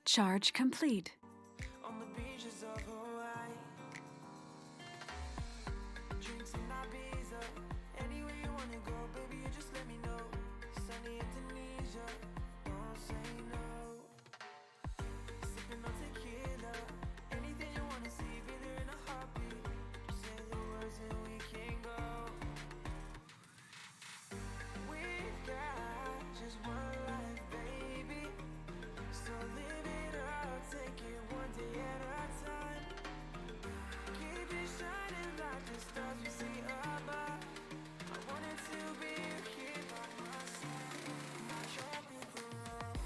Charge complete. On the beaches of Hawaii, drinks in Ibiza. Anywhere you wanna go, baby, you just let me know. Sunny Indonesia, won't say no. Sipping on tequila, anything you wanna see, be there in a heartbeat. Say the words and we can go. We've got just one life, baby, so live it up, take it one day at a time. Keep it shining like the stars we see above. I wanted to be here by my side, my tropical love.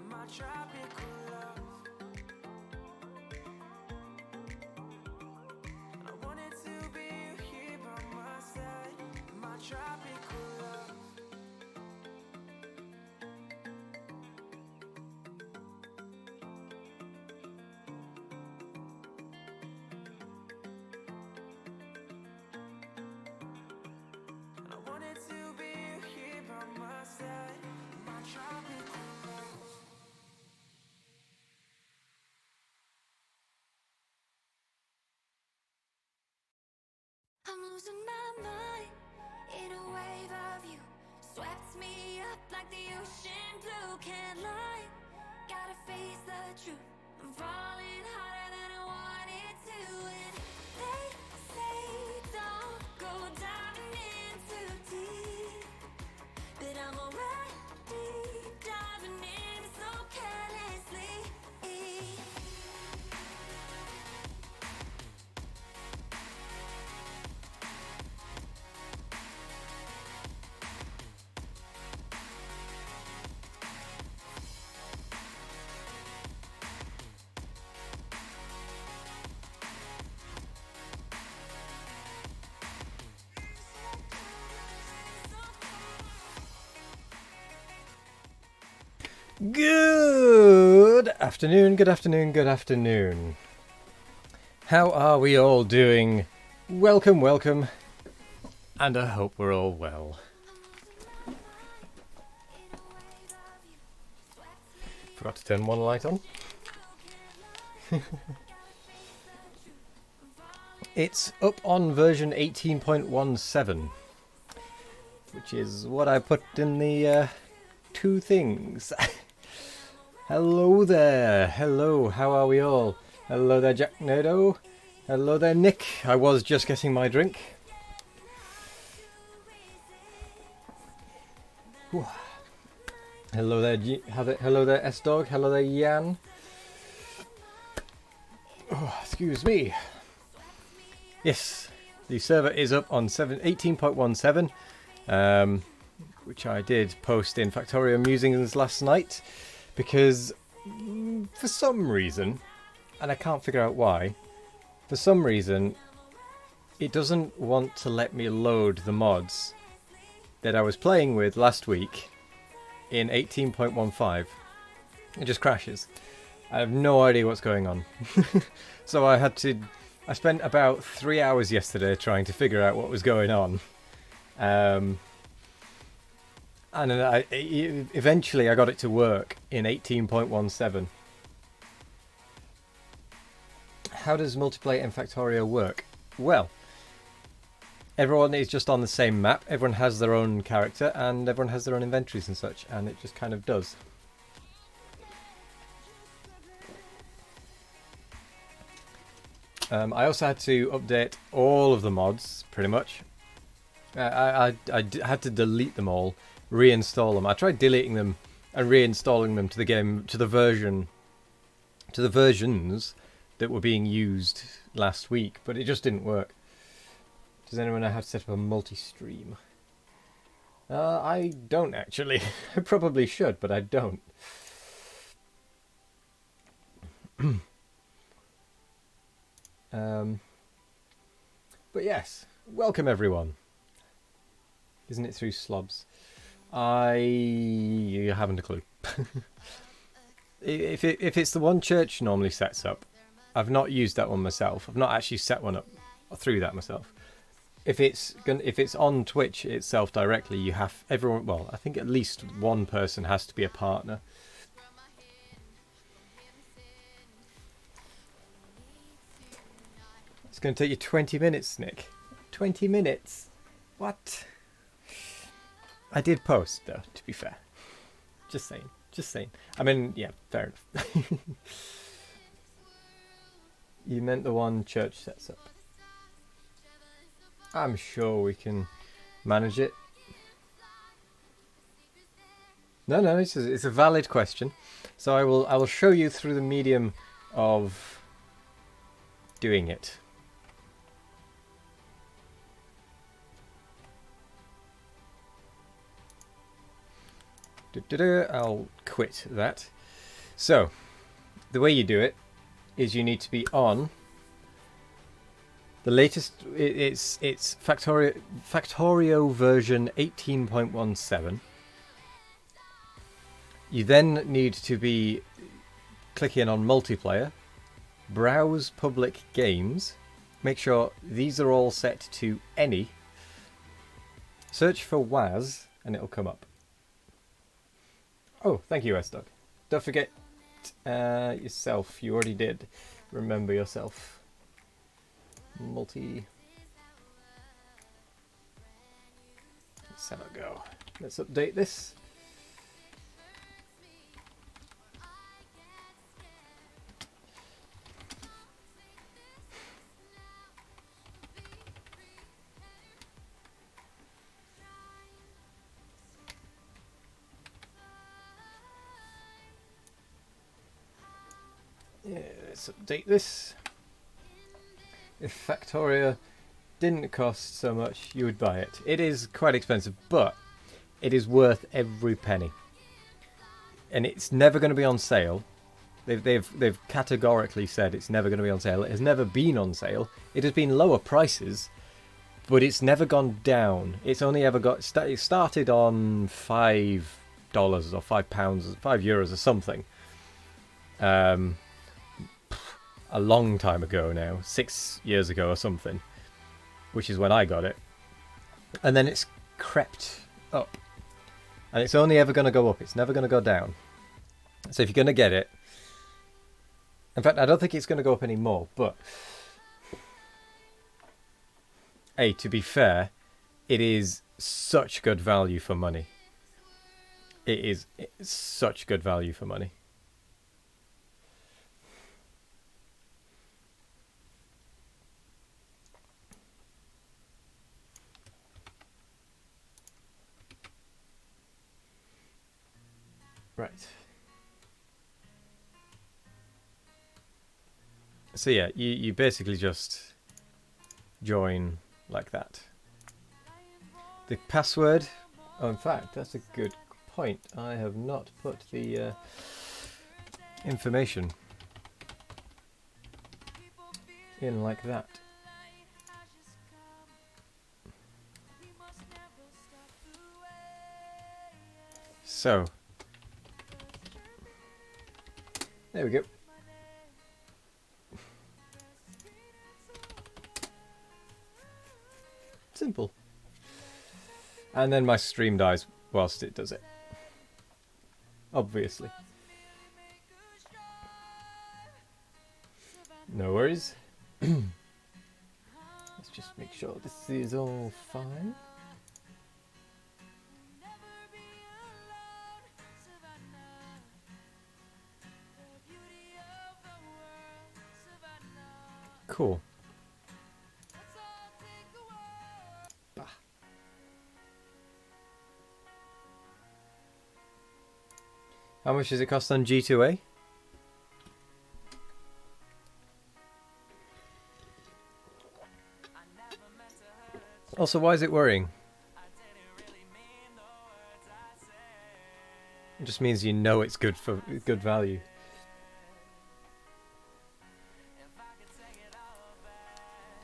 My tropical love. I wanted to be here by my side, my tropical love. I wanted to be here by my side, my tropical love. I'm losing my mind in a wave of you. Swept me up like the ocean blue. Can't lie, gotta face the truth. I'm falling harder than I wanted to. And they say don't go diving in too deep, but I'm already diving in so carelessly. Good afternoon, good afternoon, good afternoon. How are we all doing? Welcome, welcome, and I hope we're all well. Forgot to turn one light on. It's up on version 18.17, which is what I put in the two things. Hello there, hello, how are we all? Hello there, Jack Nado. Hello there, Nick. I was just getting my drink. Whew. Hello there, hello there, S-Dog. Hello there, Jan. Oh, excuse me. Yes, the server is up on 18.17, which I did post in Factorio Musings last night, because for some reason, and I can't figure out why, for some reason it doesn't want to let me load the mods that I was playing with last week in 18.15. It just crashes. I have no idea what's going on. So I spent about 3 hours yesterday trying to figure out what was going on. And then eventually I got it to work in 18.17. How does multiplayer in Factorio work? Well, everyone is just on the same map, everyone has their own character, and everyone has their own inventories and such, and it just kind of does. I also had to update all of the mods, pretty much. I had to delete them all, reinstall them. I tried deleting them and reinstalling them to the game, to the versions that were being used last week, but it just didn't work. Does anyone know how to set up a multi-stream? I don't actually. I probably should, but I don't. But yes, welcome everyone. Isn't it through slobs? I haven't a clue. If it's the one church normally sets up, I've not used that one myself. I've not actually set one up through that myself. If it's on Twitch itself directly, you have everyone. Well, I think at least one person has to be a partner. It's going to take you 20 minutes, Nick. 20 minutes? What? I did post, though, to be fair. Just saying. Just saying. I mean, yeah, fair enough. You meant the one church sets up. I'm sure we can manage it. No, it's a valid question. So I will show you through the medium of doing it. I'll quit that. So, the way you do it is you need to be on the latest. It's Factorio version 18.17. You then need to be clicking on multiplayer, browse public games, make sure these are all set to any. Search for WAS and it'll come up. Oh, thank you, S-Dog. Don't forget yourself. You already did. Remember yourself. Multi. Let's have a go. Let's update this. Yeah, let's update this. If Factorio didn't cost so much, you would buy it. It is quite expensive, but it is worth every penny. And it's never going to be on sale. They've categorically said it's never going to be on sale. It has never been on sale. It has been lower prices, but it's never gone down. It's only ever got it started on $5 or £5, €5 or something. A long time ago now, 6 years ago or something, which is when I got it. And then it's crept up. And it's only ever going to go up. It's never going to go down. So if you're going to get it... In fact, I don't think it's going to go up anymore, but... Hey, to be fair, it is such good value for money. It's such good value for money. Right. So yeah, you basically just join like that. The password, oh in fact, that's a good point. I have not put the information in like that. So, there we go. Simple. And then my stream dies whilst it does it. Obviously. No worries. Let's just make sure this is all fine. Cool. Bah. How much does it cost on G2A? Also, why is it worrying? It just means you know it's good for good value.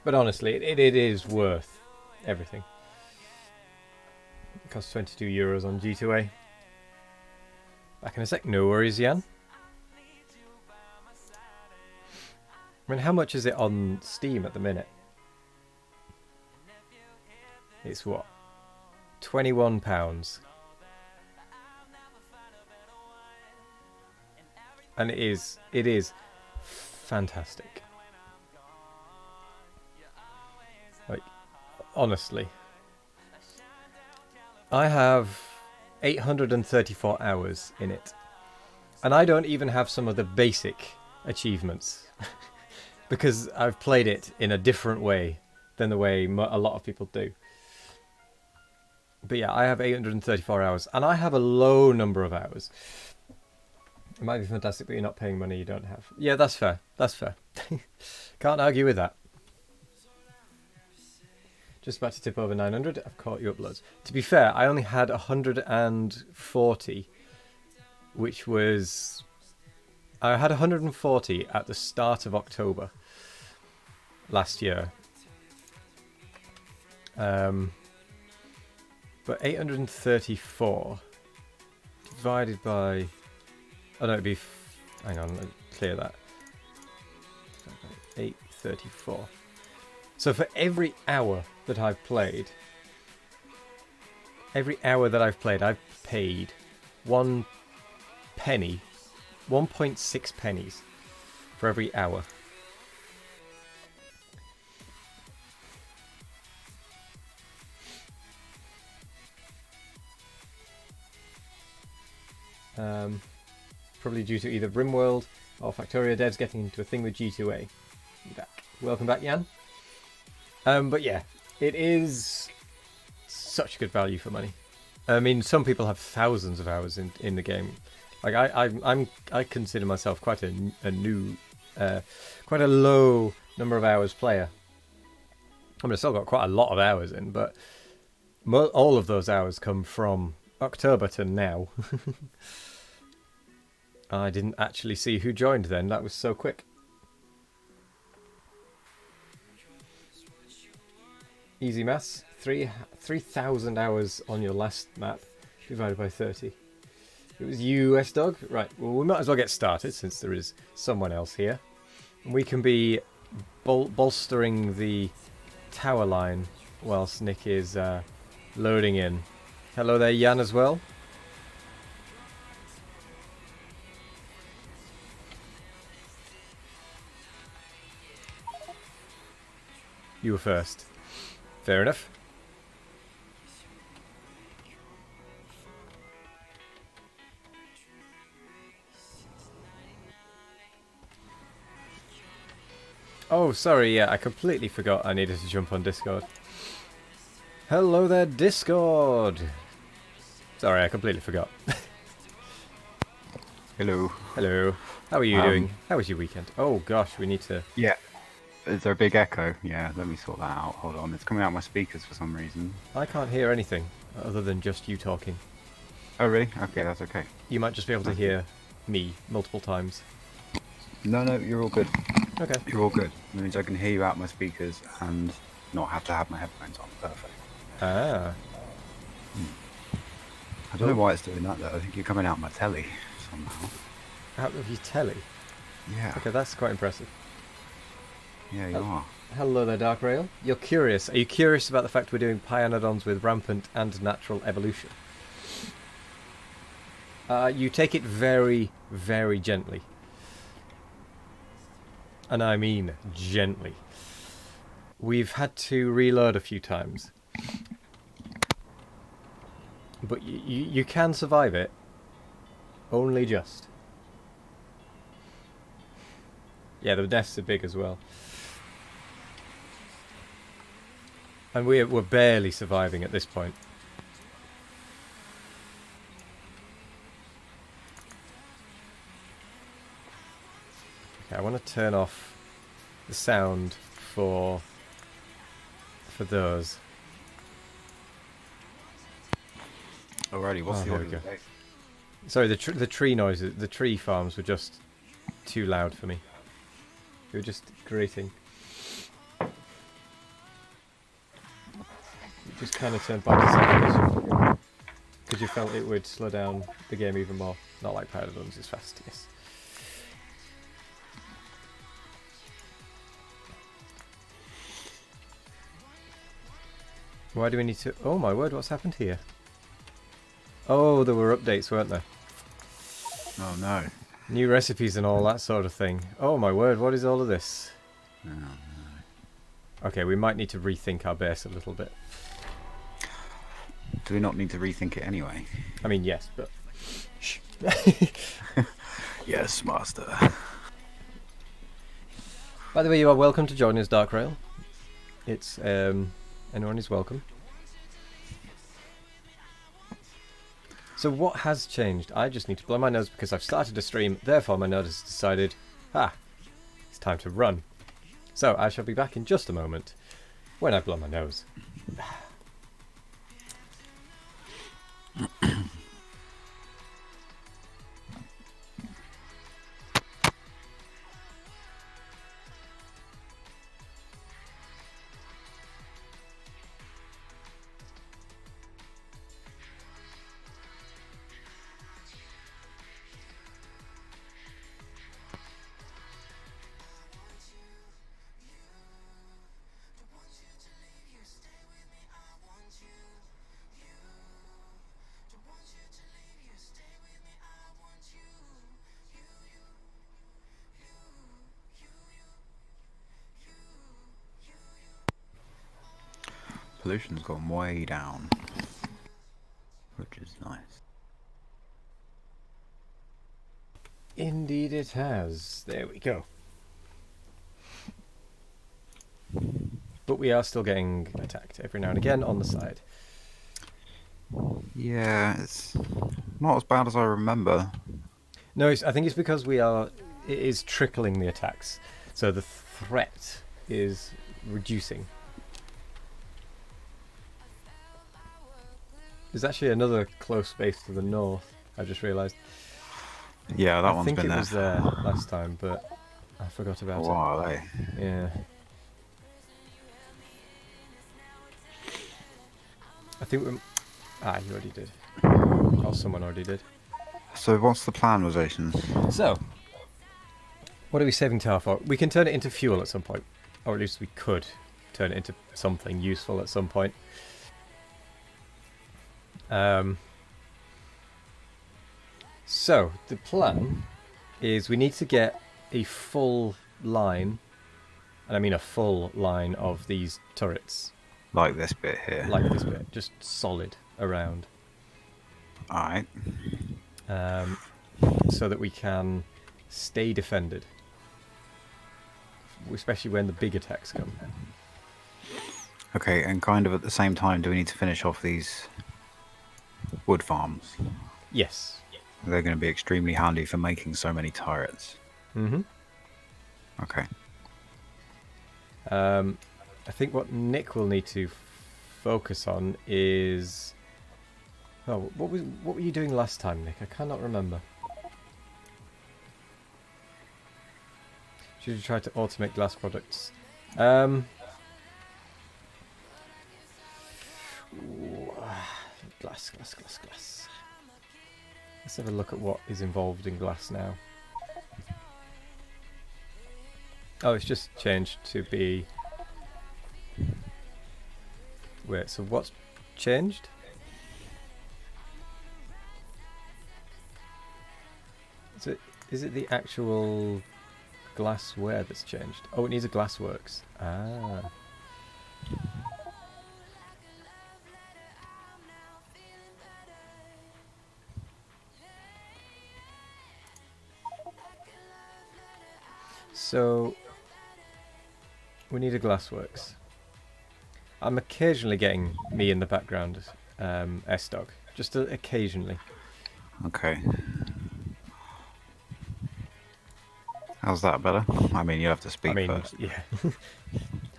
But honestly, it is worth everything. It costs €22 on G2A. Back in a sec. No worries, Jan. I mean, how much is it on Steam at the minute? It's what? £21. And it is fantastic. Like, honestly. I have 834 hours in it. And I don't even have some of the basic achievements. Because I've played it in a different way than the way a lot of people do. But yeah, I have 834 hours. And I have a low number of hours. It might be fantastic, but you're not paying money you don't have. Yeah, that's fair. That's fair. Can't argue with that. Just about to tip over 900. I've caught you uploads. To be fair, I only had 140, which was... I had 140 at the start of October last year. But 834 divided by... Oh no, it'd be... Hang on, let me clear that. 834. So for every hour that I've played, I've paid 1 penny, 1.6 pennies for every hour. Probably due to either RimWorld or Factorio devs getting into a thing with G2A. Back. Welcome back, Jan. But yeah, it is such good value for money. I mean, some people have thousands of hours in the game. Like I consider myself quite a new, quite a low number of hours player. I mean, I've still got quite a lot of hours in, but all of those hours come from October to now. I didn't actually see who joined then. That was so quick. Easy maths. 3,000 hours on your last map divided by 30. It was you, S-Dog? Right, well, we might as well get started since there is someone else here. And we can be bolstering the tower line whilst Nick is loading in. Hello there, Jan, as well. You were first. Fair enough. Oh, sorry, yeah, I completely forgot I needed to jump on Discord. Hello there, Discord! Sorry, I completely forgot. Hello. Hello. How are you doing? How was your weekend? Oh gosh, we need to... Yeah. Is there a big echo? Yeah, let me sort that out. Hold on. It's coming out of my speakers for some reason. I can't hear anything other than just you talking. Oh, really? Okay, that's okay. You might just be able to hear me multiple times. No, you're all good. Okay. You're all good. That means I can hear you out my speakers and not have to have my headphones on. Perfect. Ah. I don't know why it's doing that, though. I think you're coming out my telly somehow. Out of your telly? Yeah. Okay, that's quite impressive. Yeah, you are. Hello there, Dark Rail. You're curious. Are you curious about the fact we're doing Pyanodons with rampant and natural evolution? You take it very, very gently. And I mean gently. We've had to reload a few times. But you can survive it. Only just. Yeah, the nests are big as well. And we're barely surviving at this point. Okay, I want to turn off the sound for those. Alrighty, what's the there we order go. today? Sorry, the tree noises, the tree farms were just too loud for me. They were just grating. just kind of turned back to because you felt it would slow down the game even more. Not like Pyanodons is fast, yes. Why do we need to... Oh my word, what's happened here? Oh, there were updates, weren't there? Oh no. New recipes and all that sort of thing. Oh my word, what is all of this? Oh, no. Okay, we might need to rethink our base a little bit. Do we not need to rethink it anyway? I mean, yes, but... Shh. Yes, master. By the way, you are welcome to join us, Dark Rail. It's, anyone is welcome. So what has changed? I just need to blow my nose because I've started a stream, therefore my nose has decided, it's time to run. So I shall be back in just a moment when I blow my nose. Pollution's gone way down, which is nice. Indeed it has. There we go. But we are still getting attacked every now and again on the side. Yeah, it's not as bad as I remember. No, I think it's because it is trickling the attacks. So the threat is reducing. There's actually another close base to the north, I just realised. Yeah, that one's been there. I think it was there last time, but I forgot about it. What are they? Yeah. I think we... you already did. Or someone already did. So what's the plan, Rosations? So, what are we saving tower for? We can turn it into fuel at some point. Or at least we could turn it into something useful at some point. So, the plan is we need to get a full line, and I mean a full line of these turrets. Like this bit here. Like this bit, just solid around. Alright. So that we can stay defended. Especially when the big attacks come. Okay, and kind of at the same time, do we need to finish off these wood farms? Yes. They're going to be extremely handy for making so many turrets. Mm-hmm. Okay. I think what Nick will need to focus on is... Oh, what were you doing last time, Nick? I cannot remember. Should you try to automate glass products? Glass. Let's have a look at what is involved in glass now. Oh, it's just changed to be... Wait, so what's changed? Is it the actual glassware that's changed? Oh, it needs a glassworks. Ah. So we need a glassworks. I'm occasionally getting me in the background, S-Dog, just occasionally. Okay. How's that better? I mean, you have to speak first. Yeah.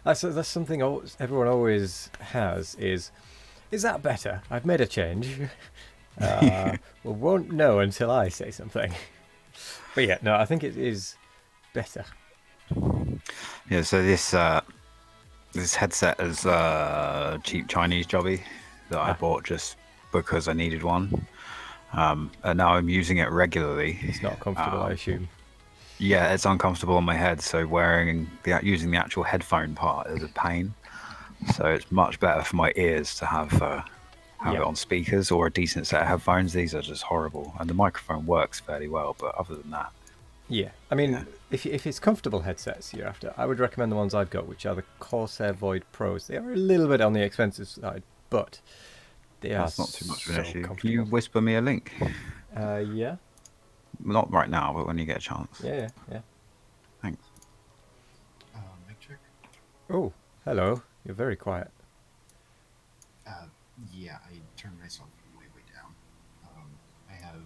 That's something everyone always has is that better? I've made a change. Well, won't know until I say something. But yeah, no, I think it is better. Yeah, so this This headset is a cheap Chinese jobby that I bought just because I needed one. And now I'm using it regularly. It's not comfortable, I assume. Yeah, it's uncomfortable on my head, so using the actual headphone part is a pain. So it's much better for my ears to have it on speakers or a decent set of headphones. These are just horrible, and the microphone works fairly well, but other than that, Yeah, I mean, if it's comfortable headsets you're after, I would recommend the ones I've got, which are the Corsair Void Pros. They are a little bit on the expensive side, but they are that's not too much of an issue. Can you comfortable. whisper me a link? Yeah. Not right now, but when you get a chance. Yeah. Thanks. Mic check. Oh, hello. You're very quiet. Yeah, I turned myself way down. I have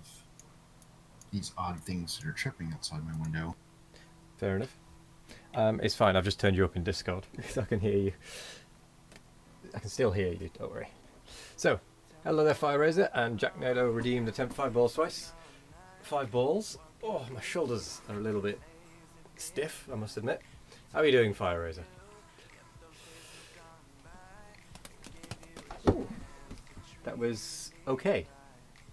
these odd things that are tripping outside my window. Fair enough. It's fine. I've just turned you up in Discord because I can hear you. I can still hear you. Don't worry. So, hello there, Fire Razor, and Jack Nado redeemed the 10 balls twice. 5 balls. Oh, my shoulders are a little bit stiff, I must admit. How are you doing, Fire Razor? Ooh, that was okay.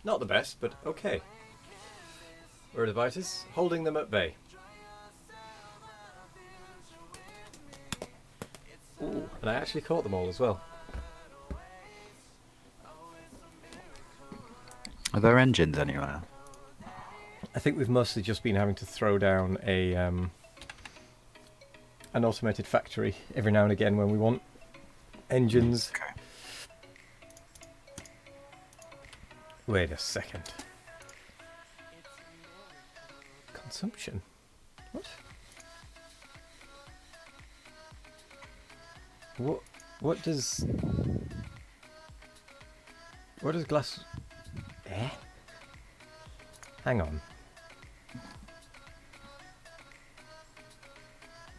Not the best, but okay. Uridivitis, holding them at bay. Ooh, and I actually caught them all as well. Are there engines anywhere? I think we've mostly just been having to throw down an automated factory every now and again when we want engines. Okay. Wait a second. Consumption? What does glass... Hang on.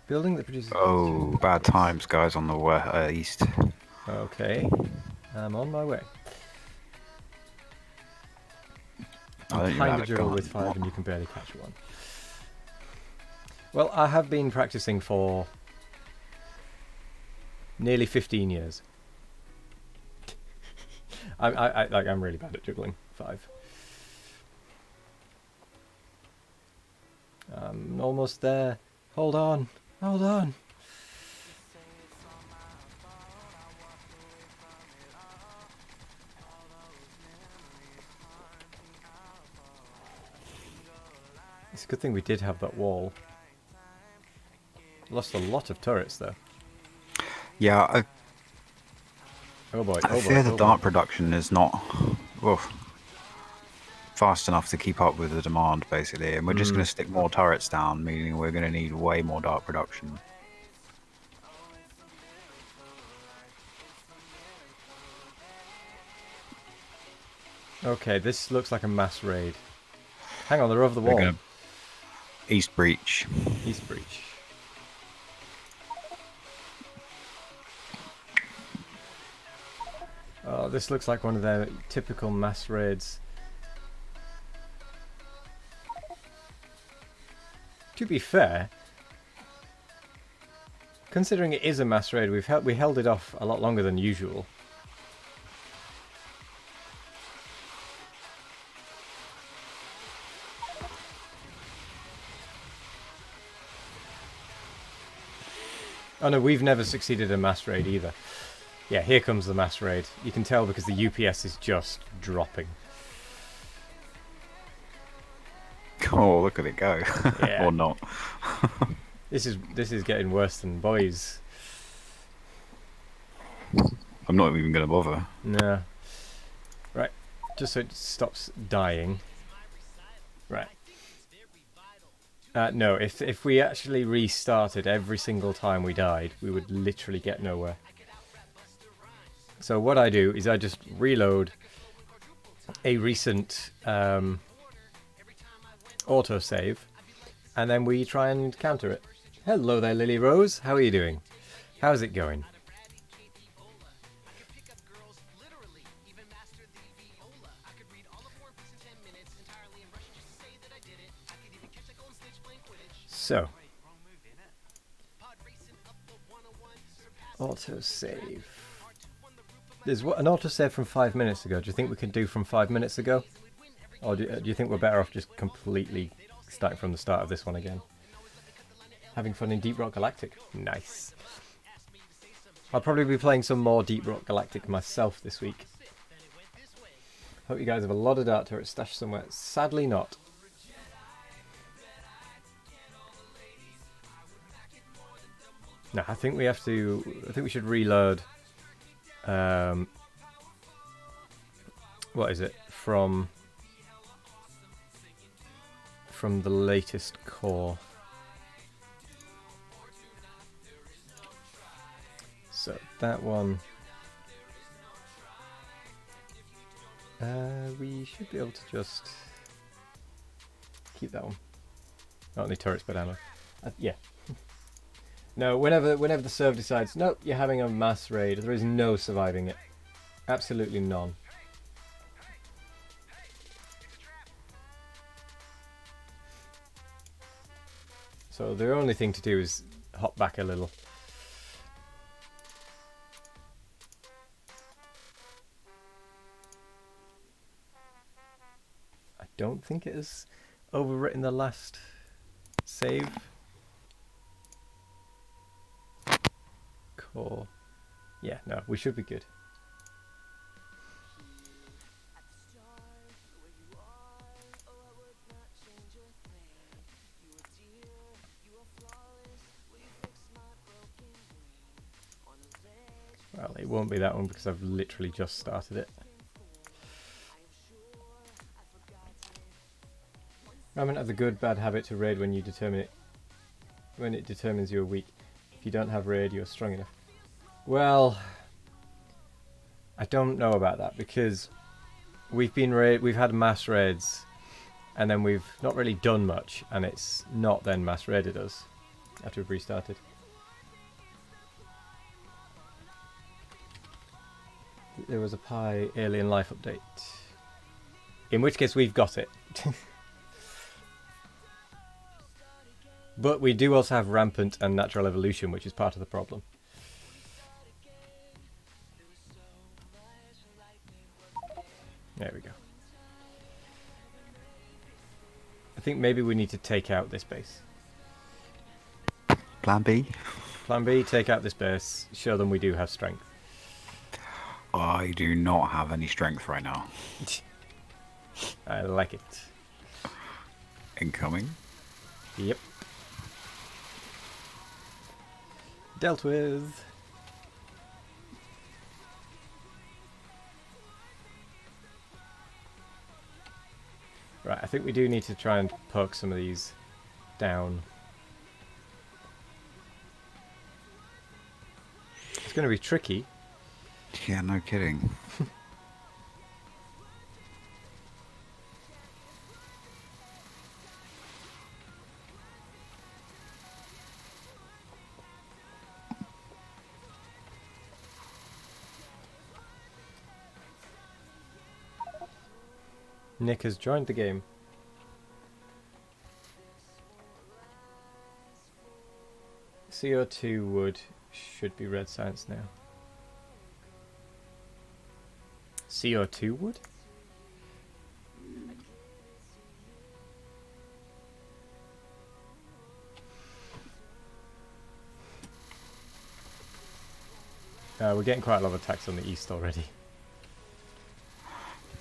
Building that produces... Oh, bad times, guys, on the east. Okay. I'm on my way. I I'm think kind of dribble with 5 and you can barely catch one. Well, I have been practicing for nearly 15 years. I'm really bad at dribbling 5. I'm almost there. Hold on. It's a good thing we did have that wall. Lost a lot of turrets though. Yeah, Oh boy. I fear the dart production is not fast enough to keep up with the demand, basically, and we're just going to stick more turrets down, meaning we're going to need way more dart production. Okay, this looks like a mass raid. Hang on, they're over the wall. East breach. East breach. Oh, this looks like one of their typical mass raids. To be fair, considering it is a mass raid, we held it off a lot longer than usual. Oh no, we've never succeeded in a mass raid either. Yeah, here comes the mass raid. You can tell because the UPS is just dropping. Oh, look at it go. Yeah. Or not. This is getting worse than boys. I'm not even going to bother. No. Right. Just so it stops dying. Right. No, if we actually restarted every single time we died, we would literally get nowhere. So what I do is I just reload a recent autosave, and then we try and counter it. Hello there, Lily Rose. How are you doing? How's it going? So, Autosave. There's an autosave from 5 minutes ago. Do you think we can do from 5 minutes ago? Or do you think we're better off just completely starting from the start of this one again? Having fun in Deep Rock Galactic. Nice. I'll probably be playing some more Deep Rock Galactic myself this week. Hope you guys have a lot of dart turrets stashed somewhere. Sadly not. No, I think we have to... I think we should reload... what is it? From the latest core. So that one... we should be able to just keep that one. Not only turrets but ammo. Yeah. No, whenever the server decides, nope, you're having a mass raid, there is no surviving it. Absolutely none. So the only thing to do is hop back a little. I don't think it has overwritten the last save. Core. Yeah, no, we should be good. Well, it won't be that one because I've literally just started it. Rampant have the good bad habit to raid when you determine it. When it determines you're weak. If you don't have raid, you're strong enough. Well, I don't know about that because we've had mass raids, and then we've not really done much, and it's not then mass raided us after we've restarted. There was a Pi alien life update, in which case we've got it. But we do also have rampant and natural evolution, which is part of the problem. There we go. I think maybe we need to take out this base. Plan B? Plan B, take out this base, show them we do have strength. I do not have any strength right now. I like it. Incoming. Yep. Dealt with. Right, I think we do need to try and poke some of these down. It's going to be tricky. Yeah, no kidding. Nick has joined the game. CO2 wood should be red science now. CO2 wood? We're getting quite a lot of attacks on the east already.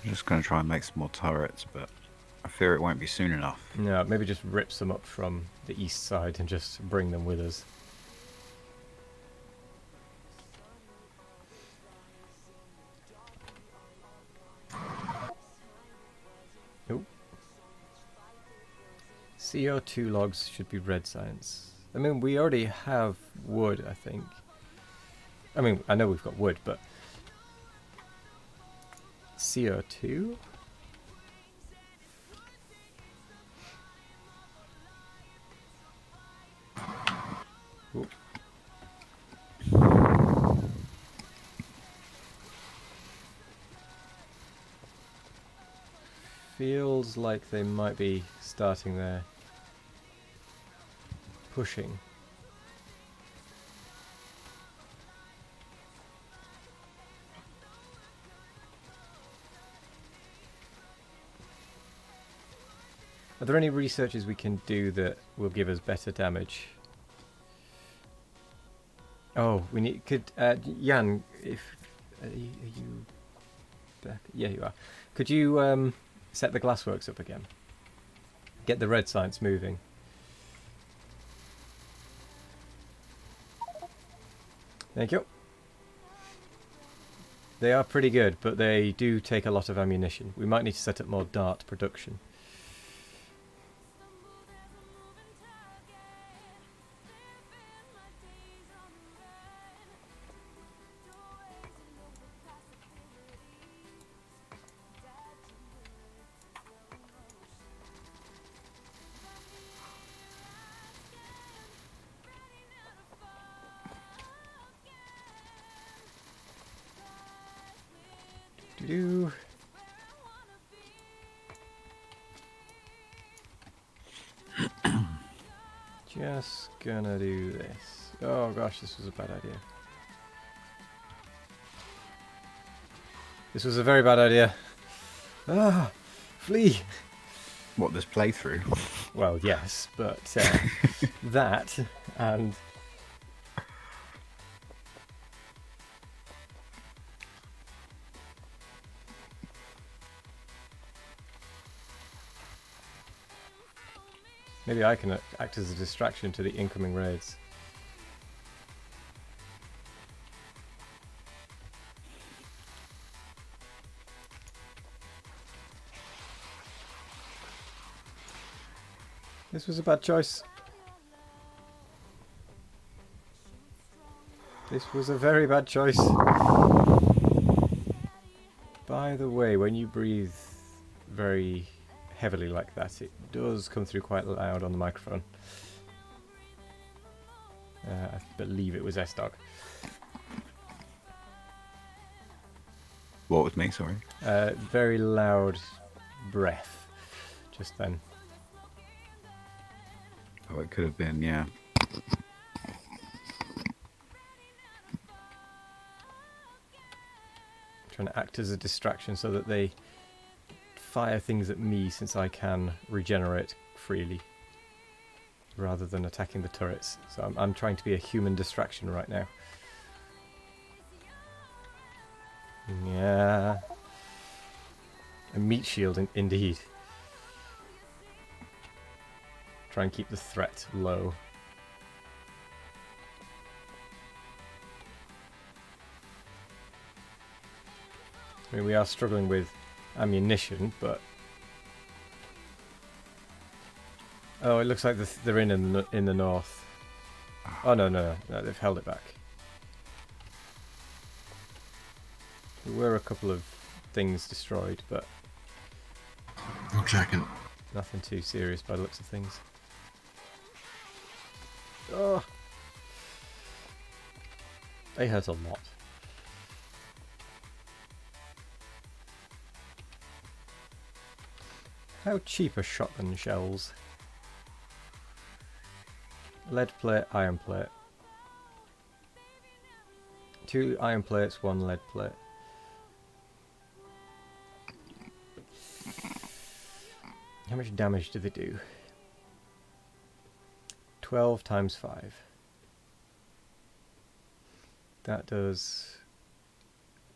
I'm just going to try and make some more turrets, but I fear it won't be soon enough. No, maybe just rip some up from the east side and just bring them with us. Nope. CO2 logs should be red science. I mean, we already have wood, I think. I mean, I know we've got wood, but... CO2? Ooh. Feels like they might be starting their pushing. Are there any researches we can do that will give us better damage? Oh, we need. Could Jan, if are you back? Yeah, you are. Could you set the glassworks up again? Get the red science moving. Thank you. They are pretty good, but they do take a lot of ammunition. We might need to set up more dart production. Do. Just gonna do this. Oh gosh, this was a bad idea. This was a very bad idea. Ah, flee! What, this playthrough? Well, yes, but that and maybe I can act as a distraction to the incoming raids. This was a bad choice. This was a very bad choice. By the way, when you breathe very heavily like that, it does come through quite loud on the microphone. I believe it was S-Dog. What was me, sorry? Very loud breath just then. Oh, it could have been, yeah. Trying to act as a distraction so that they fire things at me since I can regenerate freely rather than attacking the turrets. So I'm trying to be a human distraction right now. Yeah. A meat shield indeed. Try and keep the threat low. I mean, we are struggling with ammunition, but oh, it looks like they're in the north. Oh no, they've held it back. There were a couple of things destroyed, but I'm checking. nothing too serious by the looks of things. Oh, they hurt a lot. How cheap are shotgun shells? Lead plate, iron plate. 2 iron plates, 1 lead plate. How much damage do they do? 12 times 5. That does...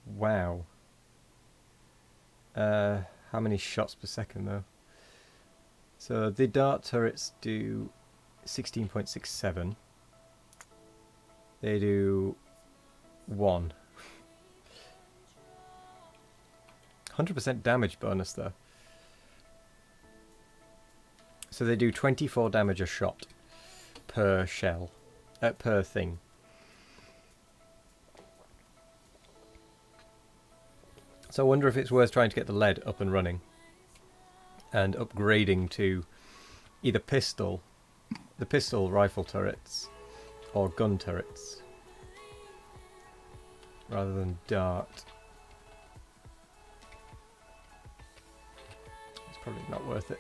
Wow. How many shots per second though? So the dart turrets do 16.67. They do 1. 100% damage bonus though. So they do 24 damage a shot per shell, per thing. So I wonder if it's worth trying to get the lead up and running and upgrading to either the pistol rifle turrets or gun turrets rather than dart. It's probably not worth it.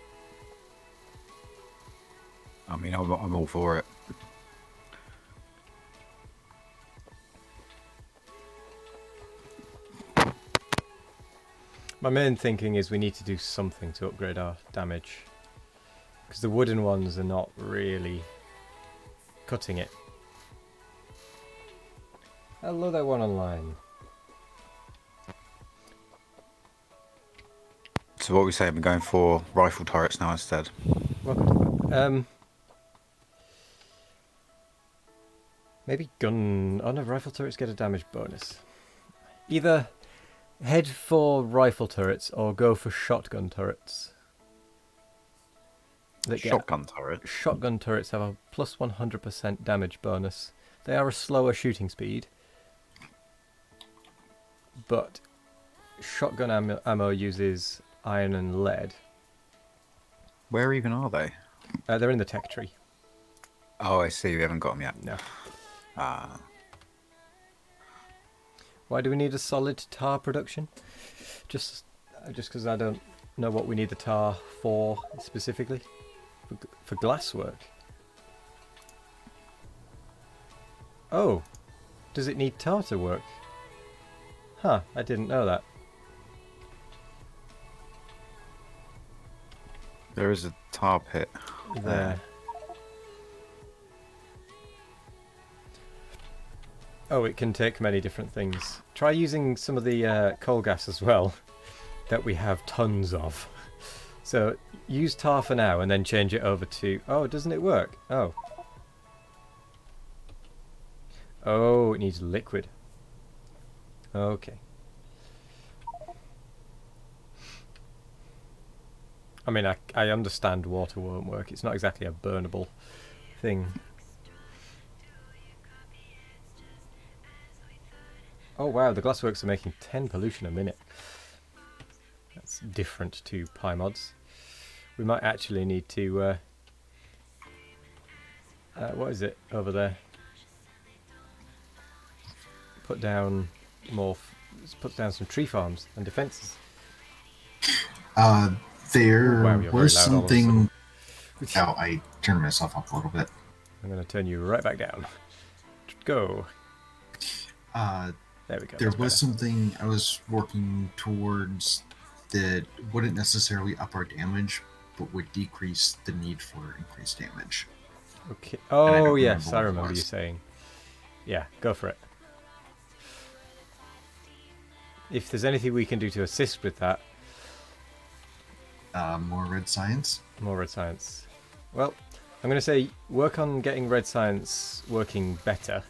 I mean, I'm all for it. My main thinking is we need to do something to upgrade our damage. Because the wooden ones are not really cutting it. Hello there, one online. So what we say, we're going for rifle turrets now instead. Welcome. Maybe gun... Oh no, rifle turrets get a damage bonus. Either head for rifle turrets or go for shotgun turrets. Shotgun turret. Shotgun turrets have a plus 100% damage bonus. They are a slower shooting speed, but shotgun ammo uses iron and lead. Where even are they? They're in the tech tree. Oh, I see. We haven't got them yet. No. Ah. Why do we need a solid tar production? Just because I don't know what we need the tar for specifically. For glasswork. Oh, does it need tar to work? Huh, I didn't know that. There is a tar pit There. Oh, it can take many different things. Try using some of the coal gas as well, that we have tons of. So, use tar for now and then change it over to... Oh, doesn't it work? Oh. Oh, it needs liquid. Okay. I mean, I understand water won't work. It's not exactly a burnable thing. Oh wow, the glassworks are making 10 pollution a minute. That's different to pie mods. We might actually need to... what is it over there? Put down more... put down some tree farms and defences. There Wow, you're very was loud all of a something... sudden. Oh, I turned myself up a little bit. I'm going to turn you right back down. Go. There we go. There that's was better. something I was working towards that wouldn't necessarily up our damage, but would decrease the need for increased damage. Okay. I don't Oh yes, remember I what it remember you was. saying. Yeah, go for it. If there's anything we can do to assist with that, More red science. more red science. Well, I'm going to say work on getting red science working better.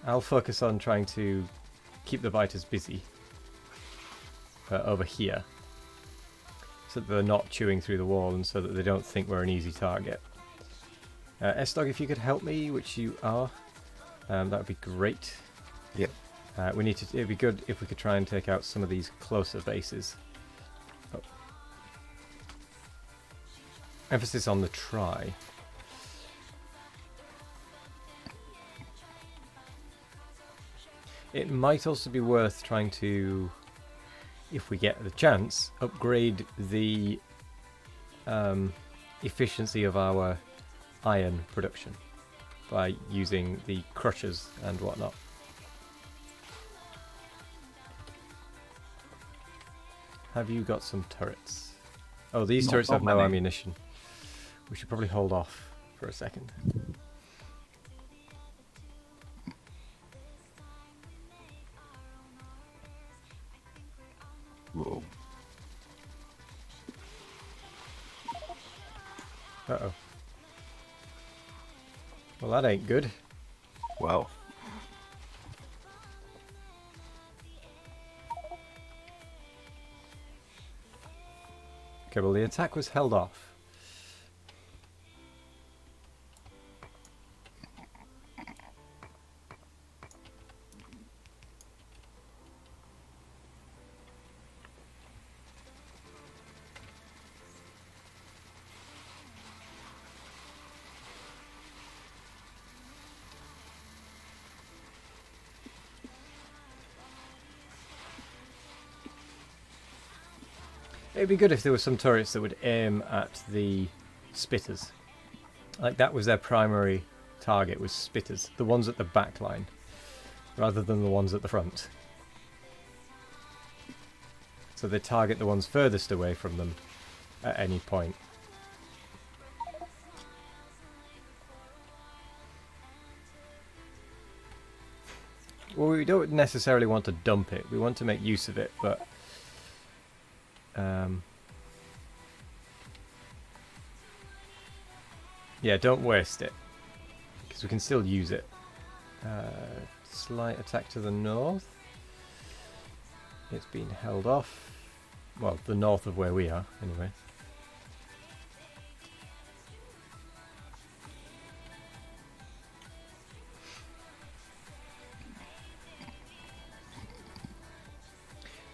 I'll focus on trying to keep the biters busy over here, so that they're not chewing through the wall and so that they don't think we're an easy target. S-Dog, if you could help me, which you are, that would be great. Yep. We need to. It'd be good if we could try and take out some of these closer bases. Oh. Emphasis on the try. It might also be worth trying to, if we get the chance, upgrade the efficiency of our iron production by using the crushers and whatnot. Have you got some turrets? Oh, these turrets have no ammunition. We should probably hold off for a second. Whoa. Uh-oh. Well, that ain't good. Well. Okay, well, the attack was held off. It'd be good if there were some turrets that would aim at the spitters. Like that was their primary target, was spitters. The ones at the back line, rather than the ones at the front. So they target the ones furthest away from them at any point. Well, we don't necessarily want to dump it. We want to make use of it, but yeah, don't waste it because we can still use it. Slight attack to the north. It's been held off. Well, the north of where we are, anyway.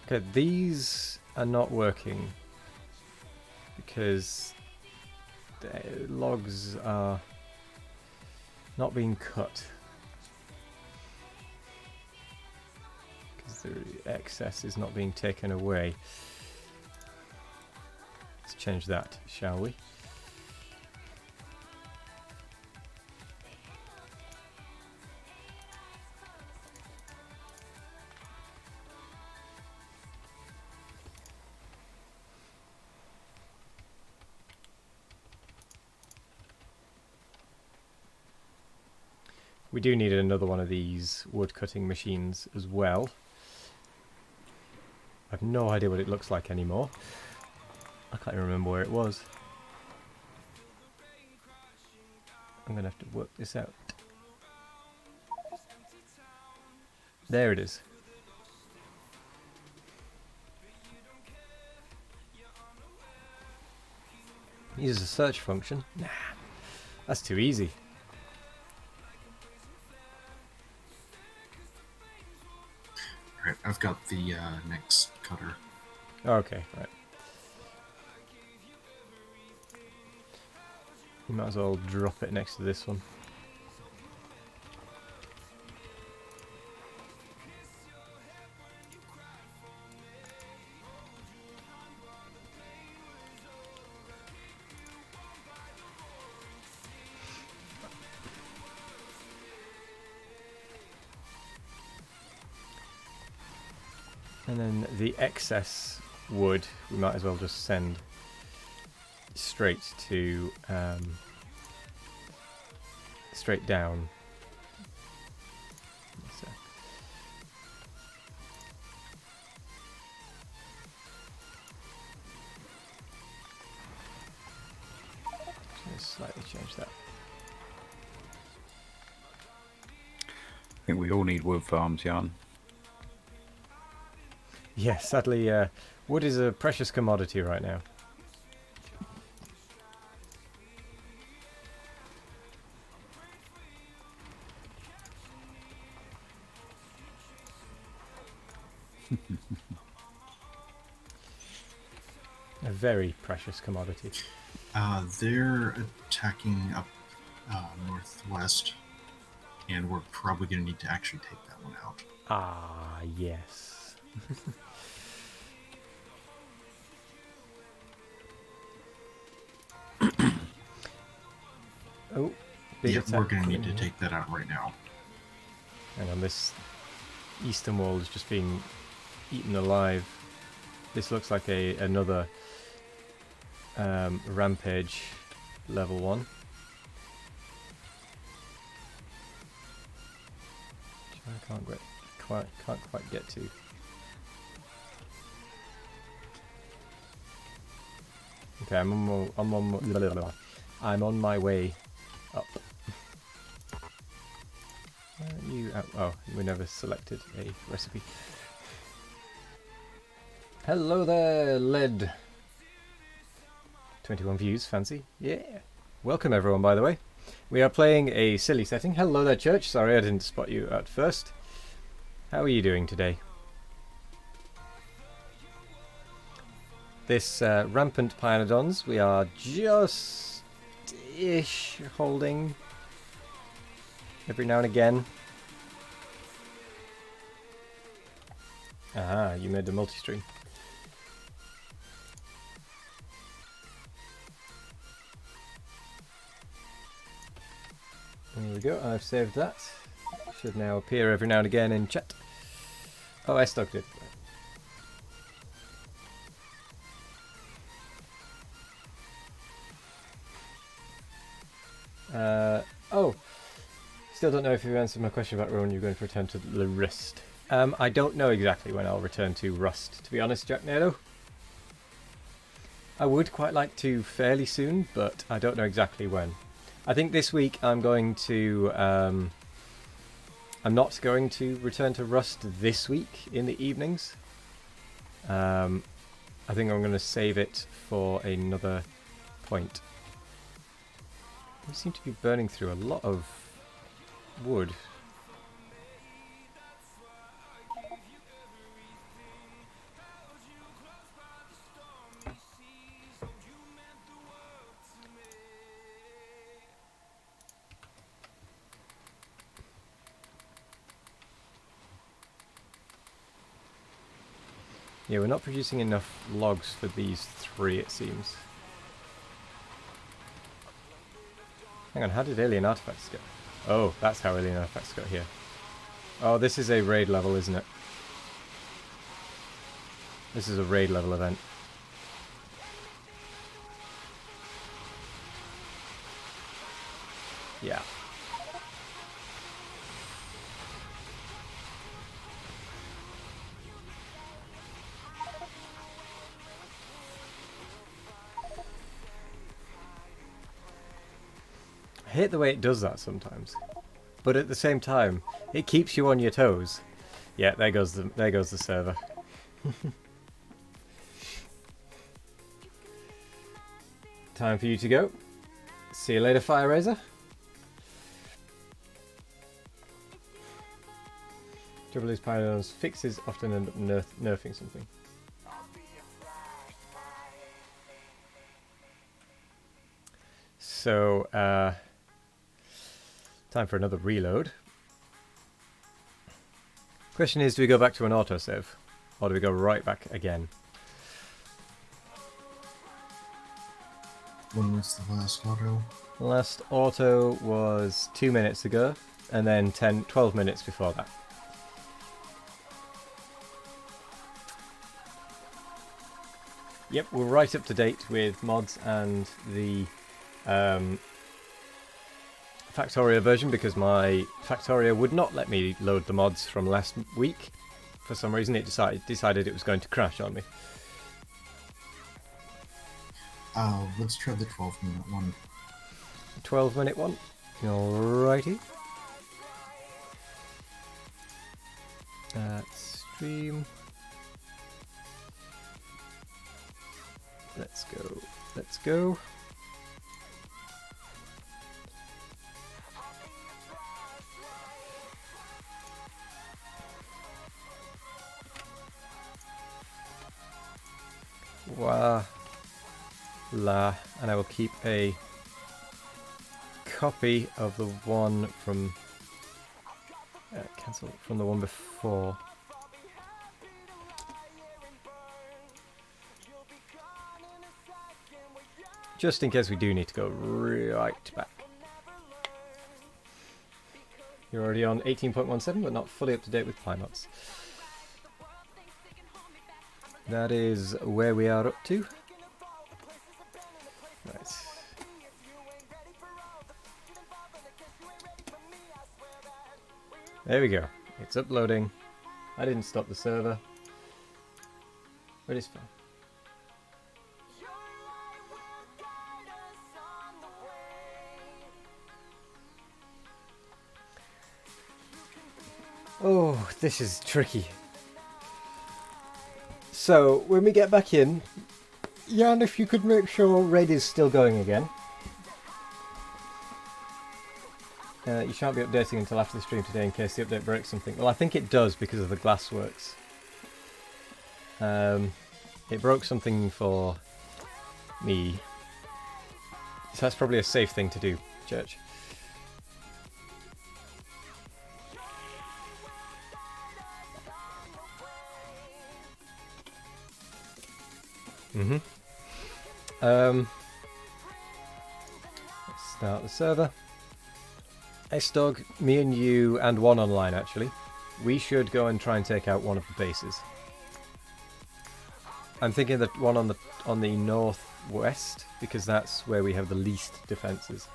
Okay, these are not working because the logs are not being cut. Because the excess is not being taken away. Let's change that, shall we? We do need another one of these wood cutting machines as well. I've no idea what it looks like anymore. I can't even remember where it was. I'm going to have to work this out. There it is. Uses a search function. Nah, that's too easy. Alright, I've got the next cutter. Okay, right. You might as well drop it next to this one. And then the excess wood, we might as well just send straight to straight down. So. Just slightly change that. I think we all need wood farms, Jan. Yeah, sadly, wood is a precious commodity right now. A very precious commodity. They're attacking up northwest, and we're probably going to need to actually take that one out. Ah, yes. Oh, big Yeah, attack. we're going to need to take that out right now. Hang on, this eastern wall is just being eaten alive. This looks like another rampage level 1. Which I can't quite get to. Okay, I'm on my way up. Oh, we never selected a recipe. Hello there, Led. 21 views, fancy. Yeah. Welcome everyone, by the way. We are playing a silly setting. Hello there, Church. Sorry I didn't spot you at first. How are you doing today? This Rampant Pyanodons, we are just-ish holding every now and again. Ah, you made the multi-stream. There we go, I've saved that. Should now appear every now and again in chat. Oh, I stuck it. still don't know if you answered my question about when you're going to return to the Rust. I don't know exactly when I'll return to Rust, to be honest, Jack Nado. I would quite like to fairly soon, but I don't know exactly when. I think this week I'm going to... I'm not going to return to Rust this week in the evenings. I think I'm going to save it for another point. We seem to be burning through a lot of wood. Yeah, we're not producing enough logs for these 3, it seems. Hang on, how did alien artifacts get? Oh, that's how alien artifacts got here. Oh, this is a raid level, isn't it? This is a raid level event. Yeah. I hate the way it does that sometimes, but at the same time, it keeps you on your toes. Yeah, there goes the server. Time for you to go. See you later, Fire Razor. Trouble is, Pyanodons fixes often end up nerfing something. So, time for another reload. Question is, do we go back to an autosave? Or do we go right back again? When was the last auto? Last auto was 2 minutes ago, and then 12 minutes before that. Yep, we're right up to date with mods and the Factorio version, because my Factorio would not let me load the mods from last week. For some reason it decided it was going to crash on me. Let's try the 12-minute one. 12-minute one? Alrighty. Stream. Let's go. Let's go. Voila. And I will keep a copy of the one from cancel from the one before. Just in case we do need to go right back. You're already on 18.17, but not fully up to date with Plymods. That is where we are up to. Right. There we go. It's uploading. I didn't stop the server. But it's fine. Oh, this is tricky. So, when we get back in, Jan, if you could make sure Raid is still going again. You shan't be updating until after the stream today in case the update breaks something. Well, I think it does because of the glassworks. It broke something for me. So that's probably a safe thing to do, Church. Let's start the server. S-Dog, me and you, and one online actually. We should go and try and take out one of the bases. I'm thinking that one on the northwest, because that's where we have the least defenses.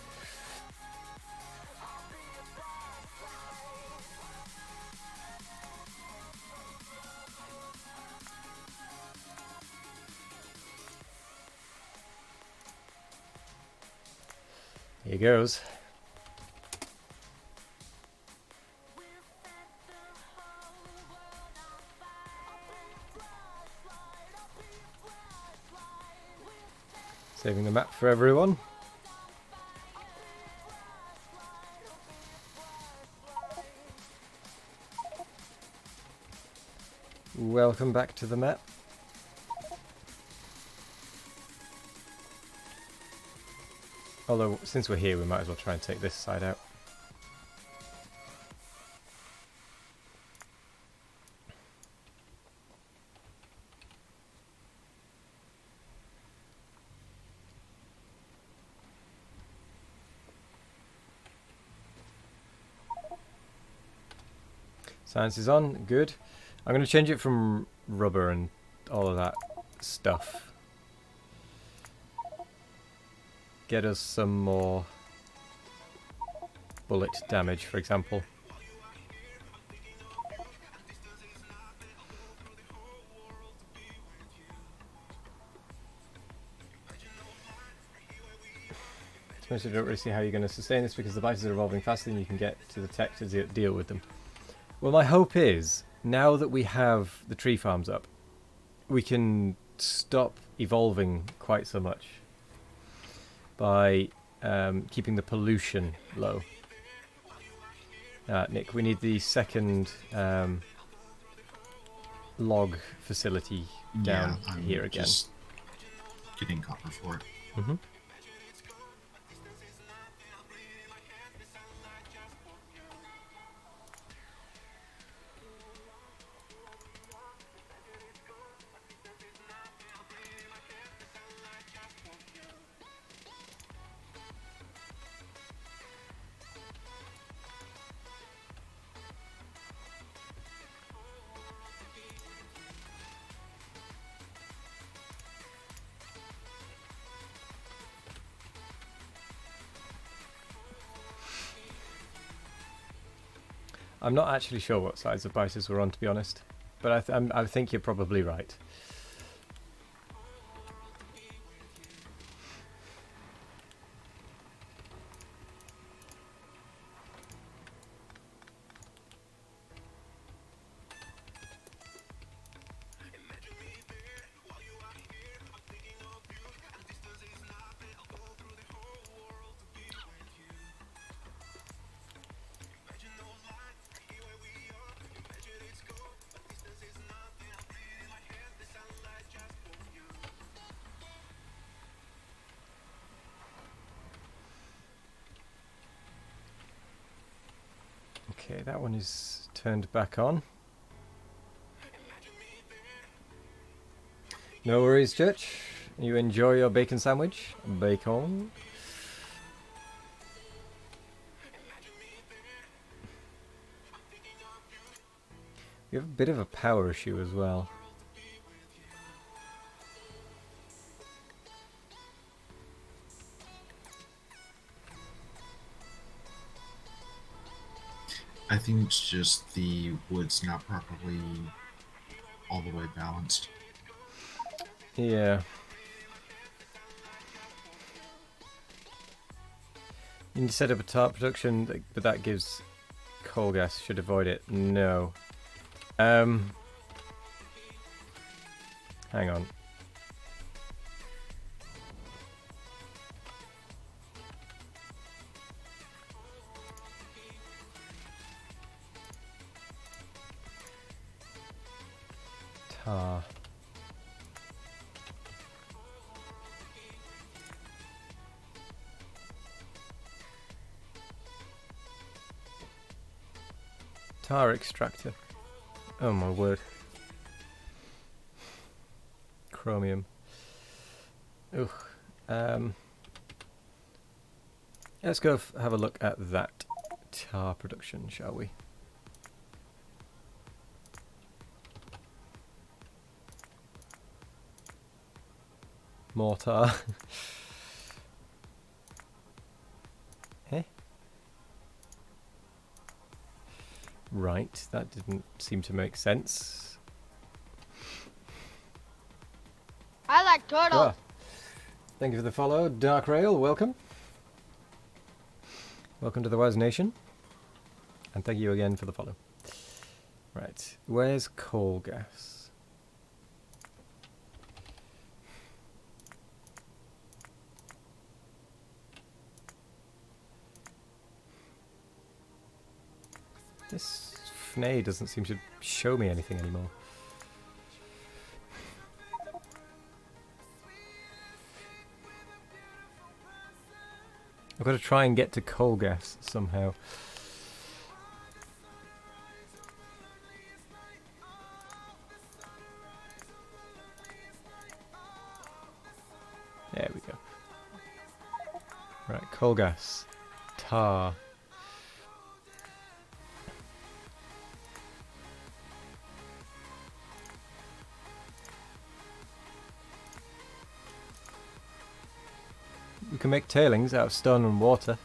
Here goes. Saving the map for everyone. Welcome back to the map. Although, since we're here, we might as well try and take this side out. Science is on, good. I'm going to change it from rubber and all of that stuff. Get us some more bullet damage, for example. Especially, I don't really see how you're going to sustain this because the biters are evolving faster than you can get to the tech to deal with them. Well, my hope is, now that we have the tree farms up, we can stop evolving quite so much by keeping the pollution low. Nick, we need the second log facility down here again. Just getting copper for it. Mm-hmm. I'm not actually sure what size of biters we're on, to be honest, but I think you're probably right. Okay, that one is turned back on. No worries, Church. You enjoy your bacon sandwich? Bacon. We have a bit of a power issue as well. I think it's just the wood's not properly all the way balanced. Yeah. You can set up a tarp production, but that gives coal gas. Should avoid it. No. Hang on. Tar. Tar extractor. Oh my word. Chromium. Ugh. Let's go have a look at that tar production, shall we? More tar. Eh? Right, that didn't seem to make sense. I like turtles. Ah, thank you for the follow, Dark Rail, welcome. Welcome to the Waz Nation. And thank you again for the follow. Right, where's coal gas? This FNA doesn't seem to show me anything anymore. I've got to try and get to coal gas somehow. There we go. Right, coal gas. Tar. We can make tailings out of stone and water.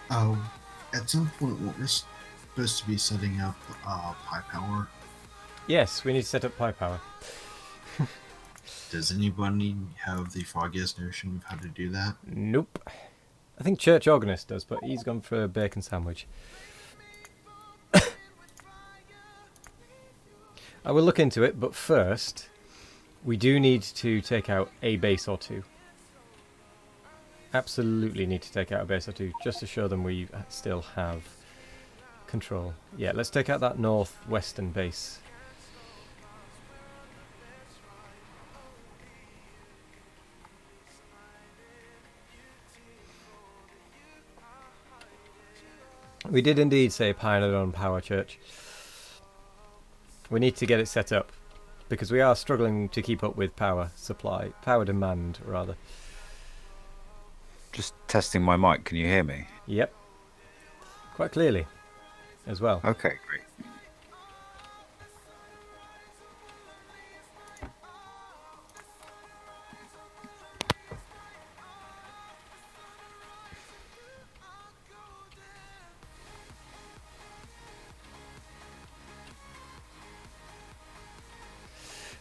Oh, at some point, we're supposed to be setting up pie power. Yes, we need to set up pie power. Does anybody have the foggiest notion of how to do that? Nope. I think church organist does, but he's gone for a bacon sandwich. I will look into it, but first, we do need to take out a base or two. Absolutely need to take out a base or two, just to show them we still have control. Yeah, let's take out that northwestern base. We did indeed say Pyanodon Power Church. We need to get it set up, because we are struggling to keep up with power supply, power demand, rather. Just testing my mic. Can you hear me? Yep. Quite clearly, as well. Okay, great.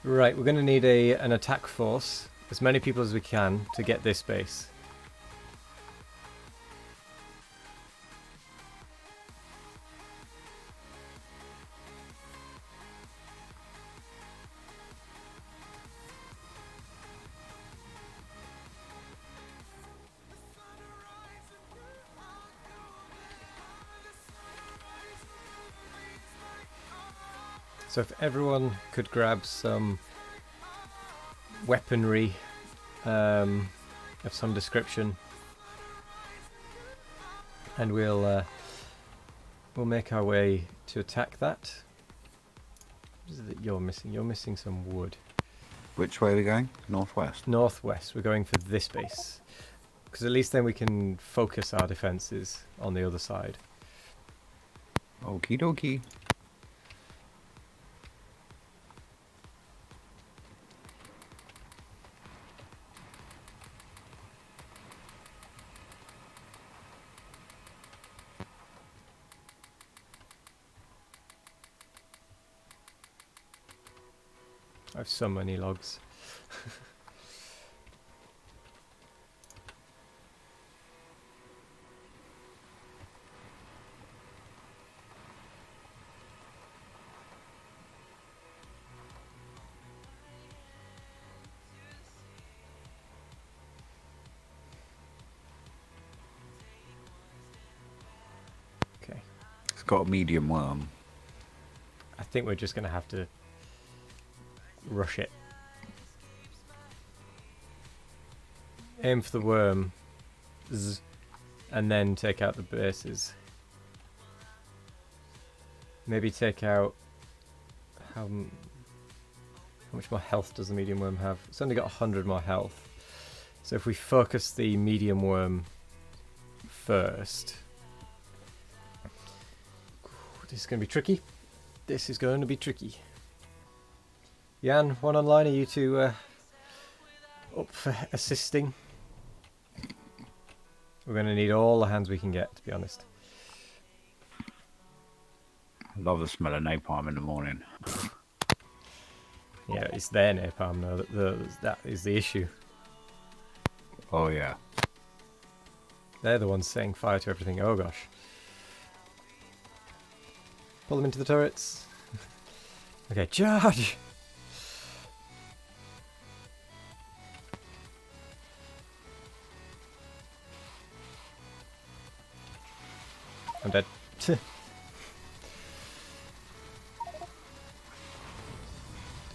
Right, we're going to need an attack force, as many people as we can, to get this base. So if everyone could grab some weaponry of some description, and we'll make our way to attack that. What is it that you're missing? You're missing some wood. Which way are we going? Northwest. Northwest. We're going for this base, because at least then we can focus our defences on the other side. Okie dokie. I have so many logs. Okay. It's got a medium worm. I think we're just going to have to rush it. Aim for the worm. And then take out the bases. Maybe take out... How much more health does the medium worm have? It's only got 100 more health. So if we focus the medium worm first... This is going to be tricky. This is going to be tricky. Jan, one online, are you two up for assisting? We're going to need all the hands we can get, to be honest. I love the smell of napalm in the morning. Yeah, it's their napalm though. That is the issue. Oh yeah. They're the ones setting fire to everything. Oh gosh. Pull them into the turrets. Okay, charge! I'm dead.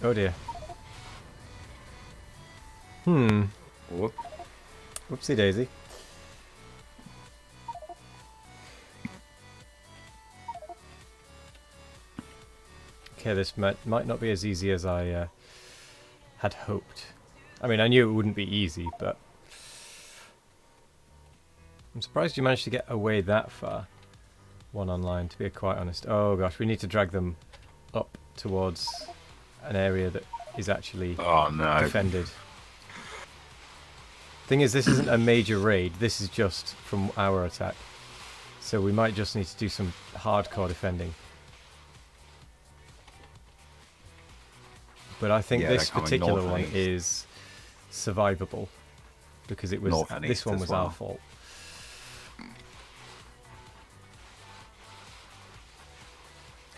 Oh dear. Whoop. Whoopsie daisy. Okay, this might not be as easy as I had hoped. I mean, I knew it wouldn't be easy, but I'm surprised you managed to get away that far. One online, to be quite honest. Oh gosh, we need to drag them up towards an area that is actually Oh no. defended. Thing is, this isn't a major raid. This is just from our attack. So we might just need to do some hardcore defending. But I think Yeah, this they're coming particular north one and east. is survivable because it was North and this east one as was our well. fault.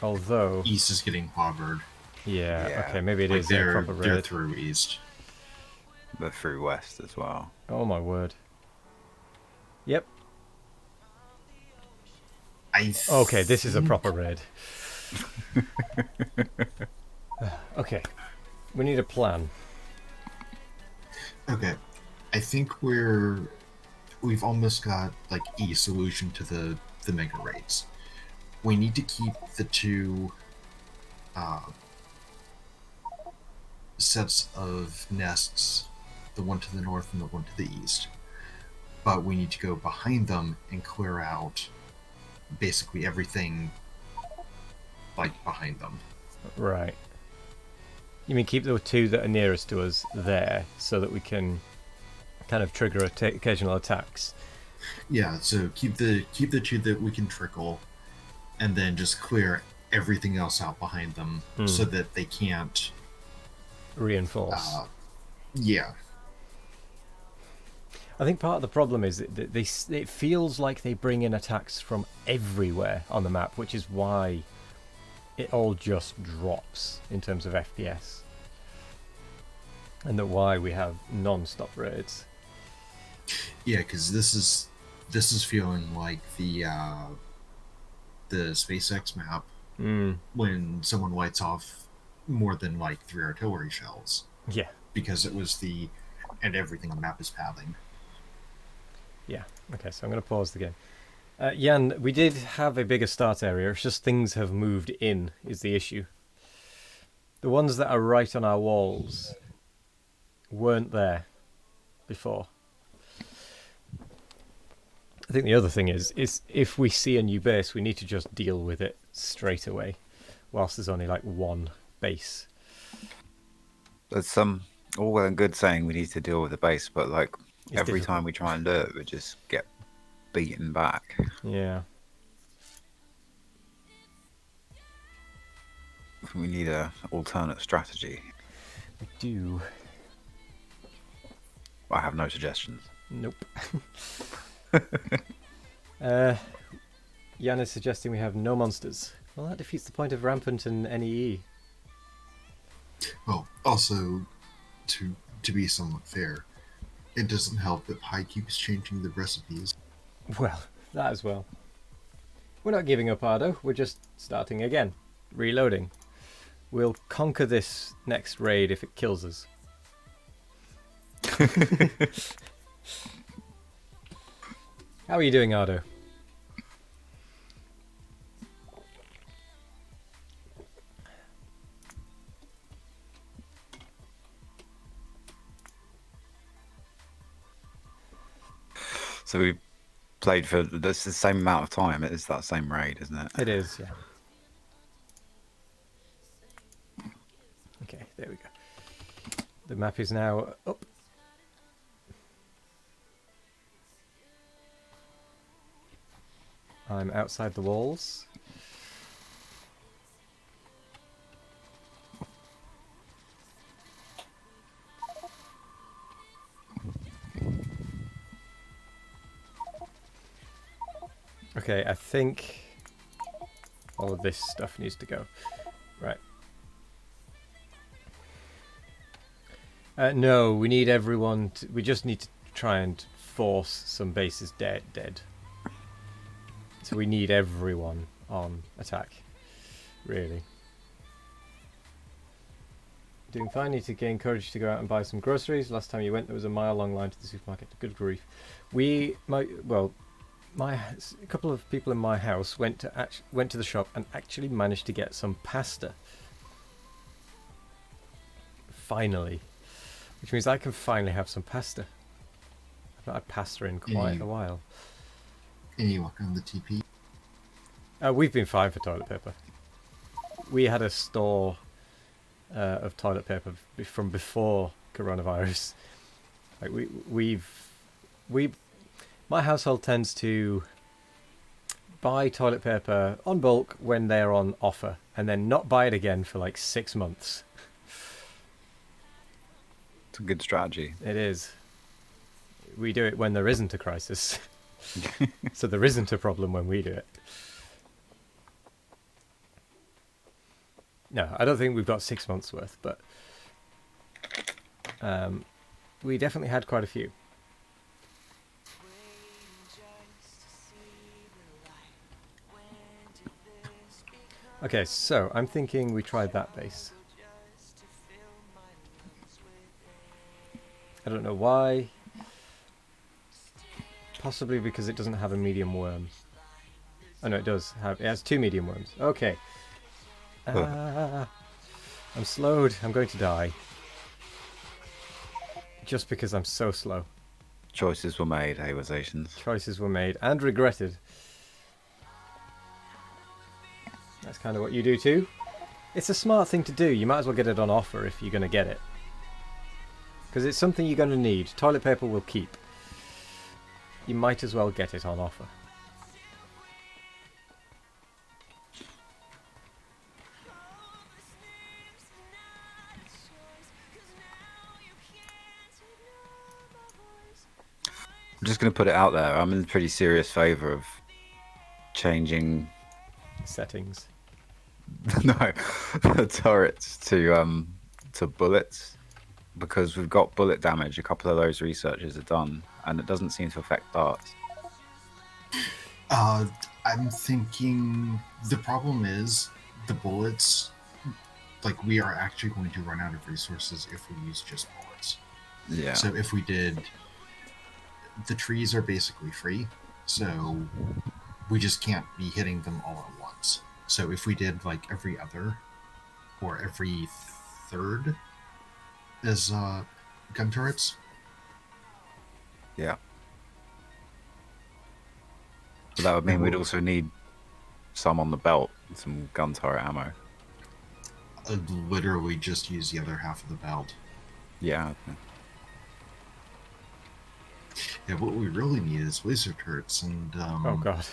Although, East is getting hobbled. yeah, Yeah. okay, maybe it Like is a proper they're raid. through East. But through west as well. Oh my word. Yep. Okay, this is a proper raid. Okay, we need a plan. Okay, I think we've almost got like a solution to the mega raids. We need to keep the two sets of nests, the one to the north and the one to the east. But we need to go behind them and clear out basically everything like behind them. Right. You mean keep the two that are nearest to us there so that we can kind of trigger occasional attacks? Yeah, so keep the two that we can trickle, and then just clear everything else out behind them so that they can't Reinforce. yeah. I think part of the problem is that it feels like they bring in attacks from everywhere on the map, which is why it all just drops in terms of FPS. And that why we have non-stop raids. Yeah, because this is feeling like the SpaceX map when someone lights off more than like 3 artillery shells. Yeah. Because it was and everything on the map is pathing. Yeah. Okay, so I'm going to pause the game. Jan, we did have a bigger start area. It's just things have moved in is the issue. The ones that are right on our walls weren't there before. I think the other thing is if we see a new base, we need to just deal with it straight away, whilst there's only like one base. There's all well and good saying we need to deal with the base, but like It's every difficult. time we try and do it, we just get beaten back. Yeah. We need a alternate strategy. We do. I have no suggestions. Nope. Jan is suggesting we have no monsters. Well, that defeats the point of Rampant and NEE. Well, also to be somewhat fair, it doesn't help that Pi keeps changing the recipes. Well, that as well. We're not giving up, Ardo. We're just starting again. Reloading. We'll conquer this next raid if it kills us. How are you doing, Ardo? So we played for the same amount of time. It is that same raid, isn't it? It is, yeah. Okay, there we go. The map is now up. I'm outside the walls. Okay, I think all of this stuff needs to go. Right. No, we need everyone. We just need to try and force some bases dead. So we need everyone on attack, really. Doing fine. Need to gain courage to go out and buy some groceries. Last time you went, there was a mile-long line to the supermarket. Good grief. A couple of people in my house went to the shop and actually managed to get some pasta. Finally, which means I can finally have some pasta. I've not had pasta in quite a while. Any luck on the TP? We've been fine for toilet paper. We had a store of toilet paper from before coronavirus. Like my household tends to buy toilet paper on bulk when they're on offer, and then not buy it again for like 6 months. It's a good strategy. It is. We do it when there isn't a crisis, so there isn't a problem when we do it. No, I don't think we've got 6 months worth, but we definitely had quite a few. Okay, so I'm thinking we tried that base. I don't know why. Possibly because it doesn't have a medium worm. Oh no, it does have. It has 2 medium worms. Okay. I'm slowed. I'm going to die. Just because I'm so slow. Choices were made, Hawazations. Choices were made and regretted. That's kind of what you do too. It's a smart thing to do. You might as well get it on offer if you're going to get it. Because it's something you're going to need. Toilet paper will keep. You might as well get it on offer. I'm just going to put it out there. I'm in pretty serious favour of changing Settings. no the turrets to bullets, because we've got bullet damage. A couple of those researchers are done, and it doesn't seem to affect darts. I'm thinking the problem is the bullets. Like, we are actually going to run out of resources if we use just bullets. Yeah. So if we did, the trees are basically free, so we just can't be hitting them all at once. So if we did like every other or every third as gun turrets. Yeah. But that would mean we'd also need some on the belt, some gun turret ammo. I'd literally just use the other half of the belt. Yeah. Yeah, what we really need is laser turrets and Oh god.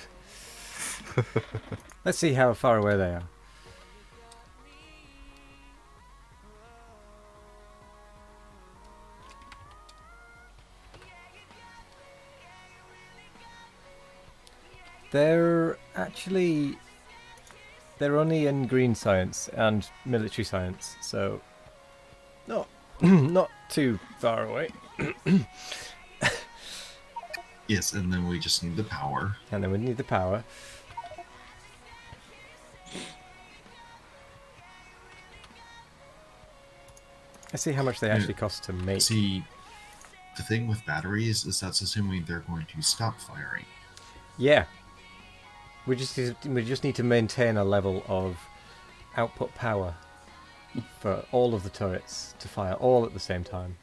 Let's see how far away they are. They're only in green science and military science, so not too far away. yes, and then we just need the power. And then we need the power. Let's see how much they actually cost to make. See, the thing with batteries is that's assuming they're going to stop firing. Yeah. We just need to maintain a level of output power for all of the turrets to fire all at the same time.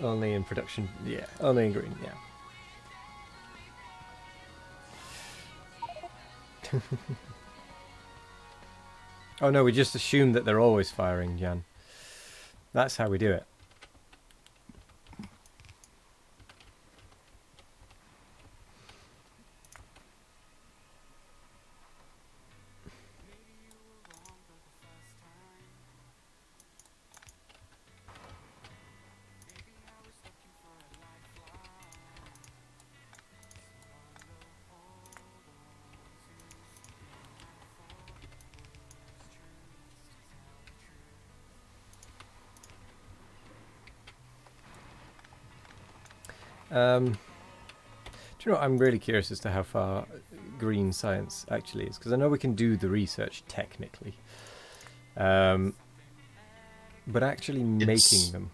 Only in production, yeah. Only in green, yeah. Oh no, we just assume that they're always firing, Jan. That's how we do it. Do you know what? I'm really curious as to how far green science actually is, because I know we can do the research technically, but actually making them.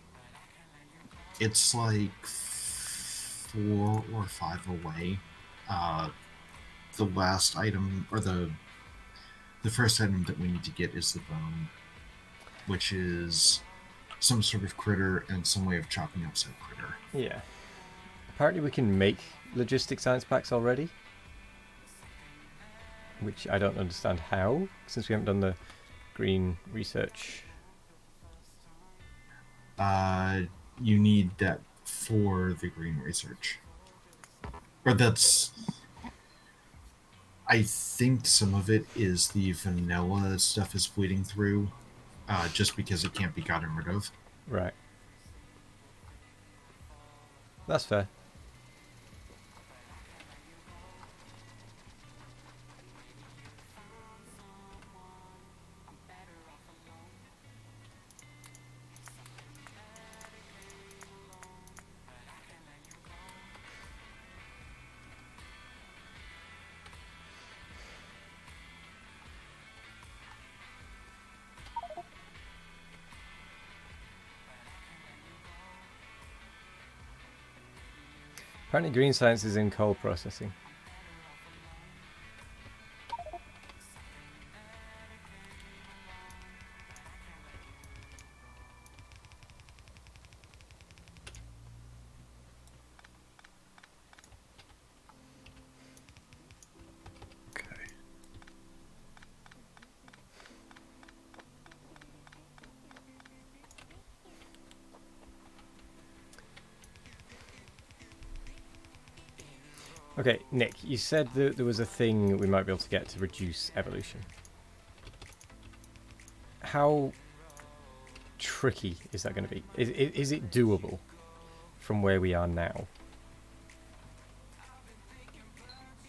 It's like 4 or 5 away. The last item, or the first item that we need to get is the bone, which is some sort of critter and some way of chopping up said critter. Yeah. Apparently we can make logistic science packs already, which I don't understand how, since we haven't done the green research. You need that for the green research. Or that's... I think some of it is the vanilla stuff is bleeding through, just because it can't be gotten rid of. Right. That's fair. Apparently green science is in coal processing. Okay. Okay, Nick, you said that there was a thing we might be able to get to reduce evolution. How tricky is that going to be? Is it doable from where we are now?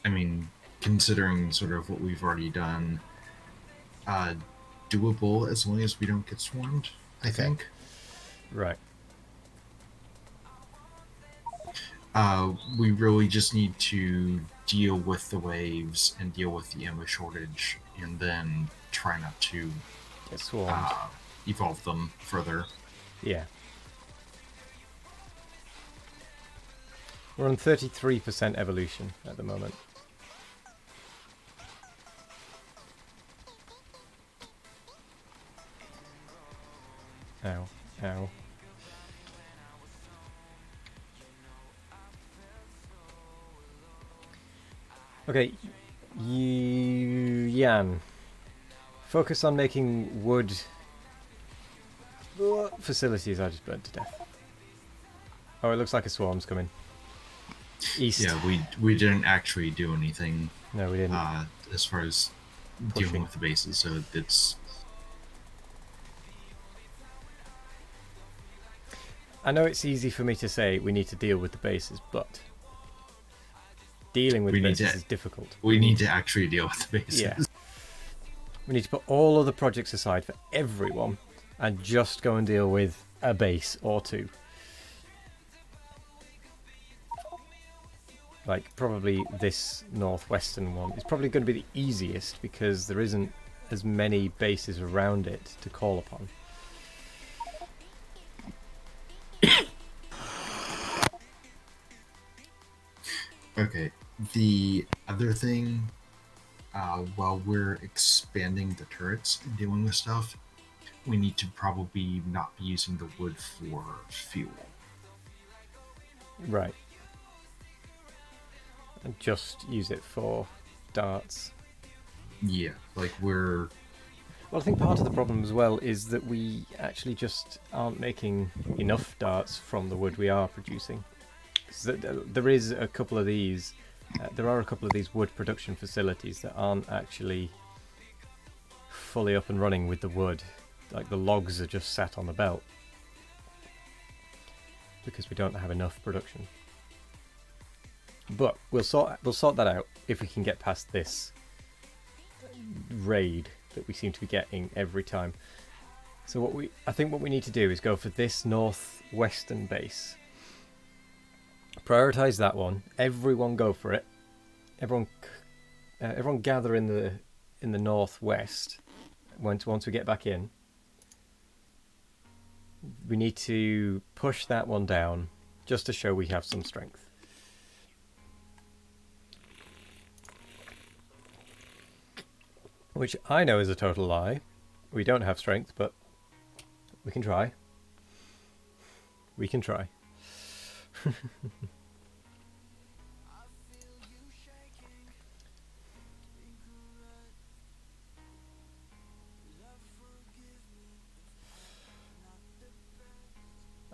I mean, considering sort of what we've already done, doable as long as we don't get swarmed, I think. Right. We really just need to deal with the waves and deal with the ammo shortage, and then try not to Get swarmed. evolve them further. Yeah. We're on 33% evolution at the moment. Ow. Ow. Okay, Yan. Focus on making wood facilities I just burnt to death. Oh, it looks like a swarm's coming. East. Yeah, we didn't actually do anything. No, we didn't. As far as Pushing. dealing with the bases, so it's... I know it's easy for me to say we need to deal with the bases, but dealing with We the need bases to- is difficult. We need to actually deal with the bases. Yeah. We need to put all other projects aside for everyone and just go and deal with a base or two. Like, probably this northwestern one is probably going to be the easiest because there isn't as many bases around it to call upon. Okay, the other thing, while we're expanding the turrets and dealing with stuff, we need to probably not be using the wood for fuel. Right. And just use it for darts. Yeah, like we're... Well, I think part of the problem as well is that we actually just aren't making enough darts from the wood we are producing. 'Cause there is a couple of these, there are a couple of these wood production facilities that aren't actually fully up and running with the wood. Like the logs are just sat on the belt because we don't have enough production. But we'll sort that out if we can get past this raid that we seem to be getting every time. So I think what we need to do is go for this northwestern base, Prioritize that one. Everyone go for it. Everyone gather in the northwest. Once we get back in, we need to push that one down just to show we have some strength. Which I know is a total lie. We don't have strength, but we can try. We can try.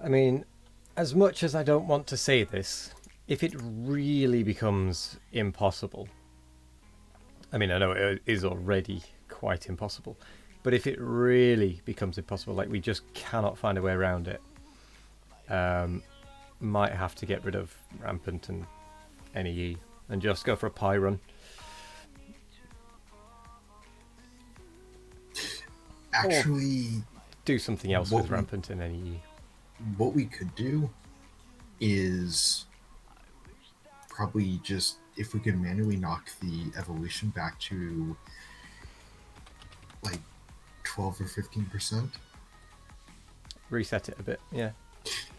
I mean, as much as I don't want to say this, if it really becomes impossible, I mean, I know it is already quite impossible, but if it really becomes impossible, like we just cannot find a way around it, might have to get rid of Rampant and NEE and just go for a pie run. Actually, Do something else with Rampant and NEE. What we could do is probably just, if we could manually knock the evolution back to like 12 or 15%. Reset it a bit, yeah.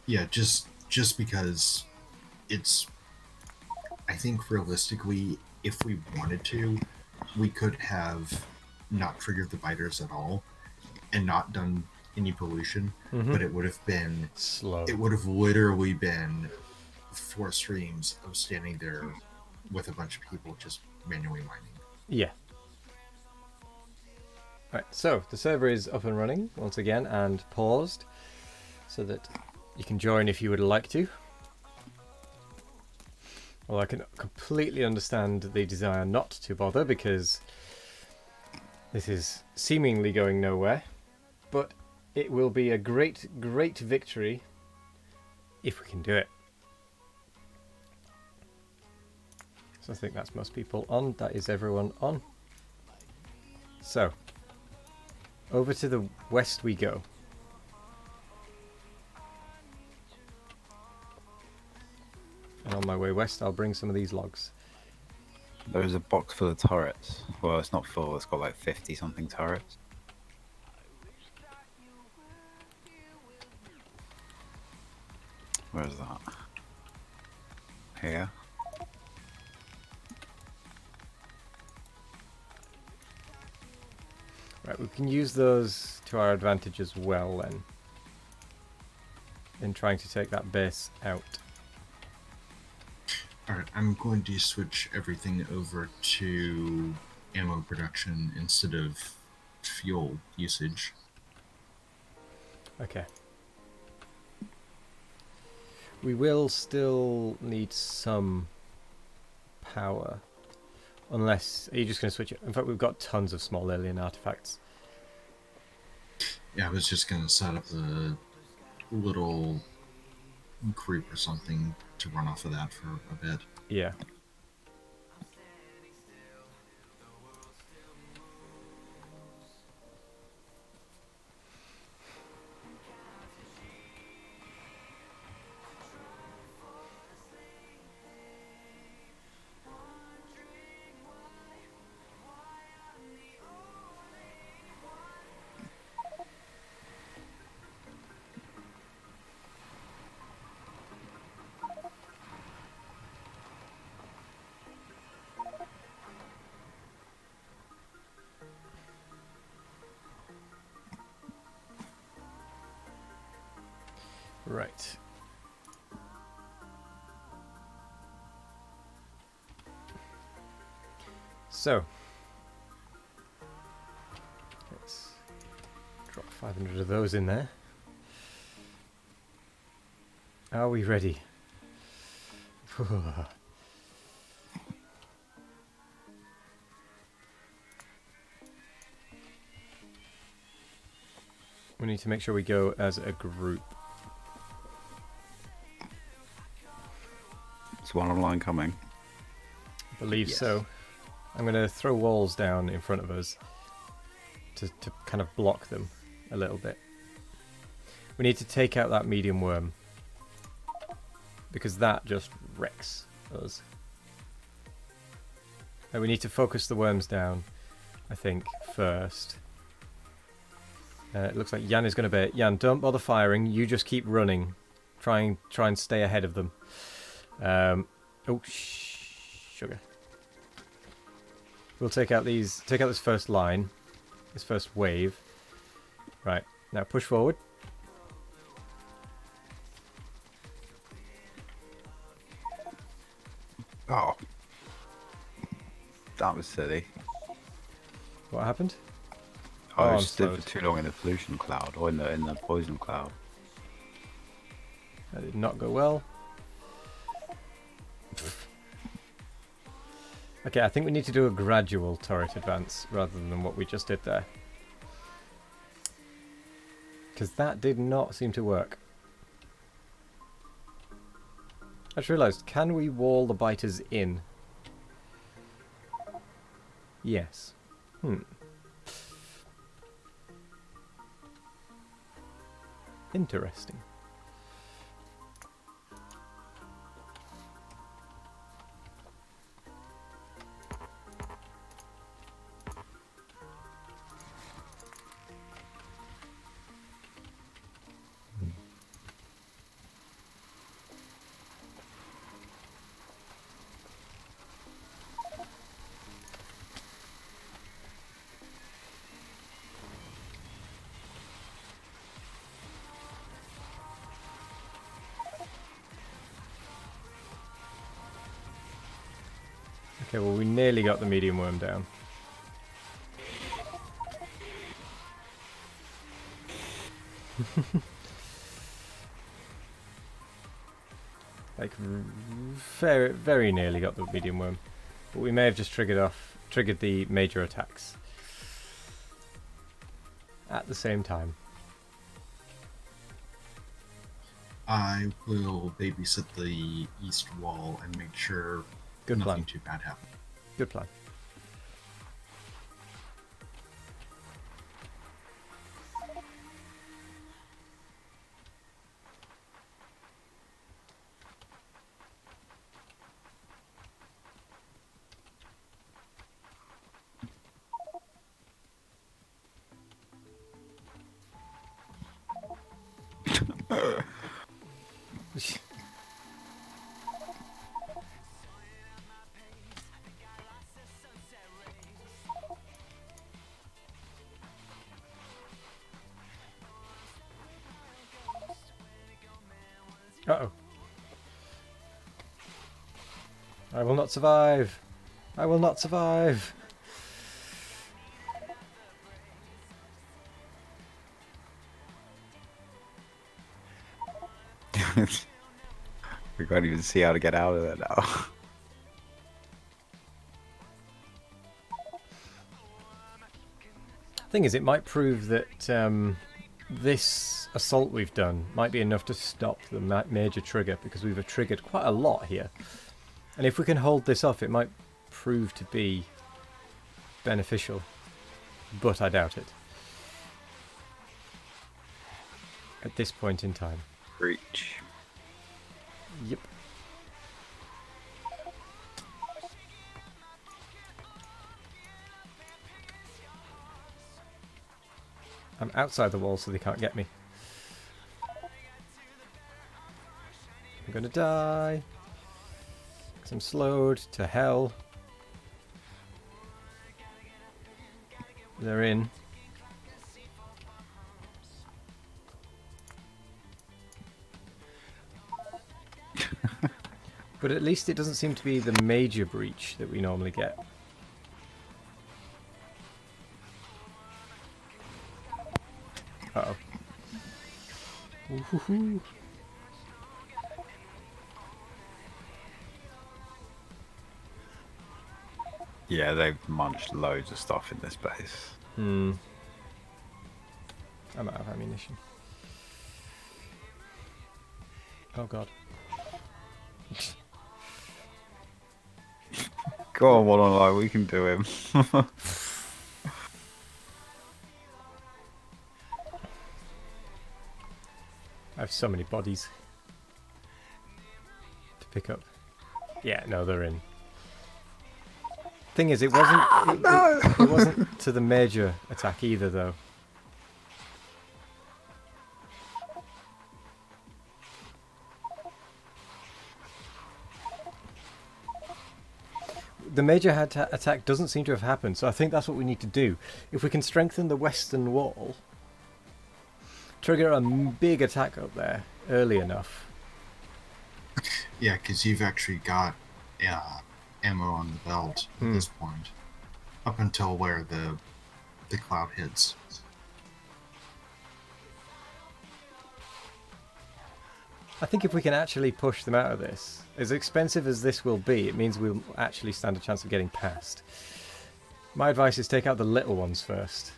Yeah, just because it's, I think realistically, if we wanted to, we could have not triggered the biters at all and not done any pollution, but it would have been slow. It would have literally been 4 streams of standing there with a bunch of people just manually mining. Yeah. Right, so the server is up and running once again and paused so that you can join if you would like to. Well, I can completely understand the desire not to bother because this is seemingly going nowhere, but it will be a great, great victory if we can do it. So I think that's most people on. That is everyone on. So, over to the west we go. And on my way west, I'll bring some of these logs. There's a box full of turrets. Well, it's not full. It's got like 50 something turrets. Where's that? Here. Right, we can use those to our advantage as well then. In trying to take that base out. Alright, I'm going to switch everything over to ammo production instead of fuel usage. Okay. We will still need some power. Unless, are you just going to switch it? In fact, we've got tons of small alien artifacts. Yeah, I was just going to set up a little group or something to run off of that for a bit. Yeah. Right. So, let's drop 500 of those in there. Are we ready? We need to make sure we go as a group. Is one online coming? I believe Yes. so. I'm going to throw walls down in front of us to kind of block them a little bit. We need to take out that medium worm because that just wrecks us. We need to focus the worms down, I think, first. It looks like Jan is going to bait. Jan, don't bother firing. You just keep running. Try and stay ahead of them. Oh, sugar. We'll take out this first line, this first wave. Right, now push forward. Oh. That was silly. What happened? I I'm was stood slowed. for too long in the pollution cloud, or in the poison cloud. That did not go well. Okay, I think we need to do a gradual turret advance rather than what we just did there. Because that did not seem to work. I just realised, can we wall the biters in? Yes. Interesting. Okay, well, we nearly got the medium worm down. Like, very nearly got the medium worm. But we may have just triggered the major attacks at the same time. I will babysit the east wall and make sure Good nothing plan. too bad happens. Good plan. Uh-oh. I will not survive. I will not survive. We can't even see how to get out of there now. Thing is, it might prove that this assault we've done might be enough to stop the major trigger, because we've triggered quite a lot here. And if we can hold this off, it might prove to be beneficial. But I doubt it. At this point in time. Reach. Yep. I'm outside the wall so they can't get me. I'm gonna die. 'Cause I'm slowed to hell. They're in. But at least it doesn't seem to be the major breach that we normally get. Uh-oh. Ooh-hoo-hoo. Yeah, they've munched loads of stuff in this base. I'm out of ammunition. Oh god. Go on, one on line, we can do him. I have so many bodies to pick up. Yeah, no, they're in. Thing is, it wasn't. It wasn't to the major attack either, though. The major attack doesn't seem to have happened, so I think that's what we need to do. If we can strengthen the western wall, trigger a big attack up there early enough. Yeah, because you've actually got ammo on the belt at this point, up until where the cloud hits. I think if we can actually push them out of this, as expensive as this will be, it means we'll actually stand a chance of getting past. My advice is take out the little ones first,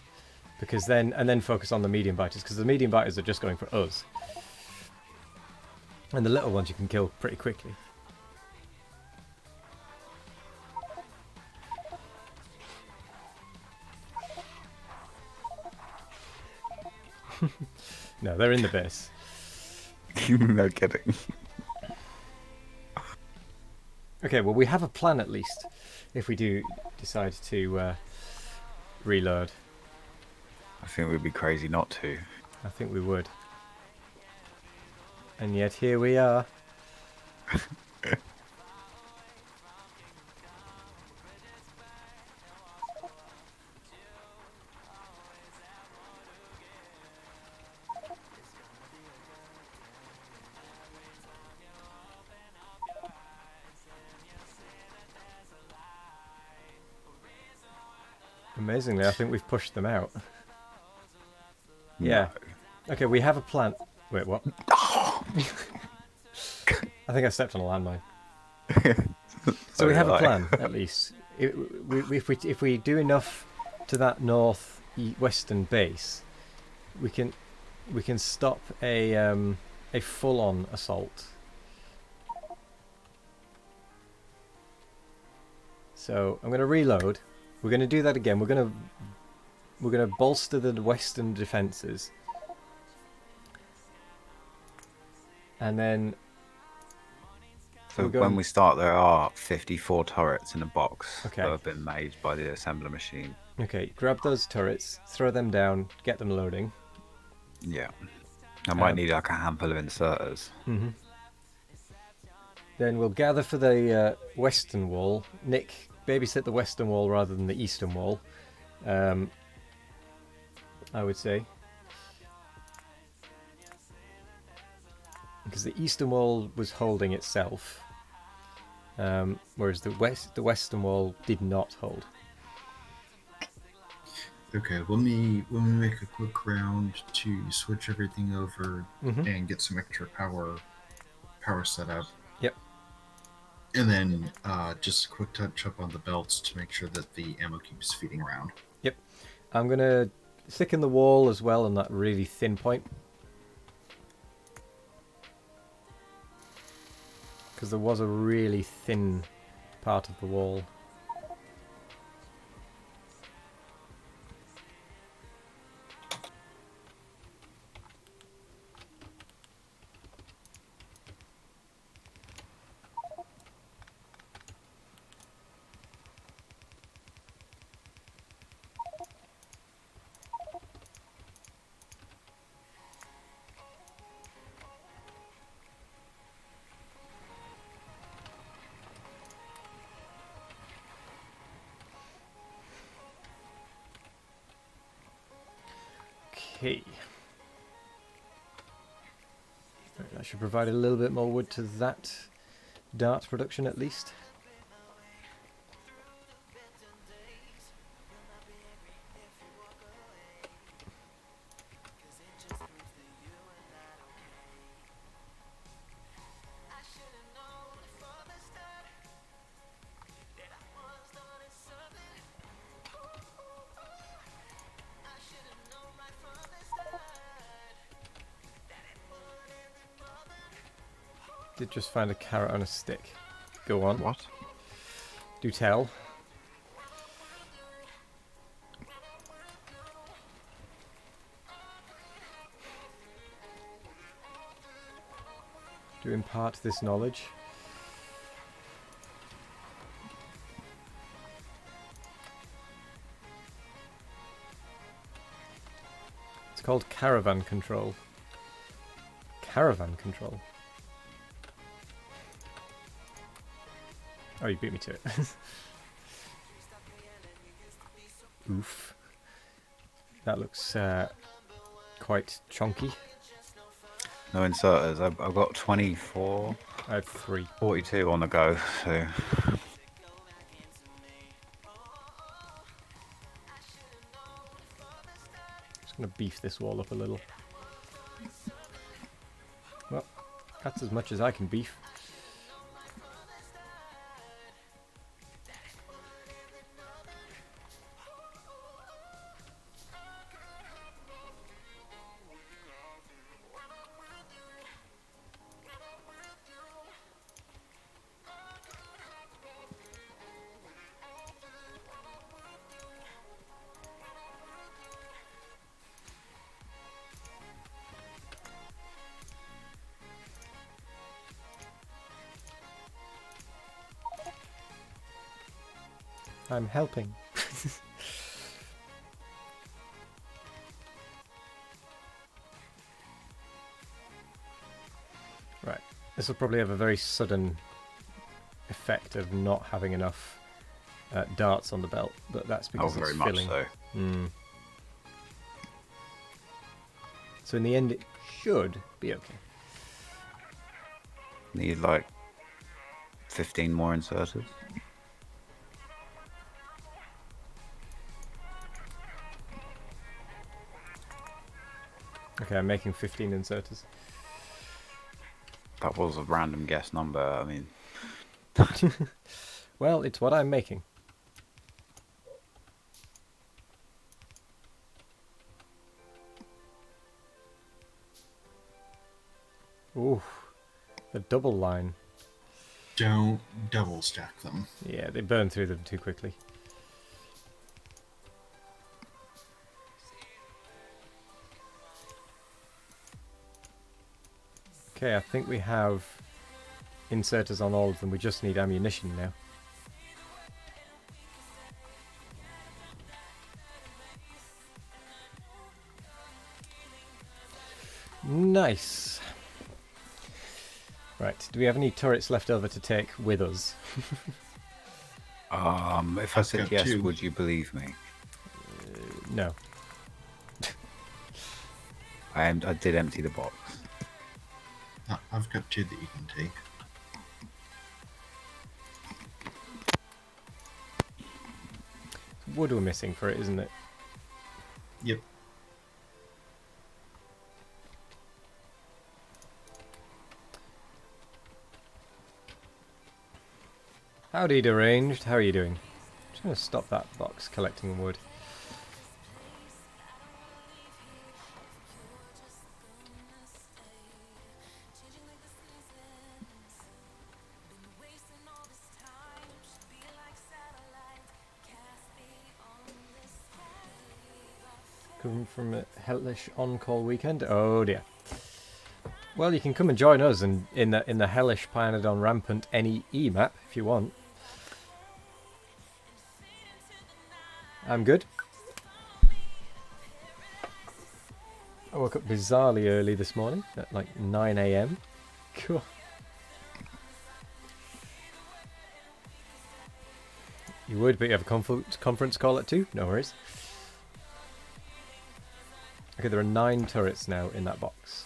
because then focus on the medium biters, because the medium biters are just going for us, and the little ones you can kill pretty quickly. No, they're in the base. No kidding. Okay, well, we have a plan at least, if we do decide to reload. I think we'd be crazy not to. I think we would. And yet here we are. Amazingly, I think we've pushed them out. Yeah. Okay, we have a plan. Wait, what? I think I stepped on a landmine. So we have a plan, at least. If we do enough to that western base, we can stop a full-on assault. So I'm going to reload. We're going to do that again. We're going to bolster the western defences, and then. So when we start, there are 54 turrets in a box that have been made by the assembler machine. Okay, grab those turrets, throw them down, get them loading. Yeah. I might need like a handful of inserters. Mm-hmm. Then we'll gather for the western wall. Nick, babysit the western wall rather than the eastern wall, I would say. Because the eastern wall was holding itself, whereas the western wall did not hold. Okay, let me make a quick round to switch everything over and get some extra power set up. Yep. And then just a quick touch up on the belts to make sure that the ammo keeps feeding around. Yep. I'm going to thicken the wall as well on that really thin point. Because there was a really thin part of the wall. Okay. Right, that should provide a little bit more wood to that dart production at least. Did just find a carrot on a stick. Go on. What? Do tell. Do impart this knowledge. called caravan control. Caravan control. Oh, you beat me to it. Oof. That looks quite chunky. No inserters. I've got 24, I have 3. 42 on the go. So Just going to beef this wall up a little. Well, that's as much as I can beef. I'm helping. Right. This will probably have a very sudden effect of not having enough darts on the belt, but that's because very it's much filling. so. So in the end, it should be okay. Need like 15 more inserters. Okay, I'm making 15 inserters. That was a random guess number. I mean, Well, it's what I'm making. Ooh, the double line. Don't double stack them. Yeah, they burn through them too quickly. Okay, I think we have inserters on all of them. We just need ammunition now. Nice. Right, do we have any turrets left over to take with us? if I said got yes, 2. would you believe me? No. I did empty the box. I've got 2 that you can take. Wood we're missing for it, isn't it? Yep. Howdy, deranged. How are you doing? Just going to stop that box collecting wood. Coming from a hellish on-call weekend? Oh dear. Well, you can come and join us in the hellish Pyanodon Rampant NEE map if you want. I'm good. I woke up bizarrely early this morning at like 9 AM. Cool. You would, but you have a conference call at 2? No worries. Okay, there are 9 turrets now in that box.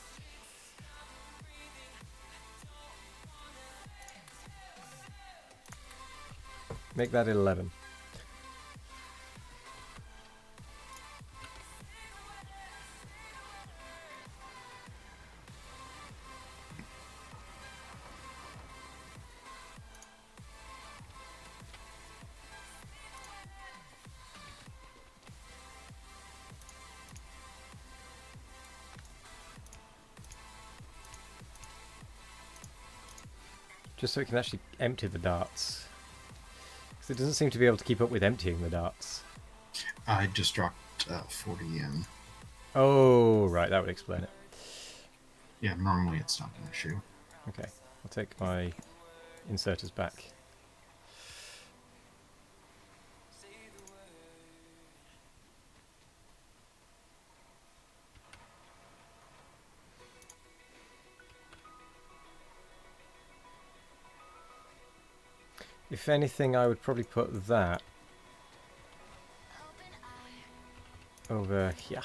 Make that 11. Just so it can actually empty the darts. Because it doesn't seem to be able to keep up with emptying the darts. I just dropped 40 in. Oh, right, that would explain it. Yeah, normally it's not an issue. Okay, I'll take my inserters back. If anything, I would probably put that over here.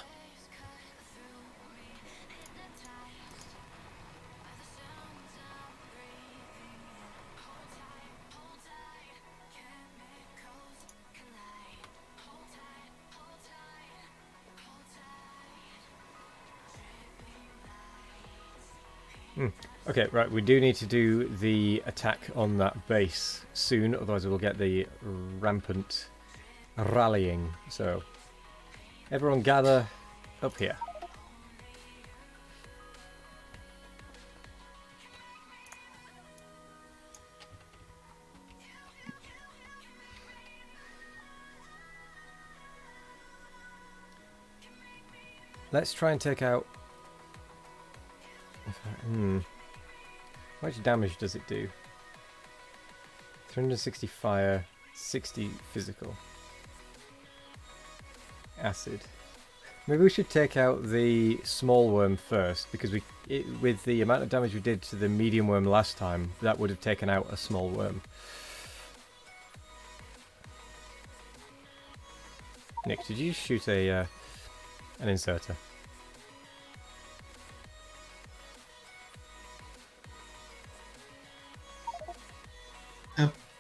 Okay, right, we do need to do the attack on that base soon, otherwise we'll get the rampant rallying. So, everyone gather up here. Let's try and take out... How much damage does it do? 360 fire, 60 physical. Acid. Maybe we should take out the small worm first, because with the amount of damage we did to the medium worm last time, that would have taken out a small worm. Nick, did you shoot an inserter?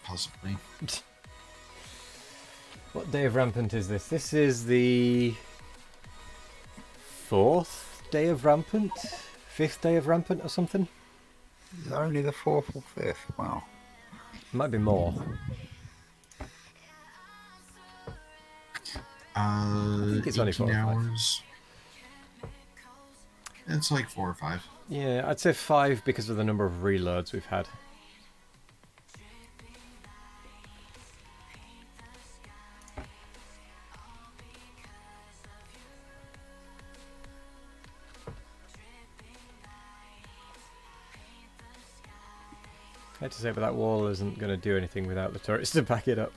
Possibly. What day of Rampant is this? This is the 4th day of Rampant? 5th day of Rampant or something? Is it only the 4th or 5th? Wow. Might be more. I think it's only 4 or 5. hours. It's like 4 or 5. Yeah, I'd say 5 because of the number of reloads we've had. I had to say, but that wall isn't going to do anything without the turrets to back it up.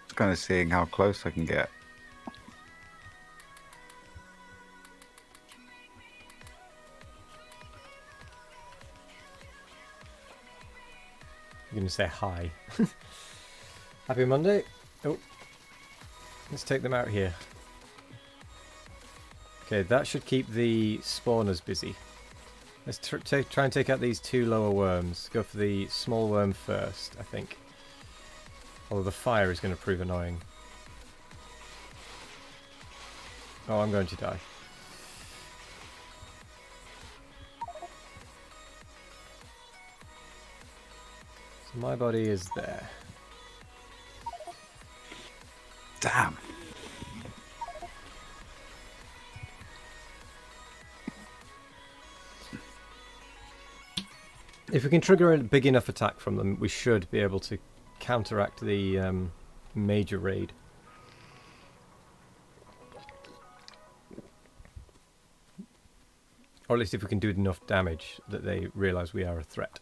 Just kind of seeing how close I can get. You're going to say hi. Happy Monday. Oh, let's take them out here. Okay, that should keep the spawners busy. Let's try and take out these 2 lower worms. Go for the small worm first, I think. Although the fire is going to prove annoying. Oh, I'm going to die. So my body is there. Damn. If we can trigger a big enough attack from them, we should be able to counteract the major raid. Or at least if we can do enough damage that they realise we are a threat.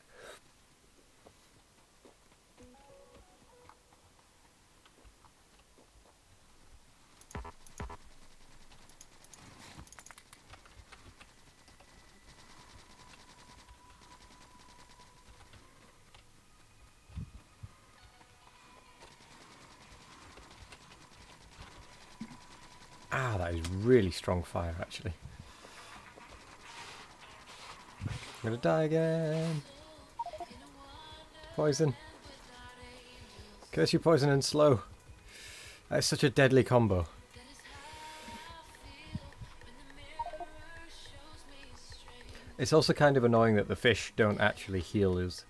Ah, that is really strong fire, actually. I'm gonna die again. Poison. Curse you, poison and slow. That is such a deadly combo. It's also kind of annoying that the fish don't actually heal us.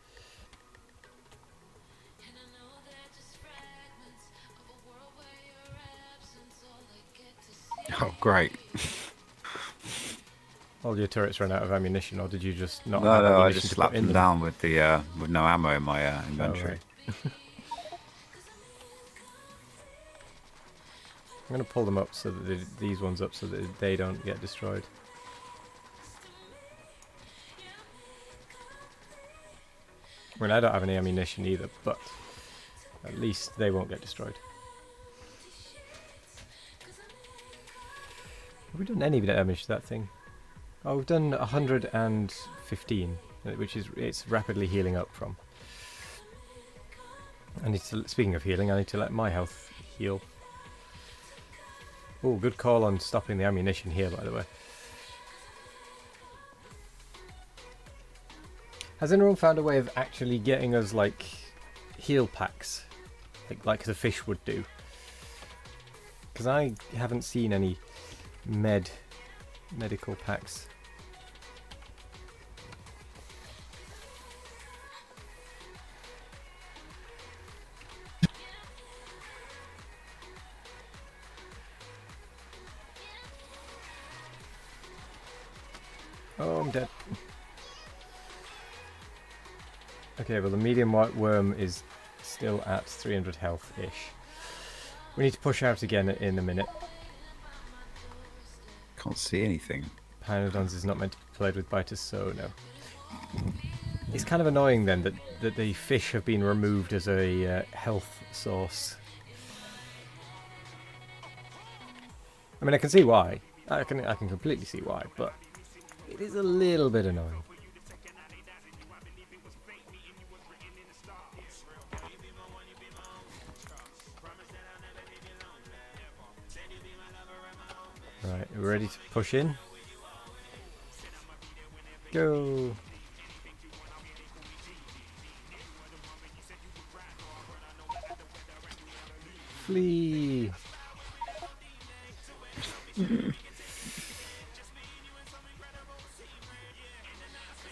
Oh, great. All your turrets ran out of ammunition, or did you just not No, have no, I ammunition just to put slapped in them down with the with no ammo in my inventory. Oh, right. I'm going to pull them up so that these ones up so that they don't get destroyed. I mean, I don't have any ammunition either, but at least they won't get destroyed. Have we done any damage to that thing? Oh, we've done 115. which is it's rapidly healing up from. I need to. Speaking of healing, I need to let my health heal. Oh, good call on stopping the ammunition here, by the way. Has anyone found a way of actually getting us like heal packs, like the fish would do? Because I haven't seen any medical packs. Oh, I'm dead. Okay, well the medium white worm is still at 300 health-ish. We need to push out again in a minute. Can't see anything. Pyanodons is not meant to be played with by so no. It's kind of annoying then that the fish have been removed as a health source. I mean, I can see why. I can completely see why, but it is a little bit annoying. Right, we're ready to push in. Go. Flee.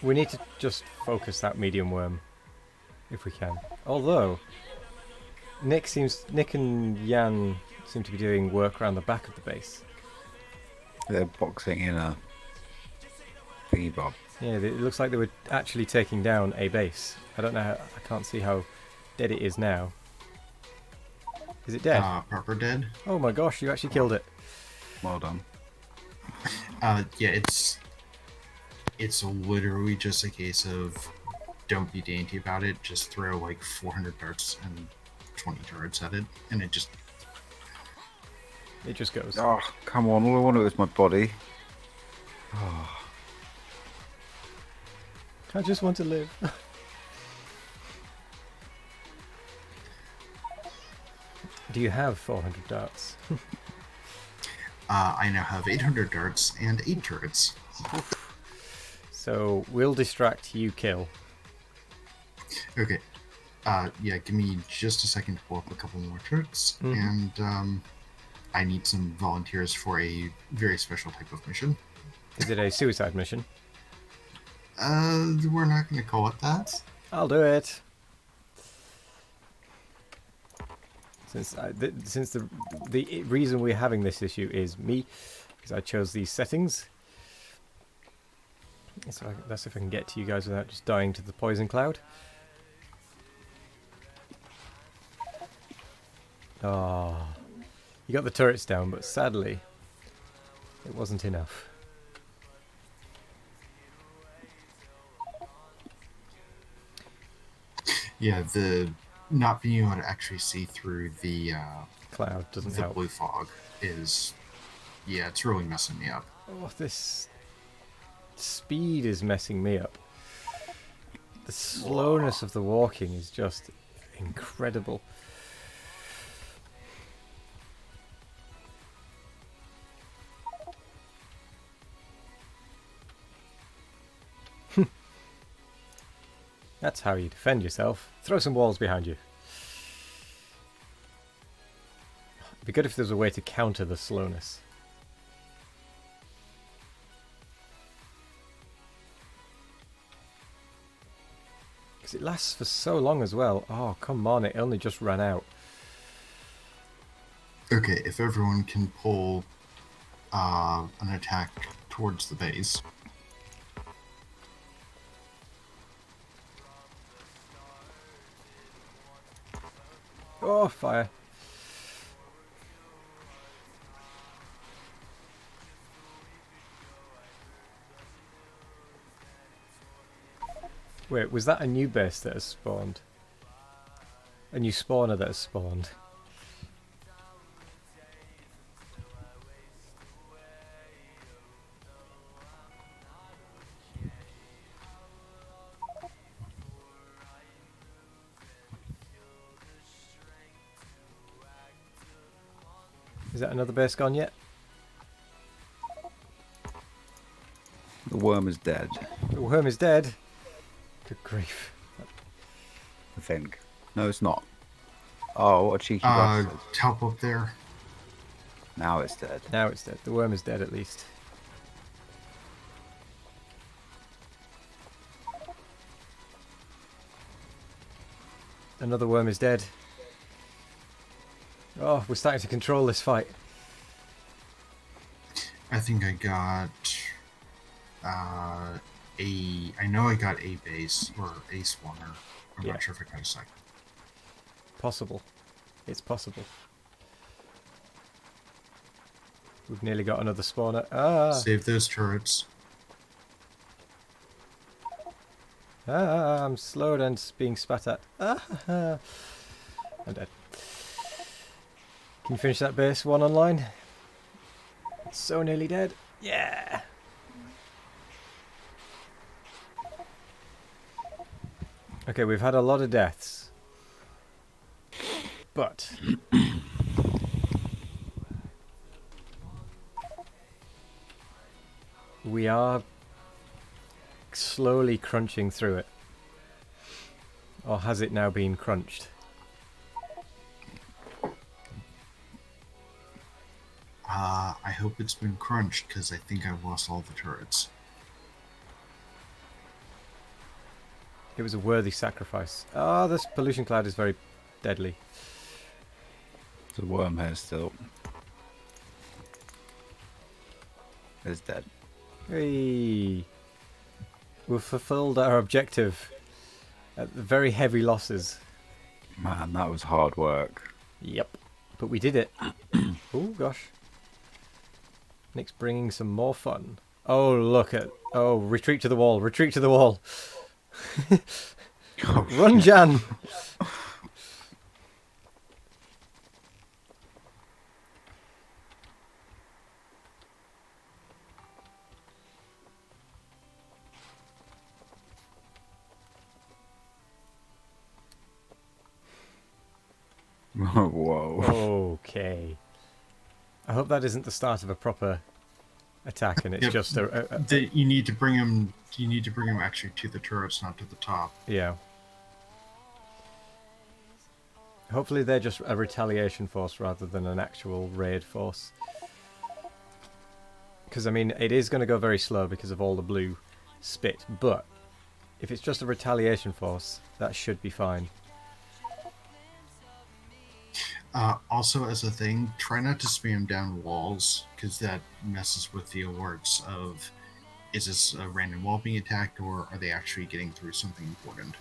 We need to just focus that medium worm if we can. Although Nick and Jan seem to be doing work around the back of the base. They're boxing in a thingy bob. Yeah, it looks like they were actually taking down a base. I don't know how, I can't see how dead it is now. Is it dead? Proper dead. Oh my gosh, you actually killed it. Well done. Yeah, it's literally just a case of don't be dainty about it. Just throw like 400 darts and 20 turrets at it, and it just goes. Oh, come on. All I wanted was my body. I just want to live. Do you have 400 darts? I now have 800 darts and 8 turrets. So we'll distract, you kill. Okay. Yeah, give me just a second to pull up a couple more turrets, and I need some volunteers for a very special type of mission. Is it a suicide mission? We're not going to call it that. I'll do it. Since the reason we're having this issue is me, because I chose these settings. So that's if I can get to you guys without just dying to the poison cloud. Oh, you got the turrets down, but sadly, it wasn't enough. Yeah, the not being able to actually see through the Cloud doesn't the help. blue fog is, yeah, it's really messing me up. Oh, this speed is messing me up. The slowness of the walking is just incredible. That's how you defend yourself. Throw some walls behind you. It'd be good if there's a way to counter the slowness. Because it lasts for so long as well. Oh, come on, it only just ran out. Okay, if everyone can pull an attack towards the base. Oh, fire. Wait, was that a new base that has spawned? A new spawner that has spawned? Is that another base gone yet? The worm is dead, The worm is dead. Good grief. I think. No, it's not. Oh, what a cheeky bastard. Help up there. Now it's dead. Now it's dead. The worm is dead at least. Another worm is dead. Oh, we're starting to control this fight. I think I got I know I got a base or a spawner. I'm Yeah. not sure if I got a second. Possible. It's possible. We've nearly got another spawner. Ah! Save those turrets. Ah! I'm slowed and being spat at. Ah! I'm dead. Can you finish that base one online? It's so nearly dead. Yeah! Okay, we've had a lot of deaths. But we are slowly crunching through it. Or has it now been crunched? I hope it's been crunched because I think I've lost all the turrets. It was a worthy sacrifice. Ah, this pollution cloud is very deadly. The worm here still. It's dead. Hey. We've fulfilled our objective at very heavy losses. Man, that was hard work. Yep. But we did it. Oh, gosh. Nick's bringing some more fun. Oh, look at... Oh, retreat to the wall. Retreat to the wall. Run, Jan. Whoa. Okay. I hope that isn't the start of a proper attack, and it's Yep. just a You need to bring them. You need to bring them actually to the turrets, not to the top. yeah. Hopefully they're just a retaliation force rather than an actual raid force. Because, I mean, it is going to go very slow because of all the blue spit, but if it's just a retaliation force, that should be fine. Also, as a thing, try not to spam down walls because that messes with the alerts of is this a random wall being attacked or are they actually getting through something important?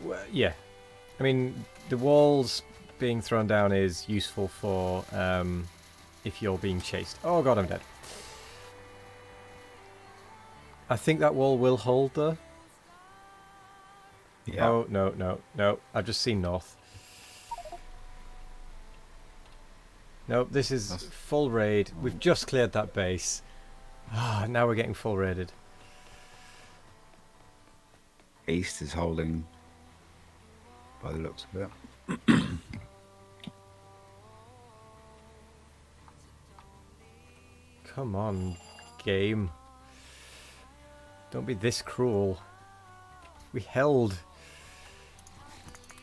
Well, yeah. I mean, the walls being thrown down is useful for if you're being chased. Oh god, I'm dead. I think that wall will hold, though. Yeah. Oh, no. I've just seen north. Nope, this is full raid. We've just cleared that base. Ah, now we're getting full raided. East is holding by the looks of it. Come on, game. Don't be this cruel. We held.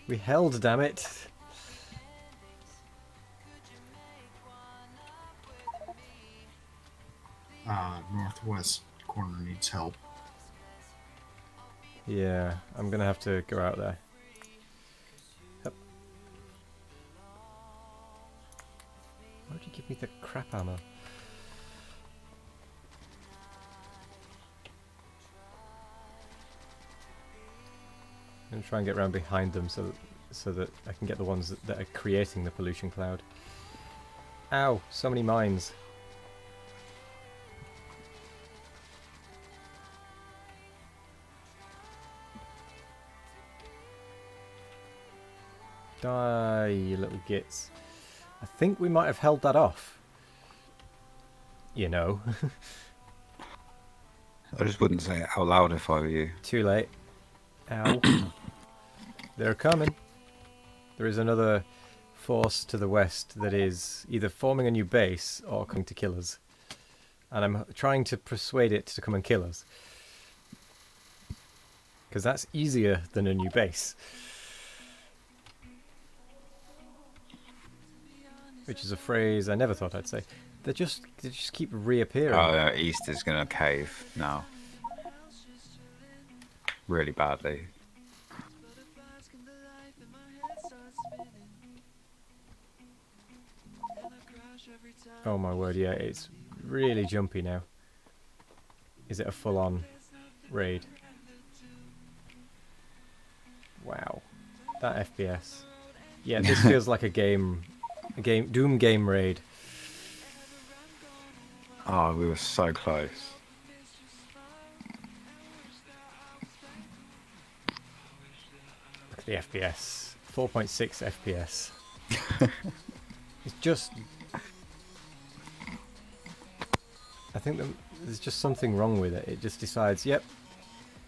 We held, damn it. Northwest corner needs help. Yeah, I'm gonna have to go out there. Yep. Why'd you give me the crap ammo? I'm gonna try and get around behind them so that I can get the ones that are creating the pollution cloud. Ow! So many mines. Die, you little gits. I think we might have held that off. You know. I just wouldn't say it out loud if I were you. Too late. Ow. They're coming. There is another force to the west that is either forming a new base or coming to kill us. And I'm trying to persuade it to come and kill us. Because that's easier than a new base. Which is a phrase I never thought I'd say. They just keep reappearing. Oh, East is going to cave now. Really badly. Oh my word, yeah, it's really jumpy now. Is it a full-on raid? Wow. That FPS. Yeah, this feels like a Doom game raid. Oh, we were so close. Look at the FPS. 4.6 FPS. It's just... I think there's just something wrong with it. It just decides, yep,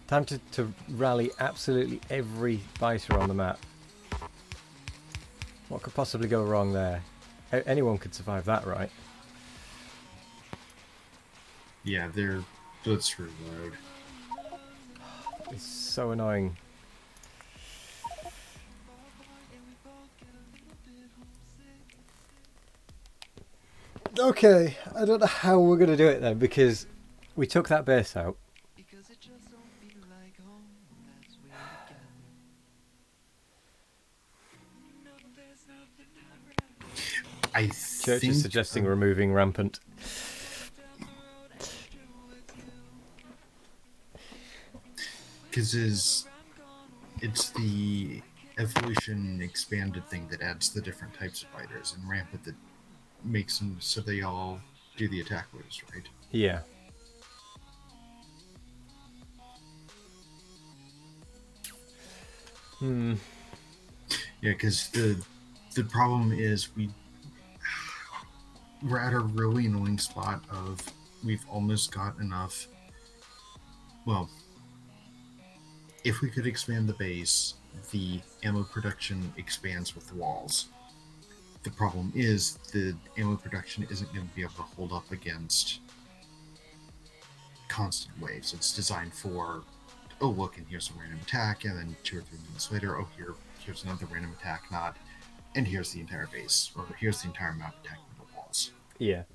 time to rally absolutely every biter on the map. What could possibly go wrong there? Anyone could survive that, right? Yeah, they're blitz reload. It's so annoying. Okay, I don't know how we're going to do it then, because we took that base out. Church is suggesting removing Rampant. Because it's the evolution expanded thing that adds the different types of fighters, and Rampant that makes them so they all do the attack moves, right? Yeah. Yeah, because the problem is we're at a really annoying spot of we've almost got enough. Well, if we could expand the base, the ammo production expands with the walls. The problem is the ammo production isn't going to be able to hold up against constant waves. It's designed for, oh look, and here's a random attack, and then 2 or 3 minutes later, oh here's another random attack, and here's the entire base, or here's the entire map attacking the walls. Yeah.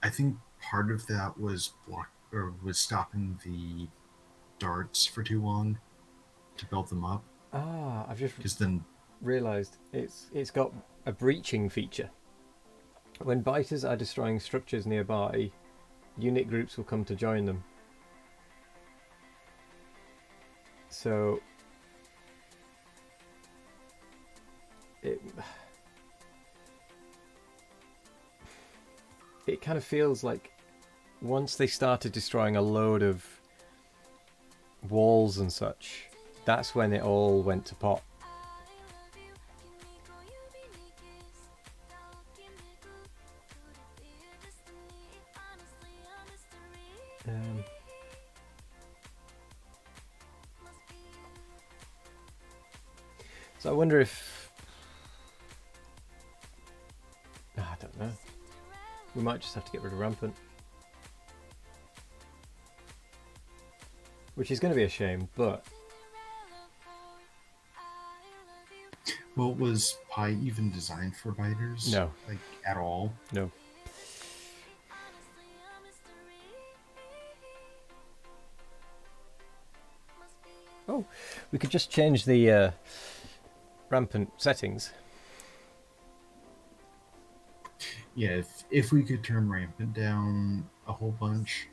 I think part of that was was stopping the darts for too long to build them up. I've just Because then realised it's got a breaching feature. When biters are destroying structures nearby, unit groups will come to join them. So it kind of feels like once they started destroying a load of walls and such, that's when it all went to pot. So I wonder if... I don't know. We might just have to get rid of Rampant. Which is going to be a shame, but... Well, was Pi even designed for biters? No. Like, at all? No. Oh, we could just change the Rampant settings. Yeah, if we could turn Rampant down a whole bunch.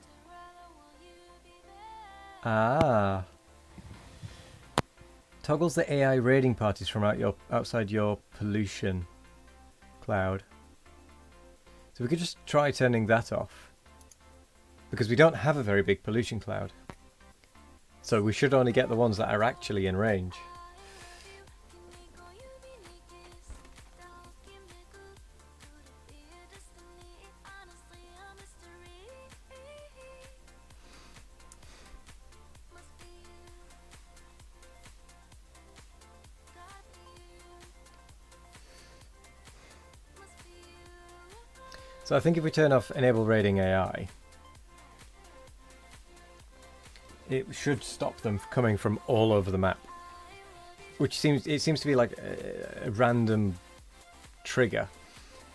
Toggles the AI raiding parties from outside your pollution cloud. So we could just try turning that off. Because we don't have a very big pollution cloud. So we should only get the ones that are actually in range. So I think if we turn off enable raiding AI, it should stop them coming from all over the map. Which seems to be like a random trigger.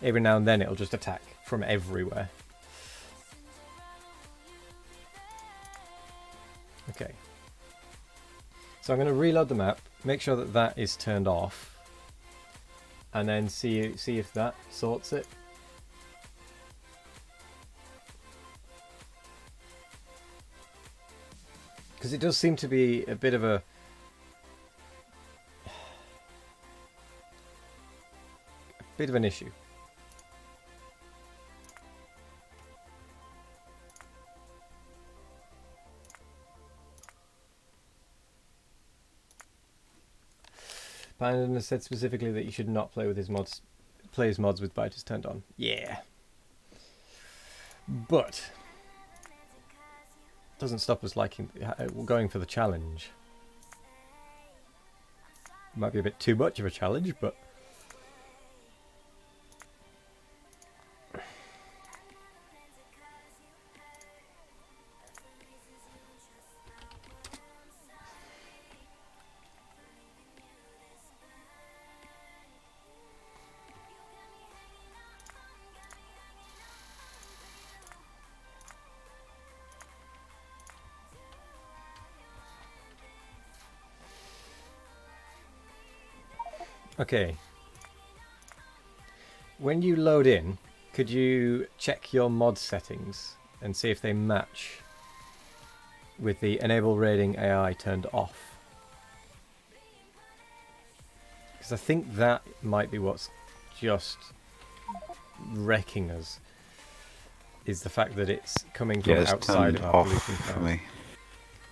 Every now and then it'll just attack from everywhere. Okay. So I'm going to reload the map, make sure that that is turned off, and then see if that sorts it. Because it does seem to be a bit of an issue. Pyanodon has said specifically that you should not play with his mods, with biters turned on. Yeah, but doesn't stop us liking going for the challenge. Might be a bit too much of a challenge, but okay. When you load in, could you check your mod settings and see if they match with the enable raiding AI turned off? Because I think that might be what's just wrecking us, is the fact that it's coming from outside of our pollution for cloud. me.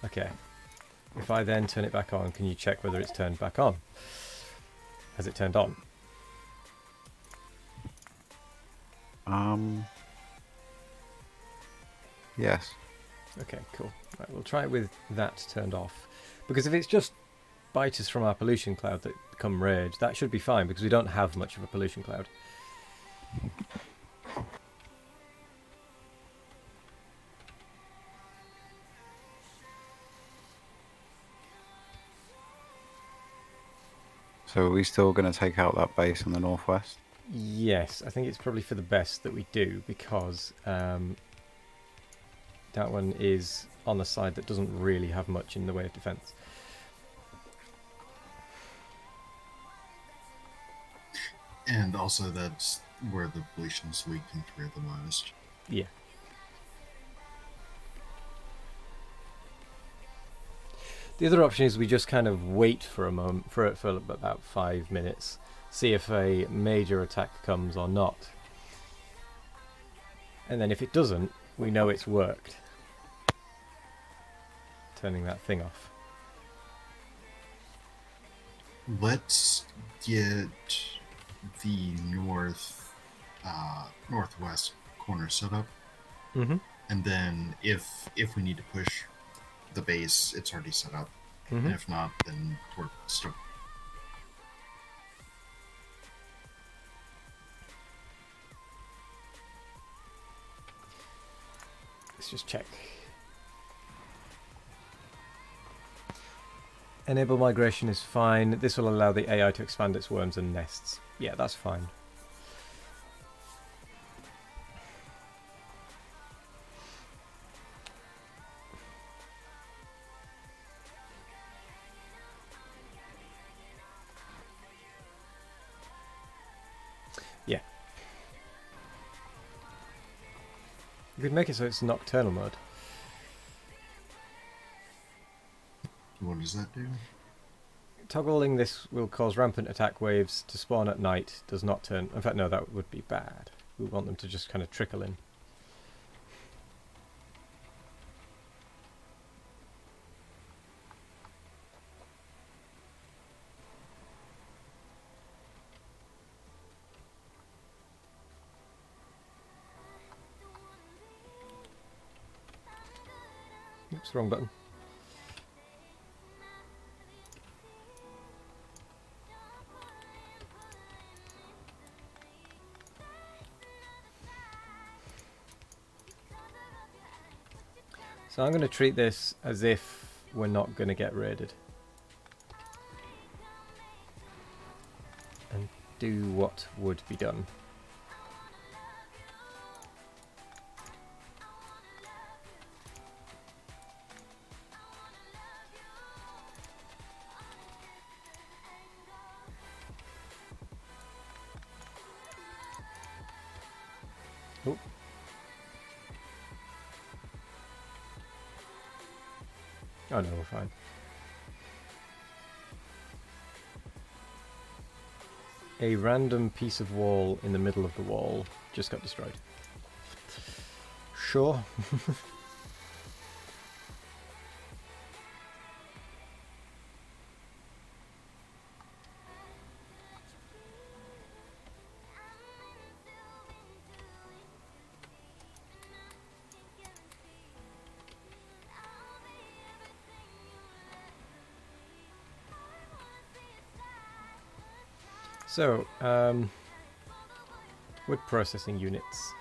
Okay. If I then turn it back on, can you check whether it's turned back on? Has it turned on? Yes. Okay, cool. Right, we'll try it with that turned off. Because if it's just biters from our pollution cloud that become rage, that should be fine because we don't have much of a pollution cloud. So are we still going to take out that base in the northwest? Yes, I think it's probably for the best that we do because that one is on the side that doesn't really have much in the way of defense. And also that's where the pollution's leaking through the most. Yeah. The other option is we just kind of wait for a moment, for about 5 minutes, see if a major attack comes or not. And then if it doesn't, we know it's worked. Turning that thing off. Let's get the northwest corner set up. Mm-hmm. And then if we need to push the base, it's already set up. Mm-hmm. And if not, then we're stuck. Let's just check. Enable migration is fine. This will allow the AI to expand its worms and nests. Yeah, that's fine. Yeah. You could make it so it's nocturnal mode. What does that do? Toggling this will cause rampant attack waves to spawn at night. Does not turn... In fact, no, that would be bad. We want them to just kind of trickle in. Oops, wrong button. So I'm going to treat this as if we're not going to get raided. And do what would be done. Oh. Oh no, we're fine. A random piece of wall in the middle of the wall just got destroyed. Sure. So, wood processing units.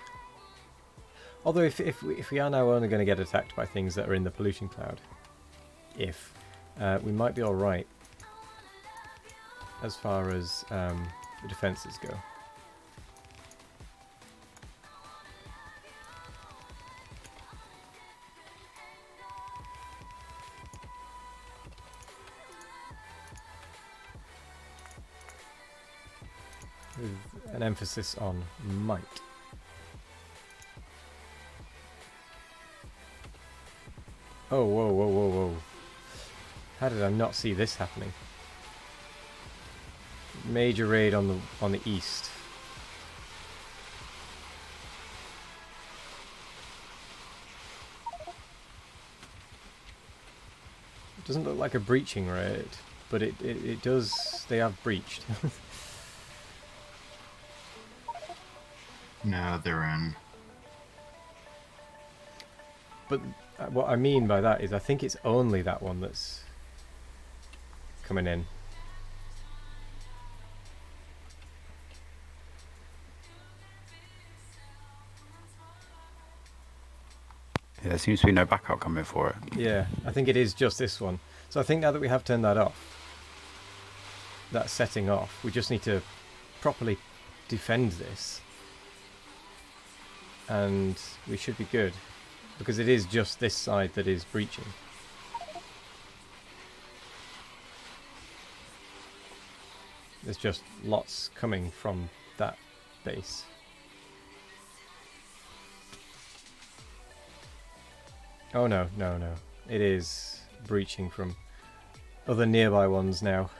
Although if we are now only going to get attacked by things that are in the pollution cloud, we might be alright as far as the defences go. With an emphasis on might. Oh, whoa, whoa, whoa, whoa. How did I not see this happening? Major raid on the east. It doesn't look like a breaching raid, but it does, they have breached. No, they're in. But what I mean by that is I think it's only that one that's coming in. Yeah, there seems to be no backup coming for it. Yeah, I think it is just this one. So I think now that we have turned that off, that setting off, we just need to properly defend this. And we should be good. Because it is just this side that is breaching. There's just lots coming from that base. Oh no, no, no. It is breaching from other nearby ones now.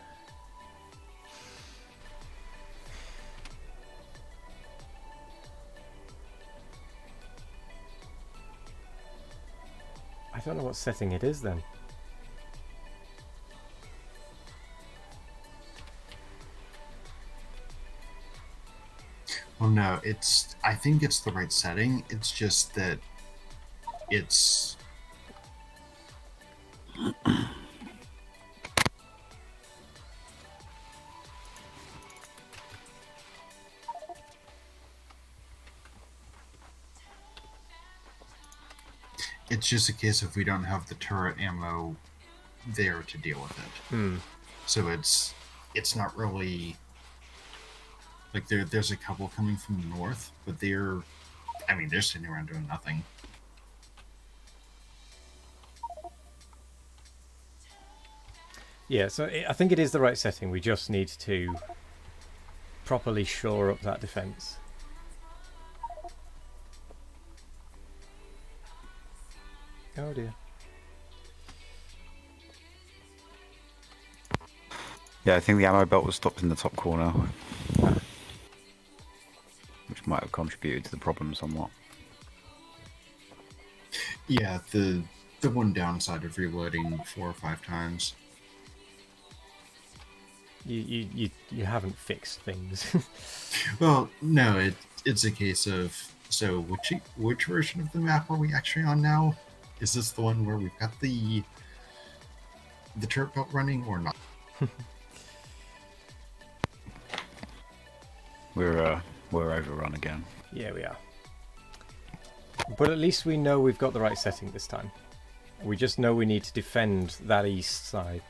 I don't know what setting it is then. Well, no, I think it's the right setting. It's just that it's... It's just a case of we don't have the turret ammo there to deal with it. So it's not really... Like, there's a couple coming from the north, but they're sitting around doing nothing. Yeah, so I think it is the right setting. We just need to properly shore up that defense. Oh dear. Yeah, I think the ammo belt was stopped in the top corner. Which might have contributed to the problem somewhat. Yeah, the one downside of reloading 4 or 5 times. You haven't fixed things. Well, no, it's a case of... So, which version of the map are we actually on now? Is this the one where we've got the turret belt running or not? We're overrun again. Yeah, we are. But at least we know we've got the right setting this time. We just know we need to defend that east side.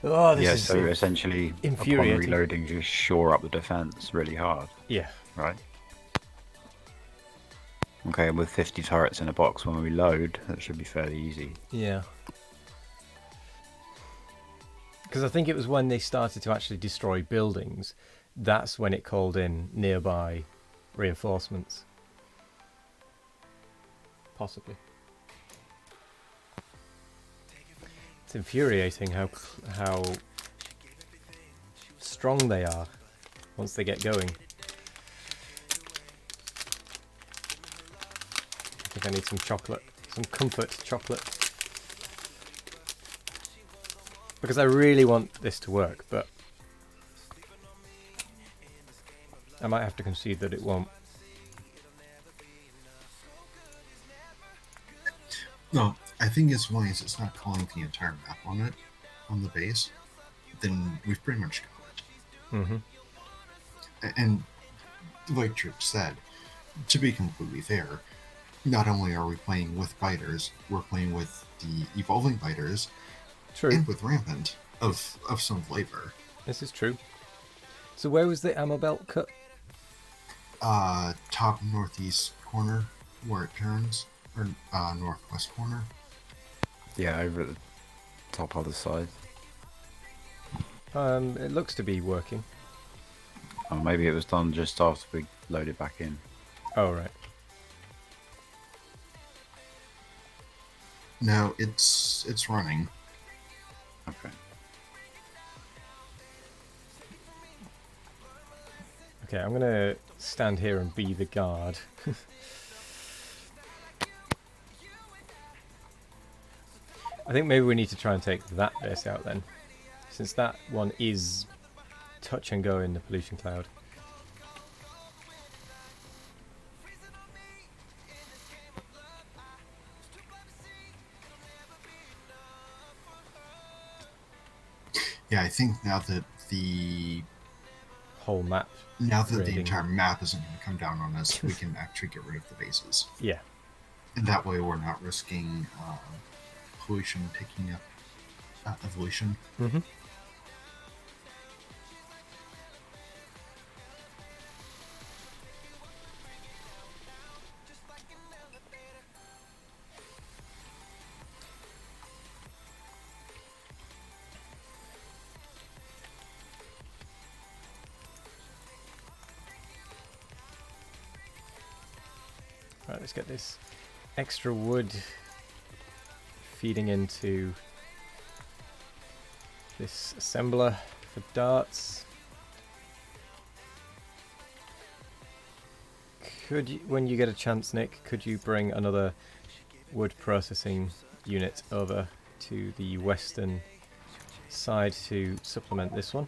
Oh, this Yeah, is so essentially, upon infuriating. reloading, just shore up the defense really hard, Yeah. right? Okay, and with 50 turrets in a box when we load, that should be fairly easy. Yeah. Because I think it was when they started to actually destroy buildings, that's when it called in nearby reinforcements. Possibly. It's infuriating how strong they are once they get going. I think I need some chocolate, some comfort chocolate. Because I really want this to work, but I might have to concede that it won't. No, I think as long as it's not calling the entire map on it, on the base, then we've pretty much got it. Mm-hmm. And like Church said, to be completely fair, not only are we playing with biters, we're playing with the evolving biters True. and with rampant of some flavor. This is true. So where was the ammo belt cut? Top northeast corner where it turns, or northwest corner. Yeah, over at the top other side. It looks to be working. Or maybe it was done just after we loaded back in. Oh, right. No, it's running. Okay. Okay, I'm gonna stand here and be the guard. I think maybe we need to try and take that base out then, since that one is touch and go in the pollution cloud. Yeah, I think now that the Whole map. the raiding. entire map isn't going to come down on us, we can actually get rid of the bases, Yeah. and that way we're not risking pollution taking up evolution. Mm-hmm. Right, let's get this extra wood feeding into this assembler for darts. Could you, when you get a chance, Nick, could you bring another wood processing unit over to the western side to supplement this one?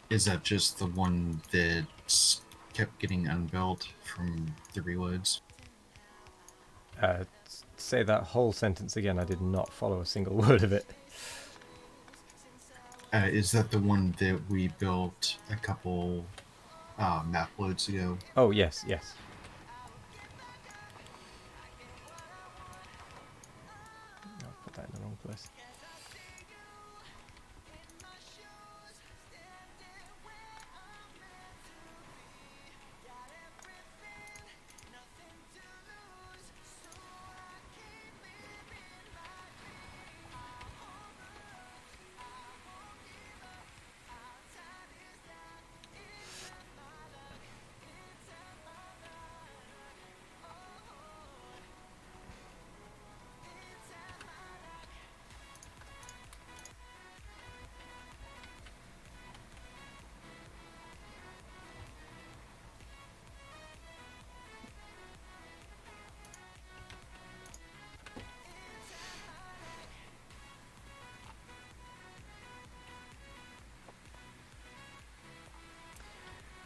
Is that just the one that kept getting unbuilt from the reloads? Say that whole sentence again. I did not follow a single word of it. Is that the one that we built a couple map loads ago? Oh, yes, yes. I'll put that in the wrong place.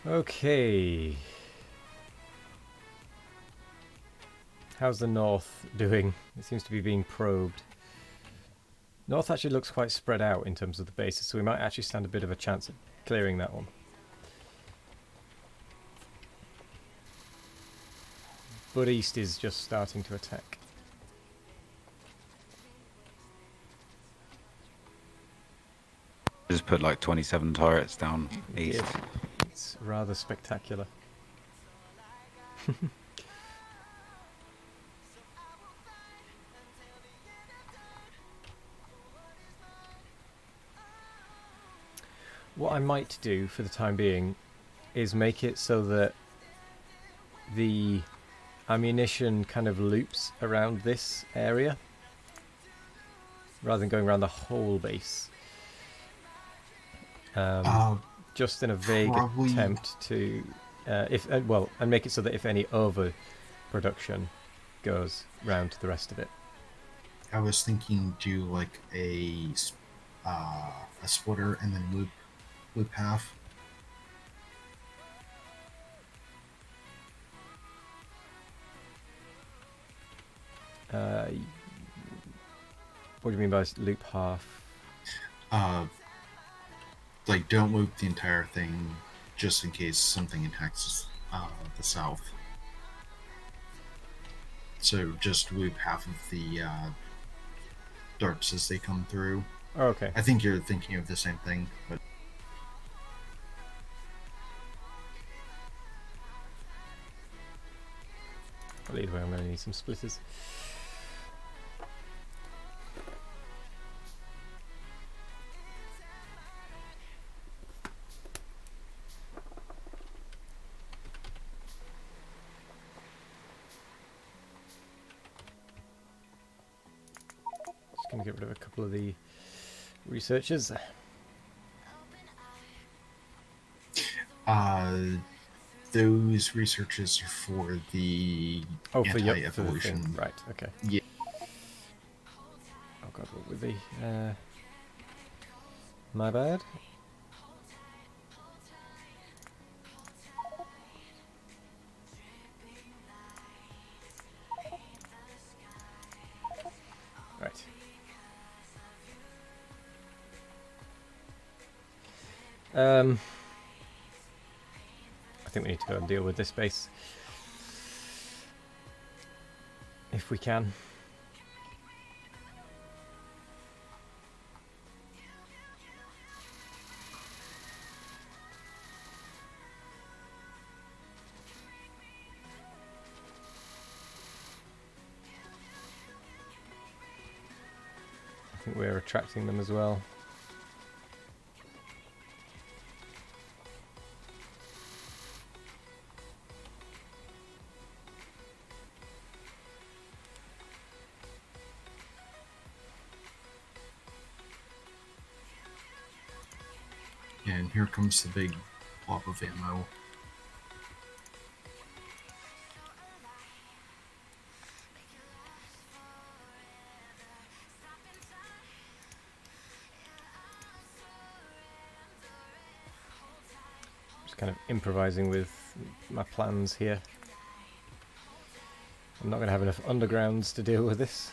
Okay. How's the north doing? It seems to be being probed. North actually looks quite spread out in terms of the bases, so we might actually stand a bit of a chance at clearing that one. But east is just starting to attack. Just put like 27 turrets down east. Did. It's rather spectacular. What I might do for the time being is make it so that the ammunition kind of loops around this area rather than going around the whole base. Just in a vague Probably. attempt to and make it so that if any overproduction goes round to the rest of it. I was thinking do like a splitter and then loop half. What do you mean by loop half? Like don't loop the entire thing just in case something attacks the south. So just loop half of the darts as they come through. Oh, okay. I think you're thinking of the same thing, but Well, either way, I'm going to need some splitters. Just going to get rid of a couple of the researchers. those researches are for the Oh, for the anti-evolution. thing. Right, okay. Yeah. Oh god, what would they? My bad. Right. I think we need to go and deal with this base. If we can. I think we're attracting them as well. And here comes the big blob of ammo. Just kind of improvising with my plans here. I'm not going to have enough undergrounds to deal with this.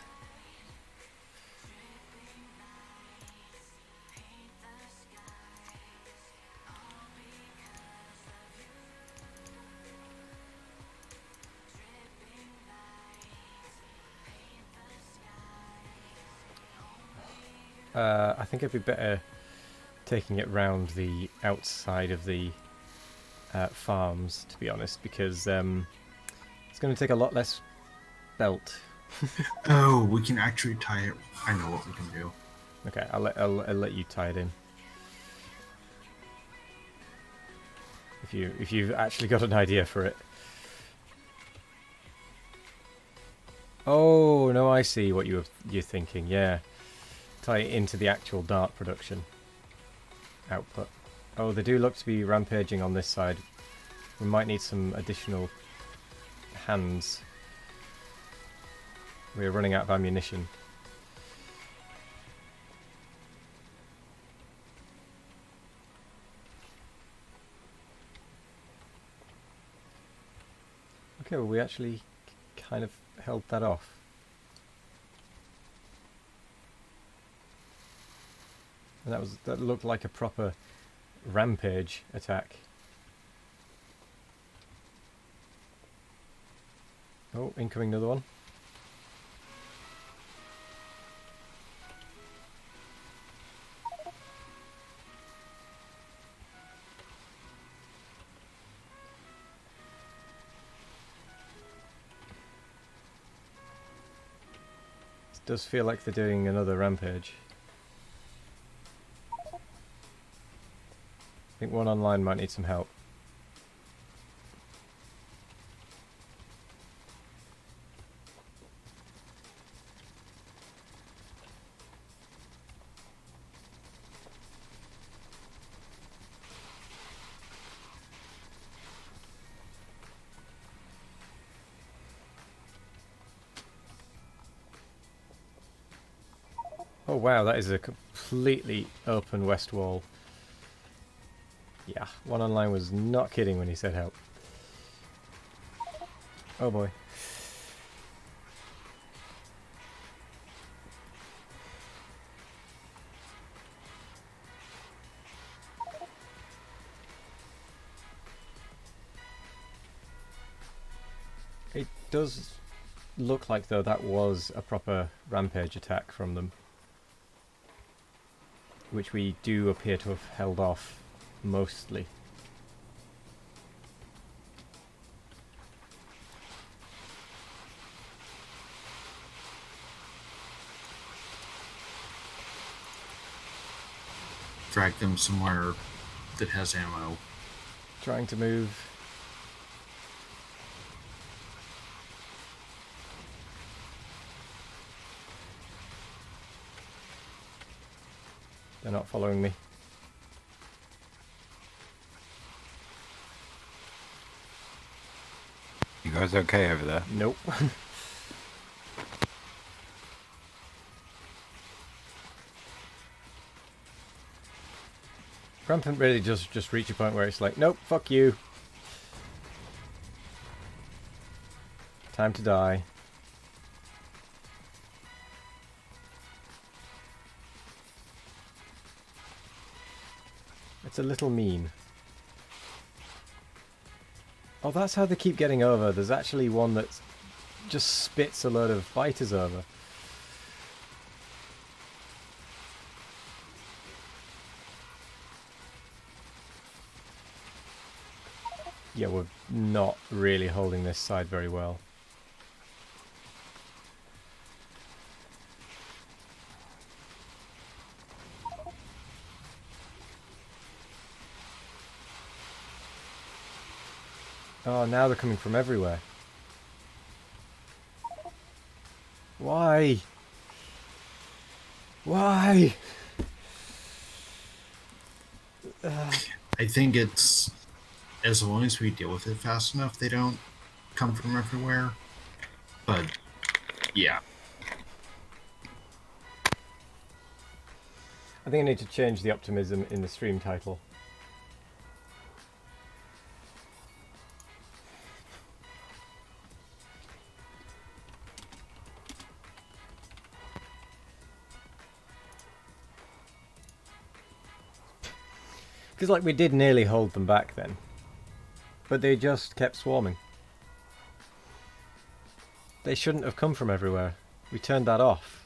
I think it'd be better taking it round the outside of the farms, to be honest, because it's going to take a lot less belt. Oh, we can actually tie it. I know what we can do. Okay, I'll let you tie it in. If you've actually got an idea for it. Oh no, I see what you're thinking. Yeah, tie it into the actual dart production output. Oh, they do look to be rampaging on this side. We might need some additional hands. We're running out of ammunition. Okay, well we actually kind of held that off. And that looked like a proper rampage attack. Oh, incoming another one. It does feel like they're doing another rampage. I think one online might need some help. Oh wow, that is a completely open west wall. Yeah, one online was not kidding when he said help. Oh boy. It does look like, though, that was a proper rampage attack from them, which we do appear to have held off mostly. Drag them somewhere that has ammo. Trying to move. They're not following me. You guys okay over there? Nope. Rampant really does just reach a point where it's like, nope, fuck you. Time to die. It's a little mean. Oh, that's how they keep getting over. There's actually one that just spits a load of biters over. Yeah, we're not really holding this side very well. Oh, now they're coming from everywhere. Why? Why? I think it's as long as we deal with it fast enough, they don't come from everywhere. But yeah, I think I need to change the optimism in the stream title. Because, like, we did nearly hold them back then. But they just kept swarming. They shouldn't have come from everywhere. We turned that off.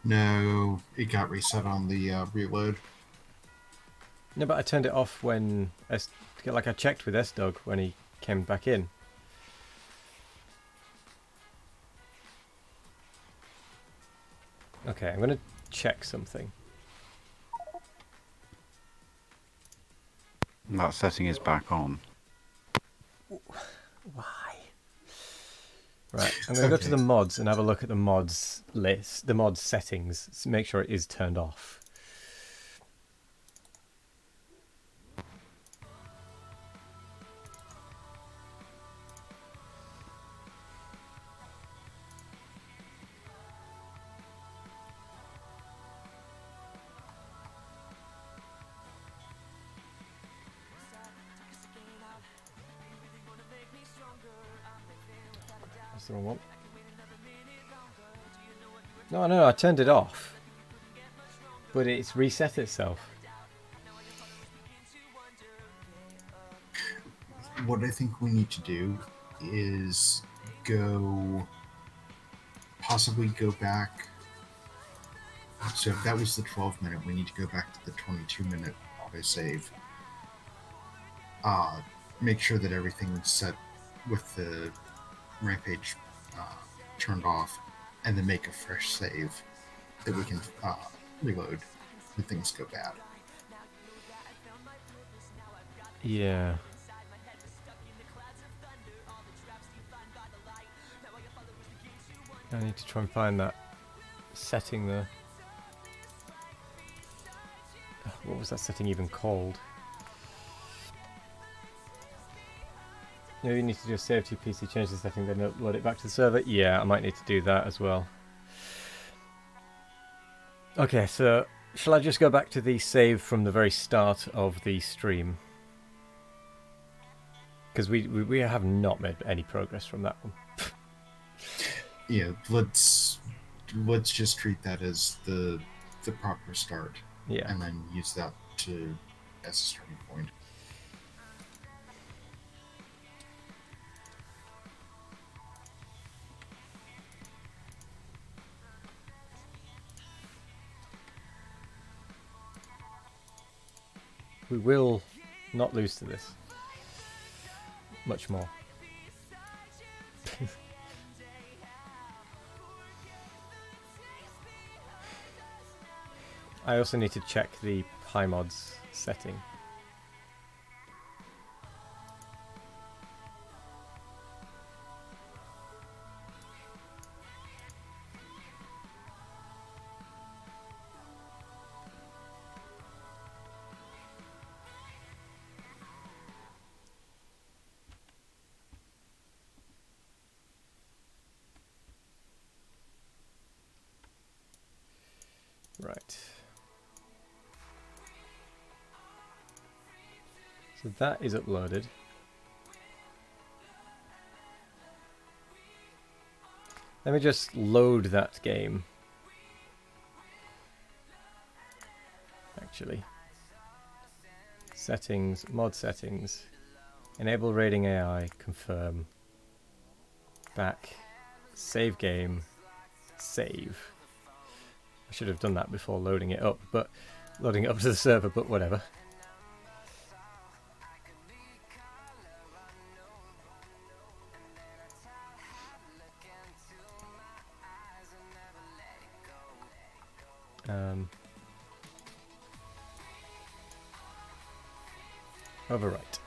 no, it got reset on the reload. No, but I turned it off when... like, I checked with S-Dog when he came back in. Okay, I'm going to check something. That setting is back on. Why? Right, I'm going to go to the mods and have a look at the mods list, the mods settings, to make sure it is turned off. That's the wrong one. No, I turned it off. But it's reset itself. What I think we need to do is possibly go back. So if that was the 12-minute, we need to go back to the 22-minute autosave. Make sure that everything's set with the rampage turned off, and then make a fresh save that we can reload when things go bad. Yeah. I need to try and find that setting there. What was that setting even called? You need to do a save to your PC, change the setting, then upload it back to the server. Yeah, I might need to do that as well. Okay, so shall I just go back to the save from the very start of the stream? Because we have not made any progress from that one. Yeah, let's just treat that as the proper start. Yeah. And then use that as a starting point. We will not lose to this. Much more. I also need to check the PyMods setting. Right. So that is uploaded. Let me just load that game. Actually. Settings, mod settings. Enable rating AI, confirm. Back. Save game. Save. I should have done that before loading it up, but loading it up to the server, but whatever. Overwrite.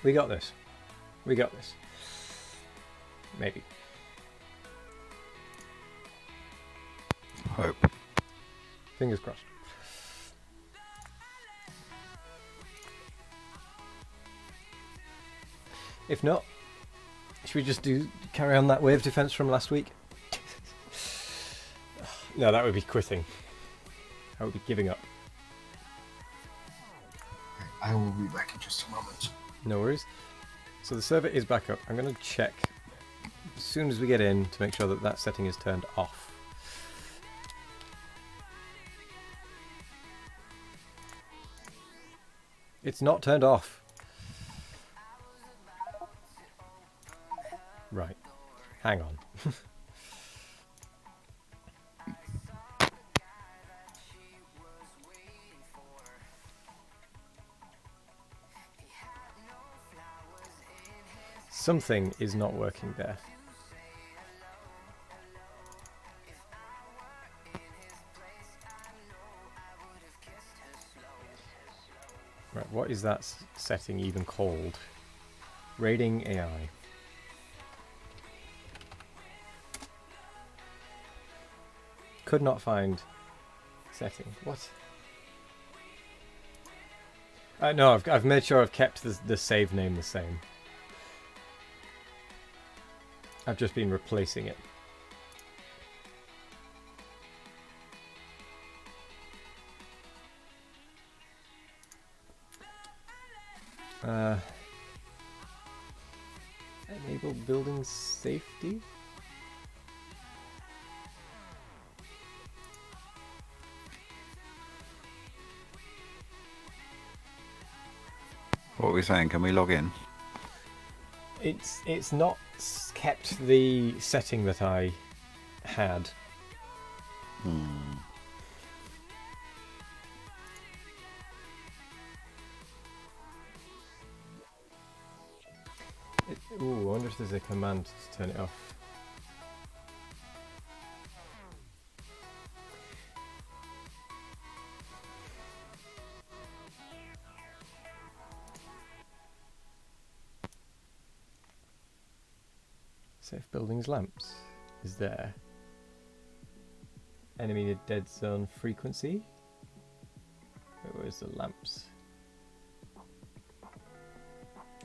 We got this. We got this. Maybe. Hope. Fingers crossed. If not, should we just carry on that wave defense from last week? No, that would be quitting. I would be giving up. I will be back in just a moment. No worries. So the server is back up. I'm going to check as soon as we get in to make sure that that setting is turned off. It's not turned off. Right. Hang on. Something is not working there. Right, what is that setting even called? Rating AI. Could not find setting. What? No, I've made sure I've kept the save name the same. I've just been replacing it. Enable building safety? What are we saying? Can we log in? It's not kept the setting that I had. Ooh, I wonder if there's a command to turn it off. Safe buildings lamps is there. Enemy dead zone frequency. Where's the lamps?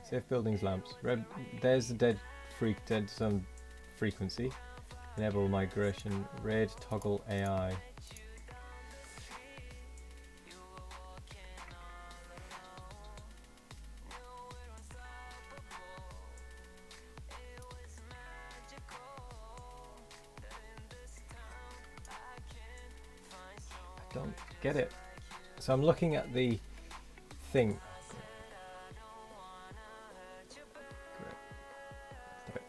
Safe buildings lamps. Red. There's the dead zone frequency. Enable migration. Raid toggle AI. Don't get it. So I'm looking at the thing. Great.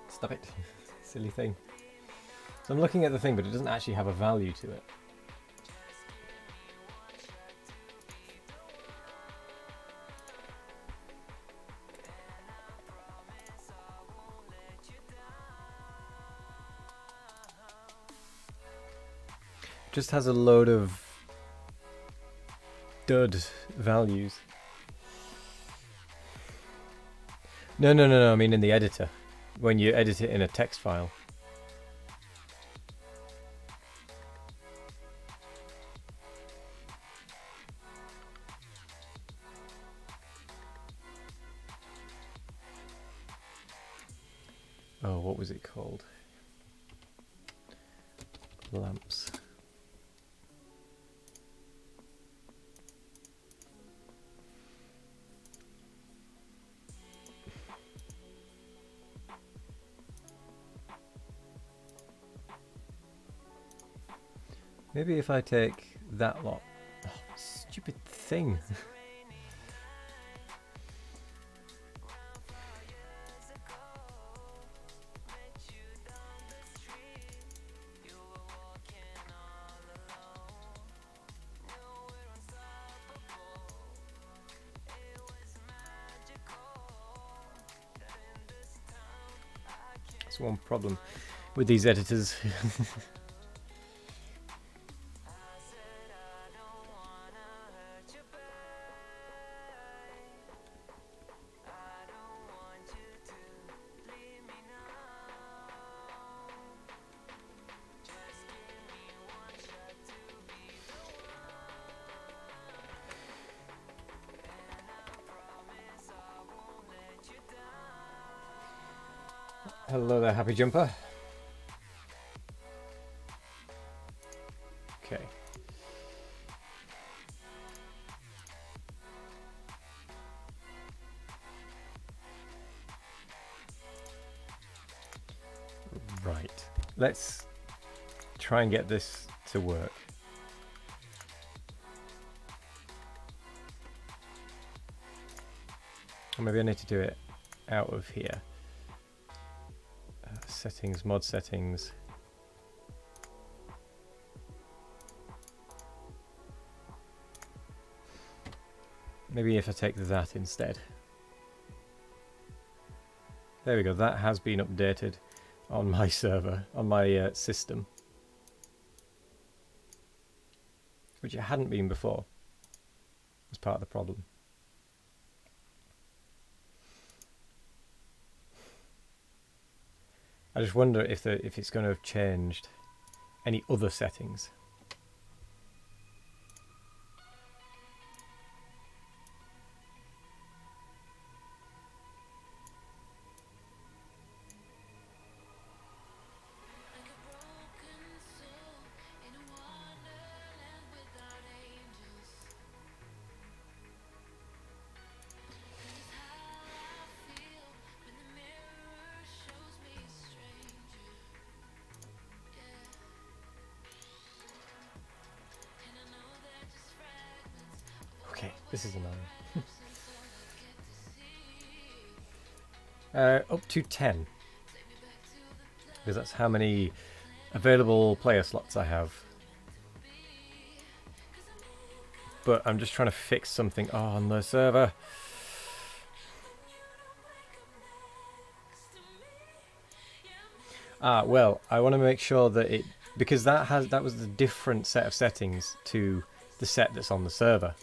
Stop it. Silly thing. So I'm looking at the thing, but it doesn't actually have a value to it. Just has a load of dud values. No, I mean in the editor. When you edit it in a text file. Oh, what was it called? Lamps. Maybe if I take that lot. Oh, stupid thing. That's one problem with these editors. Hello there, Happy Jumper. Okay. Right. Let's try and get this to work. Or maybe I need to do it out of here. Settings, mod settings. Maybe if I take that instead. There we go, that has been updated on my server, on my system. Which it hadn't been before. As part of the problem. I just wonder if it's going to have changed any other settings. Okay, this is annoying. Up to 10. Because that's how many available player slots I have. But I'm just trying to fix something on the server. Well, I want to make sure that it, because that was the different set of settings to the set that's on the server.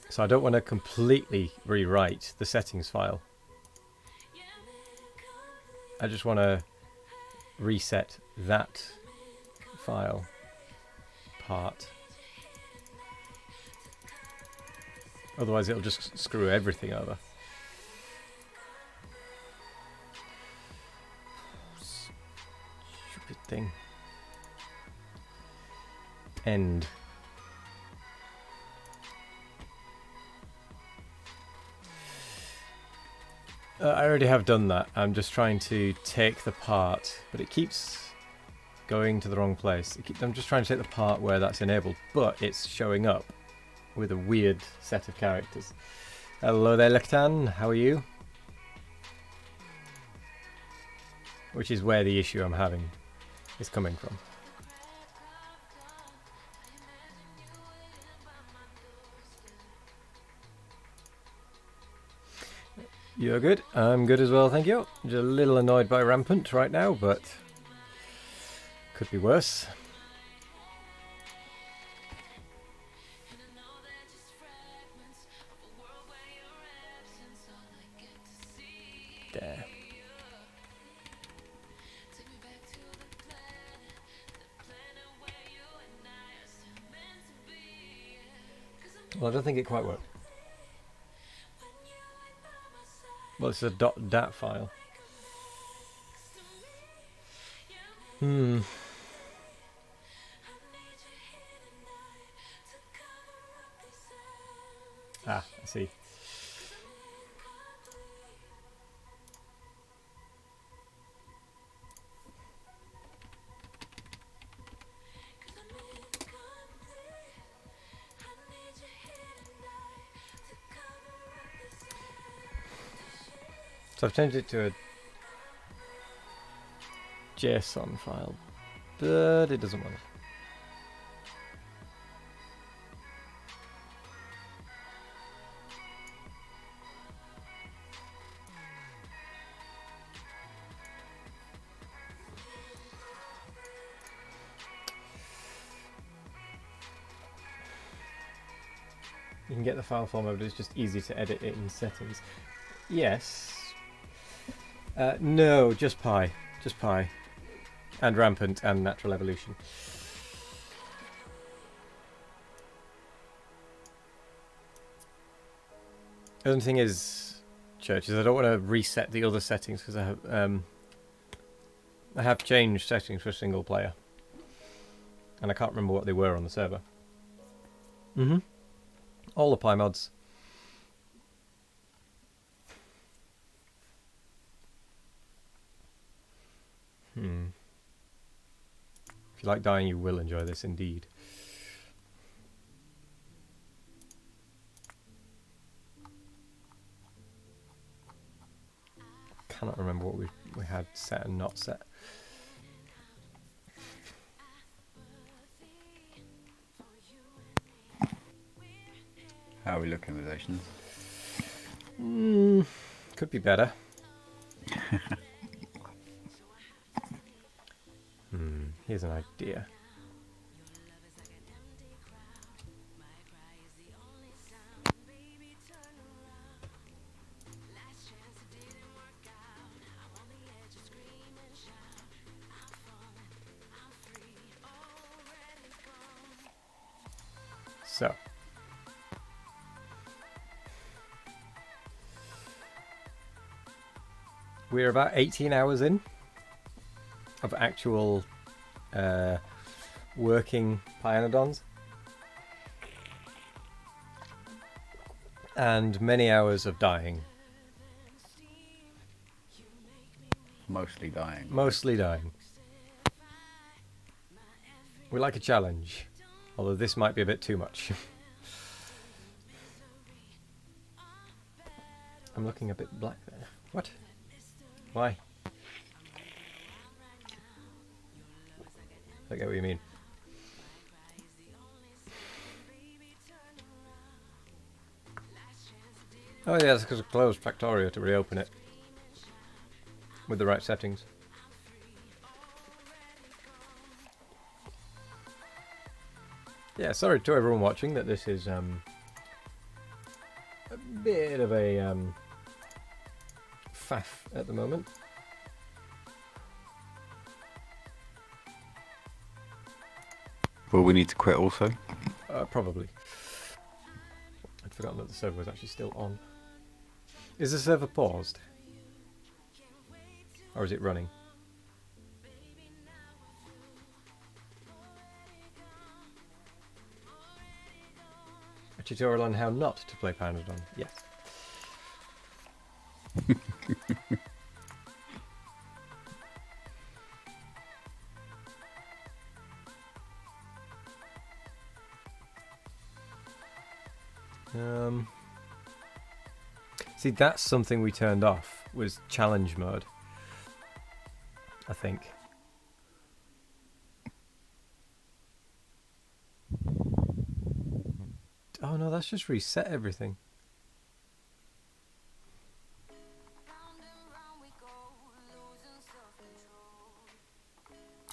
So I don't want to completely rewrite the settings file. I just want to reset that file part. Otherwise it'll just screw everything over. Stupid thing. End. I already have done that. I'm just trying to take the part, but it keeps going to the wrong place. I'm just trying to take the part where that's enabled, but it's showing up with a weird set of characters. Hello there, Lektan. How are you? Which is where the issue I'm having is coming from. You're good. I'm good as well, thank you. Just a little annoyed by Rampant right now, but could be worse. There. Well, I don't think it quite worked. Well, it's a .dat file. I see. So I've changed it to a JSON file, but it doesn't want it. You can get the file format, but it's just easy to edit it in settings. Yes. No, just Pi. Just Pi. And Rampant and Natural Evolution. The other thing is, Church, is I don't want to reset the other settings because I have changed settings for single player. And I can't remember what they were on the server. All the Pi mods. If you like dying, you will enjoy this indeed. Cannot remember what we had set and not set. How are we looking with Asians? Could be better. Here's an idea. So. We're about 18 hours in of actual working Pyanodons. And many hours of dying. Mostly dying. Mostly dying. We like a challenge, although this might be a bit too much. I'm looking a bit black there. What? Why? I get what you mean. Oh yeah, that's because I closed Factorio to reopen it. With the right settings. Yeah, sorry to everyone watching that this is a bit of a faff at the moment. Will we need to quit also? Probably. I'd forgotten that the server was actually still on. Is the server paused? Or is it running? A tutorial on how not to play Pyanodon. Yes. See, that's something we turned off, was challenge mode. I think. Oh no, that's just reset everything. Round and round we go, losing self-control.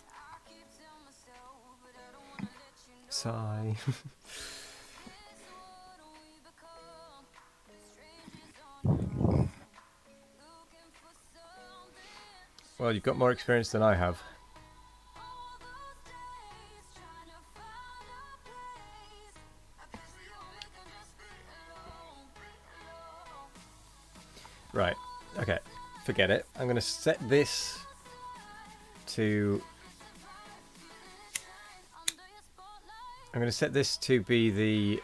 I keep telling myself, but I don't wanna let you know. Sigh. So what do we become? Strangers on our own, looking for something. Well, you've got more experience than I have. All those days trying to find a place. I guess the only can just be alone, Right. Okay. Forget it. I'm going to set this to... under your spotlight. I'm going to set this to be the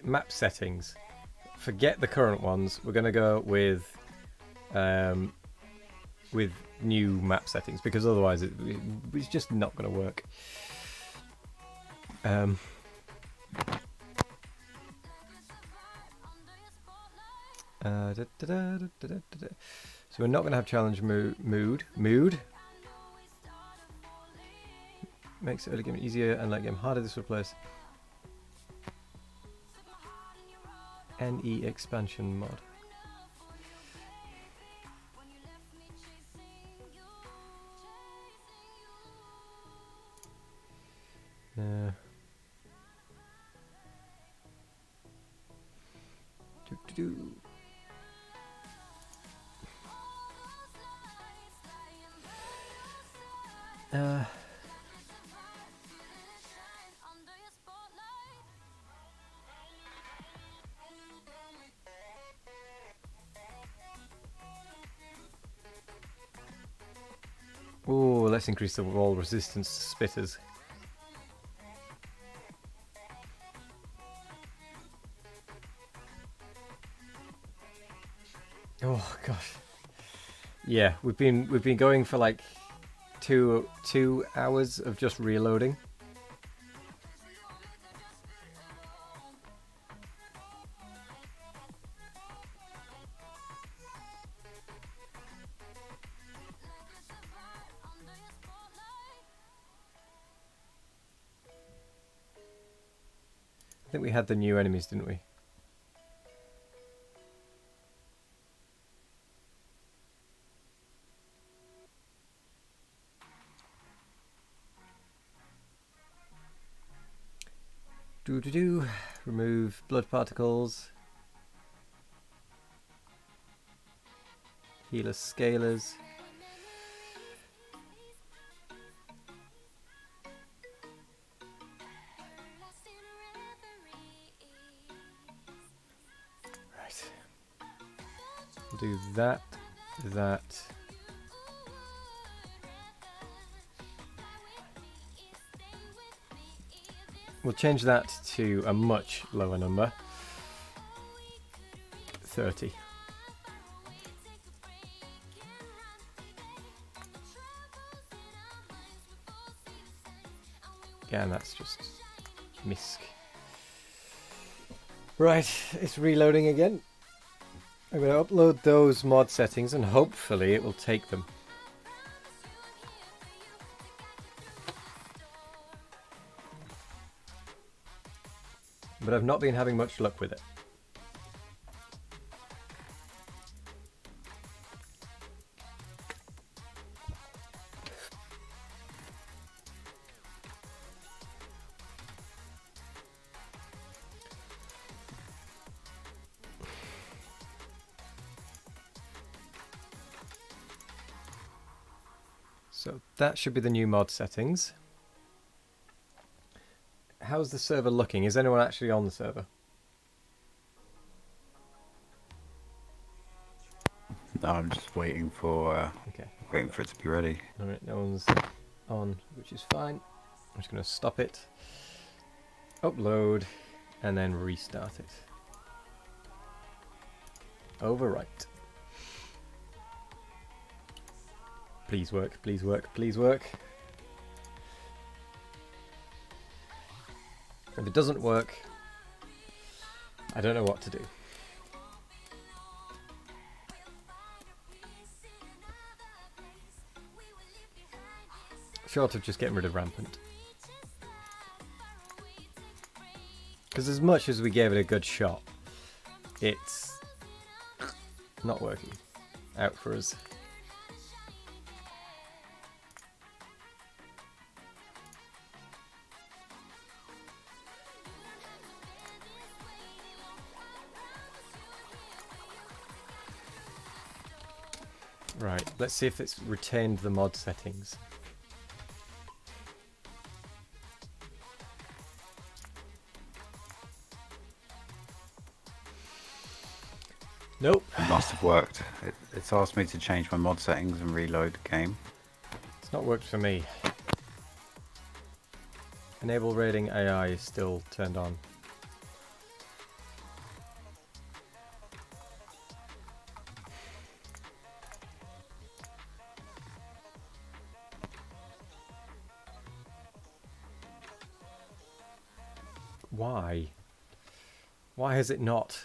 map settings. Forget the current ones. We're going to go with new map settings because otherwise it's just not going to work. So we're not going to have challenge mood. Makes early game easier and late game harder. This will replace NE expansion mod. Oh, let's increase the wall resistance to spitters. Oh gosh. Yeah, we've been going for like two hours of just reloading. I think we had the new enemies, didn't we? Remove blood particles. Healer scalers. Right. We'll do that. We'll change that to a much lower number. 30. Again, that's just misc. Right, it's reloading again. I'm going to upload those mod settings and hopefully it will take them. But I've not been having much luck with it. So that should be the new mod settings. How's the server looking? Is anyone actually on the server? No, I'm just waiting for Okay. waiting for it to be ready. Alright, no one's on, which is fine. I'm just going to stop it, upload, and then restart it. Overwrite. Please work, please work, please work. If it doesn't work, I don't know what to do. Short of just getting rid of Rampant. Because as much as we gave it a good shot, it's not working out for us. Right, let's see if it's retained the mod settings. Nope. It must have worked. It's asked me to change my mod settings and reload the game. It's not worked for me. Enable rating AI is still turned on. Why? Why has it not?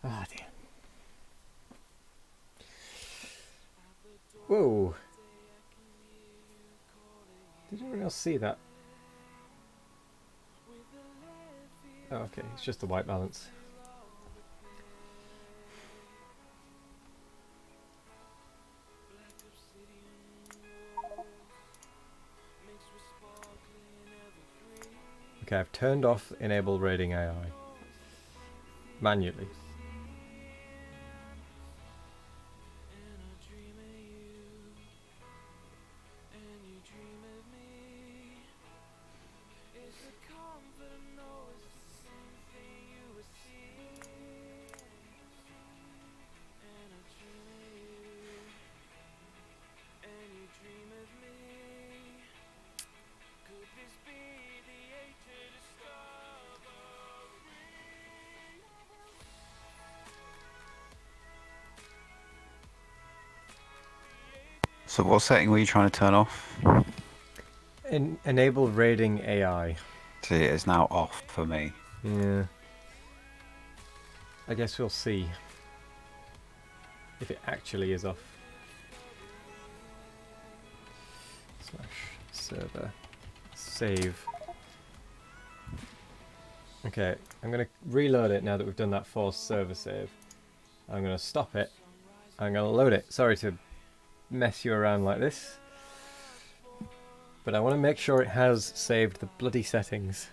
Ah, dear. Whoa. Did anyone else see that? Oh, okay, it's just the white balance. Okay, I've turned off enable rating AI manually. So what setting were you trying to turn off? Enable rating AI. See, it's now off for me. Yeah. I guess we'll see if it actually is off. / server save. Okay, I'm going to reload it now that we've done that forced server save. I'm going to stop it. I'm going to load it. Sorry to mess you around like this, but I want to make sure it has saved the bloody settings.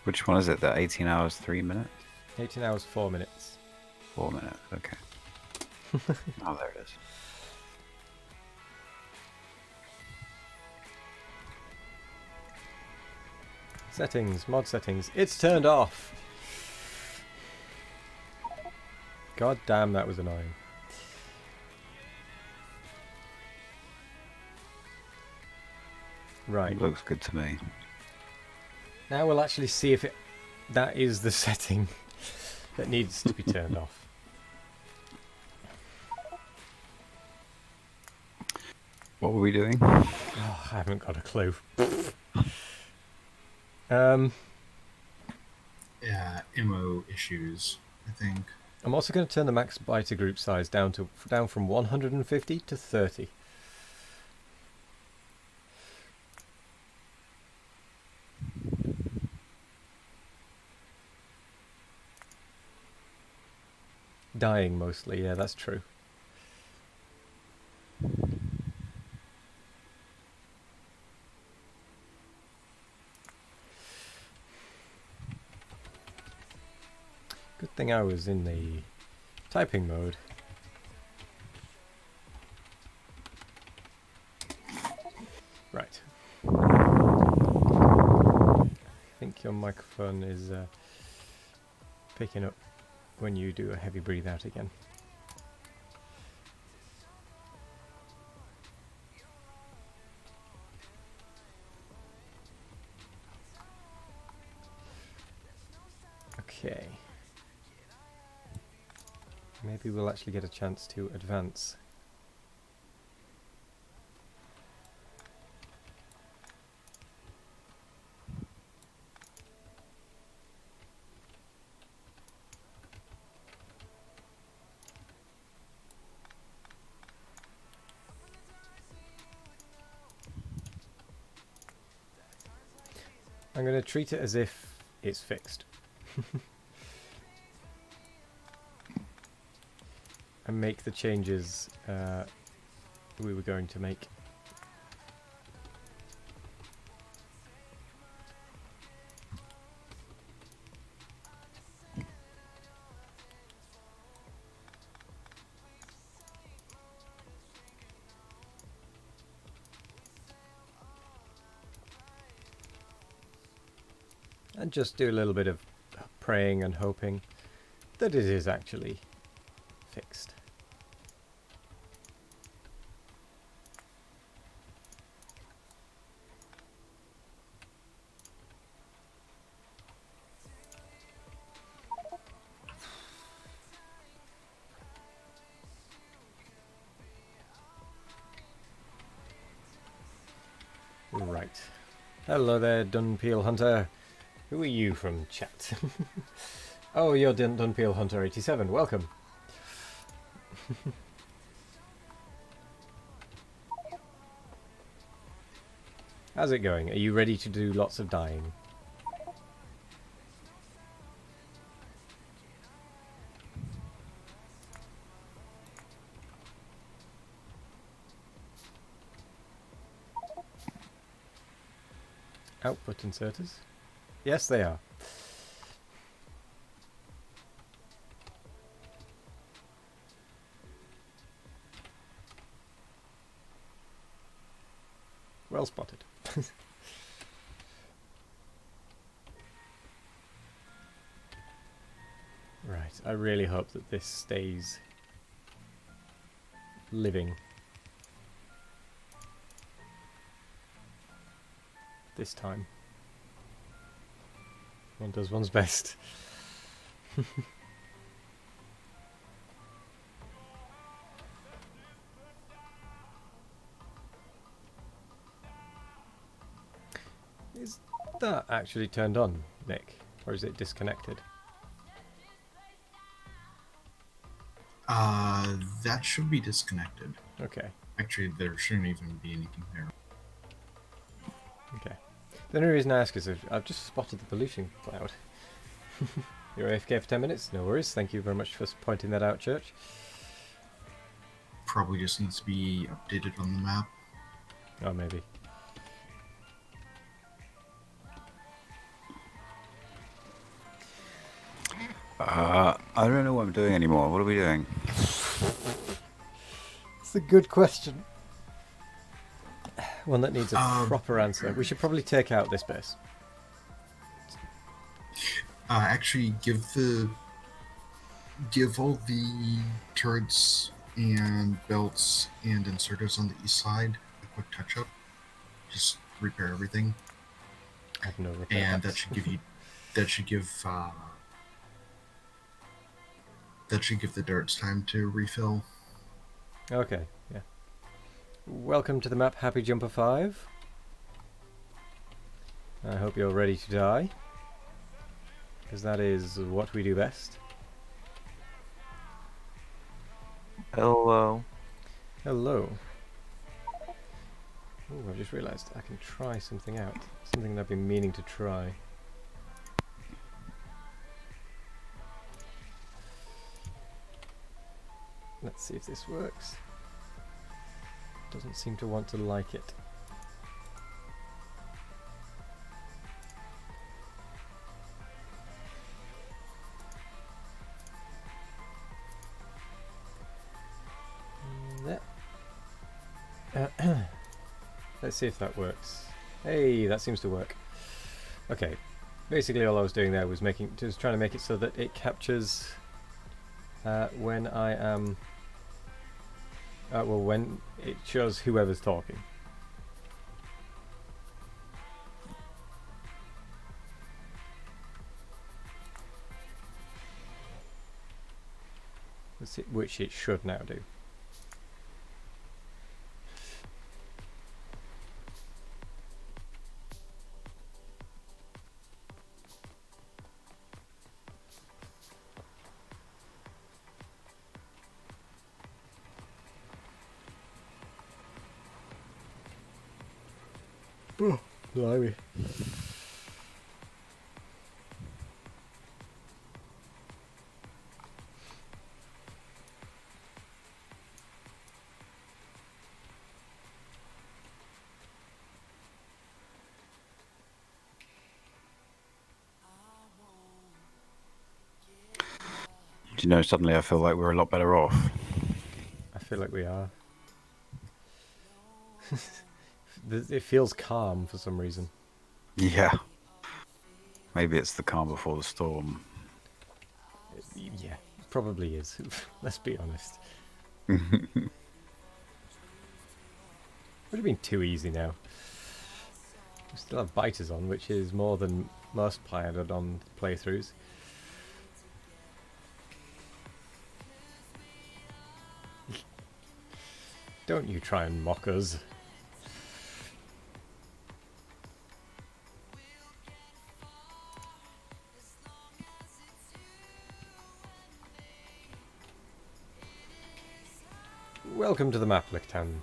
Which one is it? The 18 hours, 3 minutes? 18 hours, 4 minutes. 4 minutes, okay. Oh, there it is. Settings, mod settings. It's turned off. God damn, that was annoying. Right. Looks good to me. Now we'll actually see if that is the setting that needs to be turned off. What were we doing? Oh, I haven't got a clue. Yeah, MO issues, I think. I'm also going to turn the max biter group size down from 150 to 30. Dying mostly, yeah, that's true. Good thing I was in the typing mode. Right. I think your microphone is picking up when you do a heavy breathe out again. Okay. Maybe we'll actually get a chance to advance. I'm going to treat it as if it's fixed. And make the changes we were going to make. And just do a little bit of praying and hoping that it is actually fixed. Right. Hello there, Dunpeel Hunter. Who are you from chat? Oh, you're Dunpeel Hunter 87. Welcome. How's it going? Are you ready to do lots of dying? Output inserters? Yes, they are. Well spotted. Right, I really hope that this stays living this time. One does one's best. Is that actually turned on, Nick? Or is it disconnected? That should be disconnected. Okay, Actually, there shouldn't even be anything there. okay. The only reason I ask is I've just spotted the pollution cloud. You're AFK for 10 minutes? No worries. Thank you very much for pointing that out, Church. Probably just needs to be updated on the map. Oh, maybe. I don't know what I'm doing anymore. What are we doing? It's a good question. One that needs a proper answer. We should probably take out this base. Actually, give all the turrets and belts and inserters on the east side a quick touch up. Just repair everything, I have no repair and packs. that should give the darts time to refill. Okay, yeah. Welcome to the map, Happy Jumper 5. I hope you're ready to die, because that is what we do best. Hello. Hello. Oh, I've just realised I can try something out. Something that I've been meaning to try. Let's see if this works. Doesn't seem to want to like it. Let's see if that works. Hey, that seems to work. Okay, basically all I was doing there was just trying to make it so that it captures when I am when it shows whoever's talking. Which it should now do. Oh, blimey. Do you know, suddenly I feel like we're a lot better off. I feel like we are. It feels calm for some reason. Yeah. Maybe it's the calm before the storm. Yeah, probably is. Let's be honest. Would have been too easy now. We still have biters on, which is more than most Pyanodon playthroughs. Don't you try and mock us. Welcome to the map, Licktown.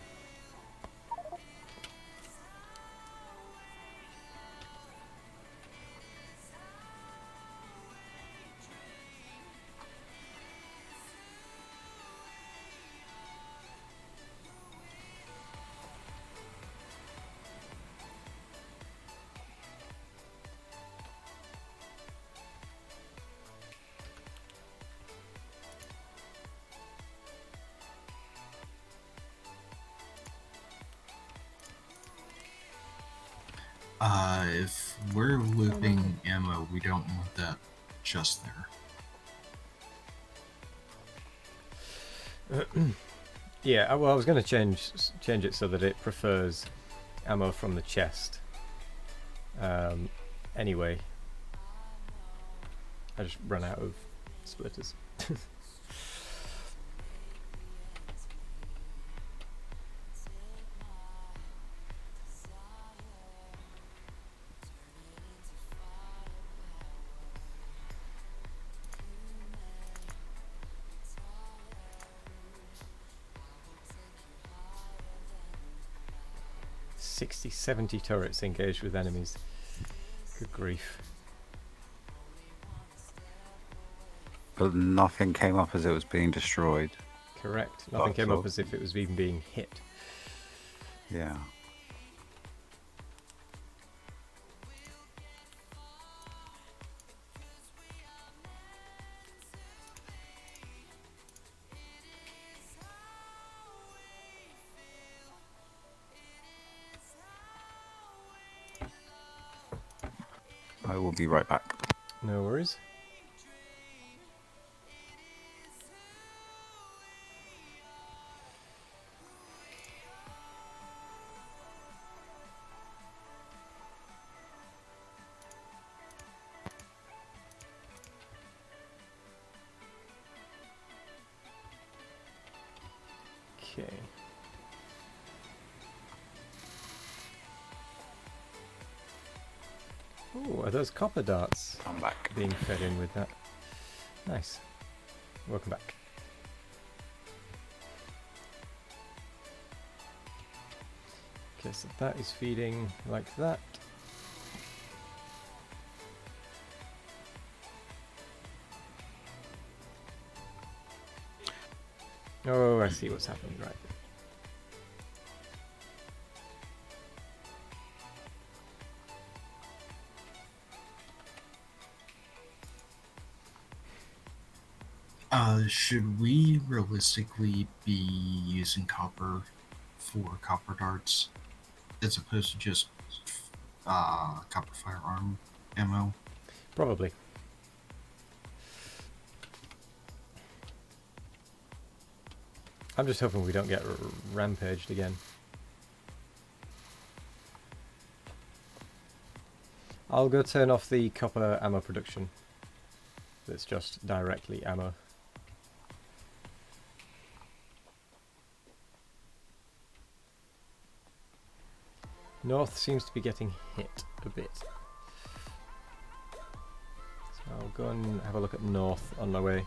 If we're looping ammo, we don't want that just there. Yeah, well, I was going to change it so that it prefers ammo from the chest. Anyway, I just ran out of splitters. 60, 70 turrets engaged with enemies. Good grief. But nothing came up as it was being destroyed. Correct. Nothing came up as if it was even being hit. Yeah. I will be right back. No worries. Okay. Oh, are those copper darts I'm back. being fed in with that? Nice. Welcome back. Okay, so that is feeding like that. Oh, I see what's happening, right. Should we realistically be using copper for copper darts as opposed to just copper firearm ammo? Probably. I'm just hoping we don't get rampaged again. I'll go turn off the copper ammo production. That's just directly ammo. North seems to be getting hit a bit. So I'll go and have a look at North on my way,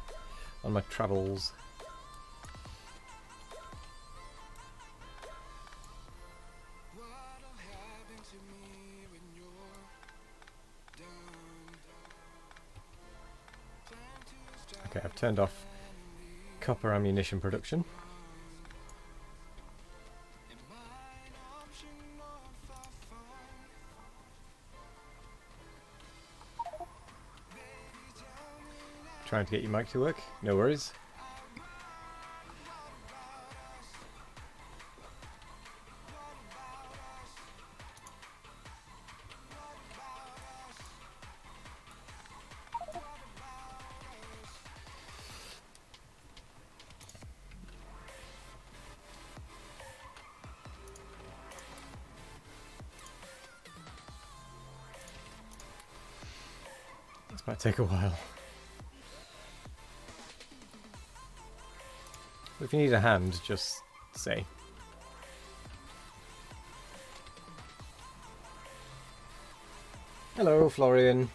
on my travels. Okay, I've turned off copper ammunition production. Trying to get your mic to work, no worries. This might take a while. If you need a hand, just say. Hello, Florian.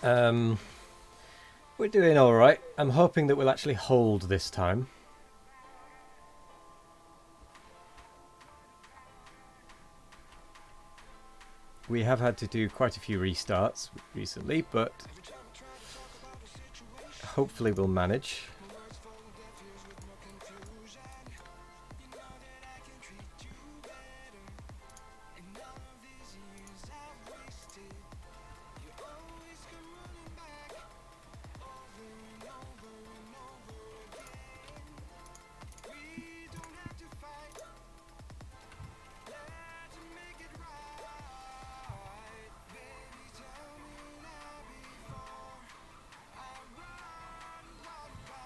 We're doing alright. I'm hoping that we'll actually hold this time. We have had to do quite a few restarts recently, but hopefully we'll manage.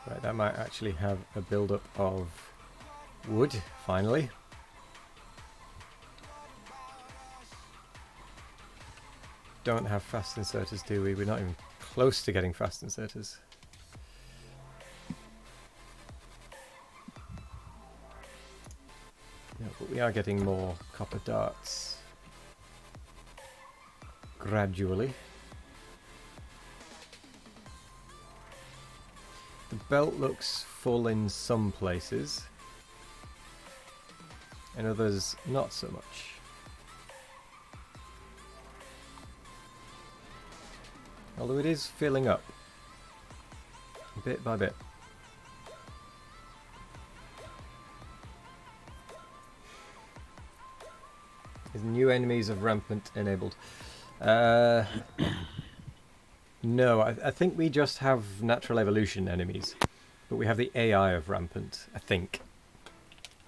Right, that might actually have a build-up of wood, finally. Don't have fast inserters, do we? We're not even close to getting fast inserters. Yeah, but we are getting more copper darts gradually. The belt looks full in some places, in others not so much. Although it is filling up, bit by bit. Is new enemies of Rampant enabled? No, I think we just have natural evolution enemies, but we have the AI of Rampant, I think.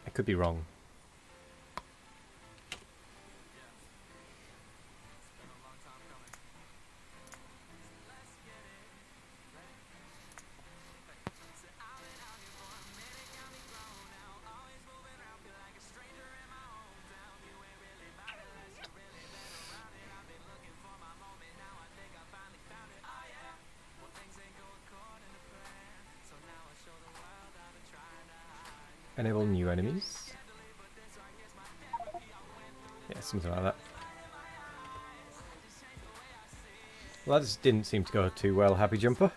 I could be wrong. Enable new enemies. Yeah, something like that. Well, that just didn't seem to go too well, Happy Jumper.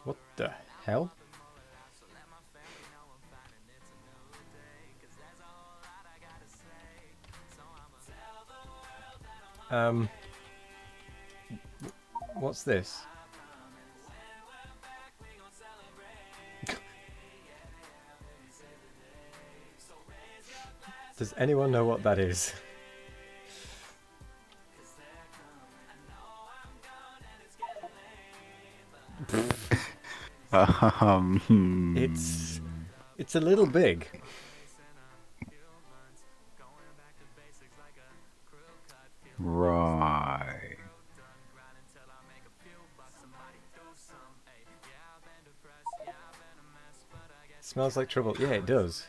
What the hell? What's this? Does anyone know what that is? It's a little big. Right. Smells like trouble. Yeah, it does.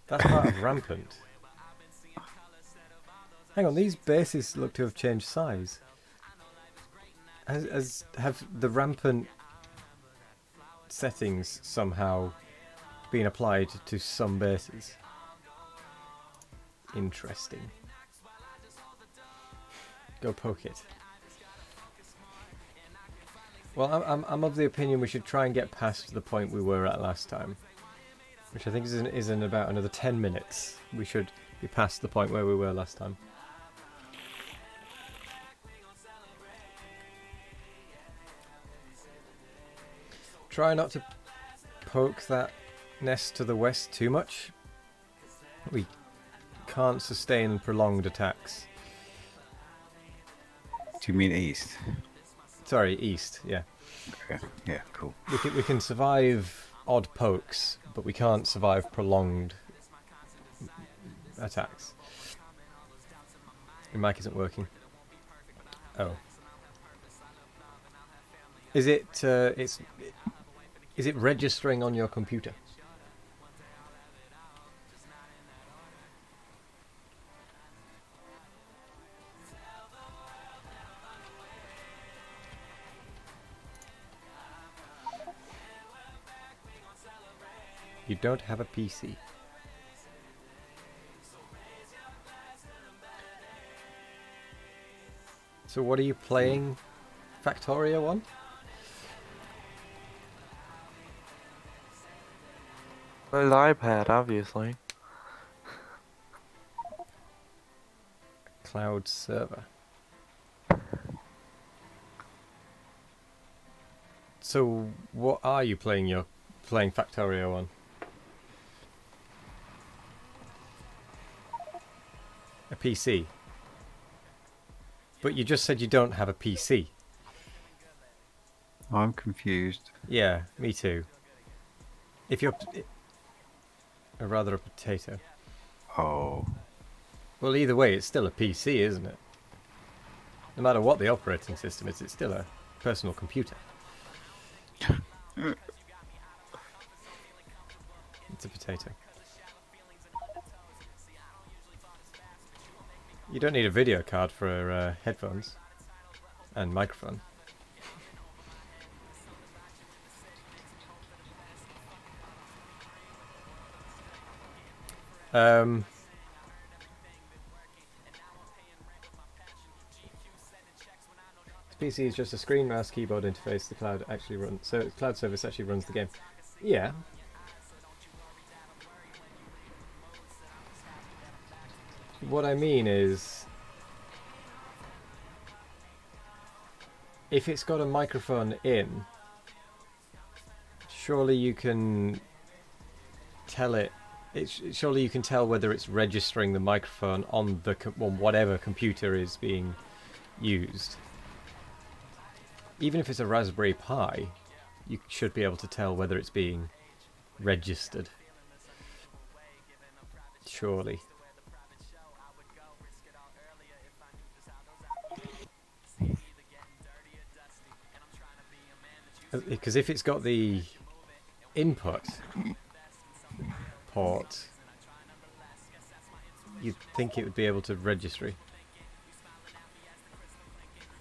That's part of Rampant. Hang on, these bases look to have changed size. Have the Rampant settings somehow been applied to some bases? Interesting. Go poke it. Well, I'm of the opinion we should try and get past the point we were at last time, which I think is in about another 10 minutes. We should be past the point where we were last time. Try not to poke that nest to the west too much. We can't sustain prolonged attacks. Do you mean east? Sorry, east, yeah. Okay. Yeah, cool. We can survive odd pokes, but we can't survive prolonged attacks. Your mic isn't working. Oh. Is it is it registering on your computer? You don't have a PC. So what are you playing Factorio on? Well, iPad, obviously. Cloud server. So what are you playing Factorio on? A PC. But you just said you don't have a PC. I'm confused. Yeah, me too. If you're... Or rather a potato. Oh. Well, either way, it's still a PC, isn't it? No matter what the operating system is, it's still a personal computer. It's a potato. You don't need a video card for headphones and microphone. PC is just a screen, mouse, keyboard interface. The cloud actually runs. So cloud service actually runs the game. Yeah. What I mean is, if it's got a microphone in, surely you can tell it. Surely you can tell whether it's registering the microphone on the on whatever computer is being used. Even if it's a Raspberry Pi, you should be able to tell whether it's being registered. Surely. Because if it's got the input port you'd think it would be able to register.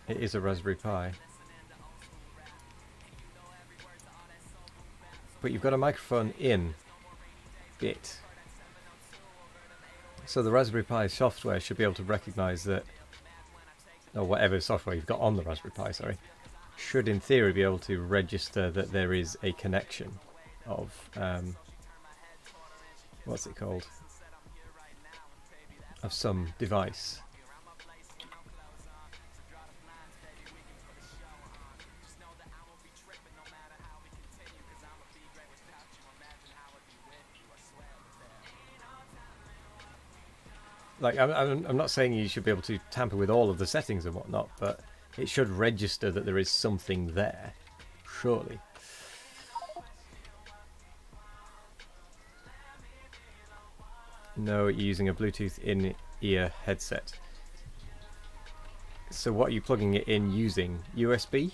It is a Raspberry Pi. But you've got a microphone in it. So the Raspberry Pi software should be able to recognise that, or whatever software you've got on the Raspberry Pi, sorry, should in theory be able to register that there is a connection of, what's it called? Of some device. Like, I'm not saying you should be able to tamper with all of the settings and whatnot, but it should register that there is something there, surely. No, you're using a Bluetooth in-ear headset. So what are you plugging it in using? USB?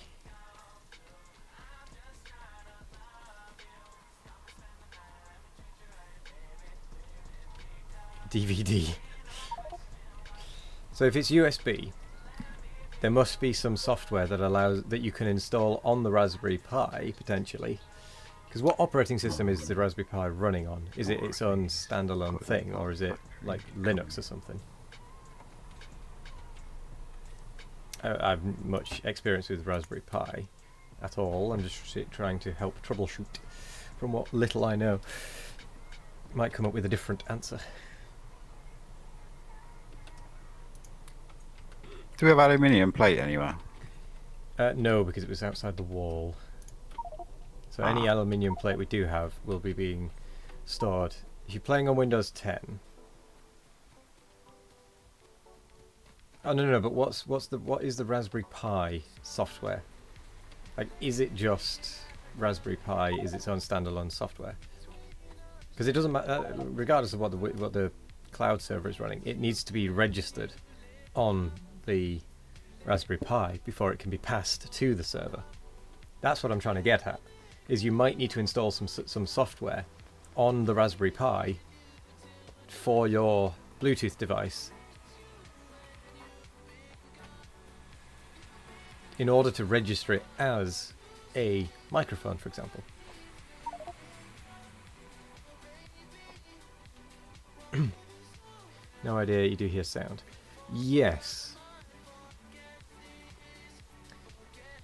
DVD. So if it's USB, there must be some software that allows that you can install on the Raspberry Pi potentially. Because what operating system is the Raspberry Pi running on? Is it its own standalone thing, or is it like Linux or something? I've much experience with Raspberry Pi at all. I'm just trying to help troubleshoot from what little I know. Might come up with a different answer. Do we have aluminium plate anywhere? No, because it was outside the wall. So any aluminium plate we do have will be being stored. If you're playing on Windows 10. Oh no, but what is the Raspberry Pi software? Like, is it just Raspberry Pi? Is its own standalone software? Because it doesn't matter, regardless of what the cloud server is running. It needs to be registered on the Raspberry Pi before it can be passed to the server. That's what I'm trying to get at. Is you might need to install some software on the Raspberry Pi for your Bluetooth device in order to register it as a microphone, for example. No idea you do hear sound. Yes.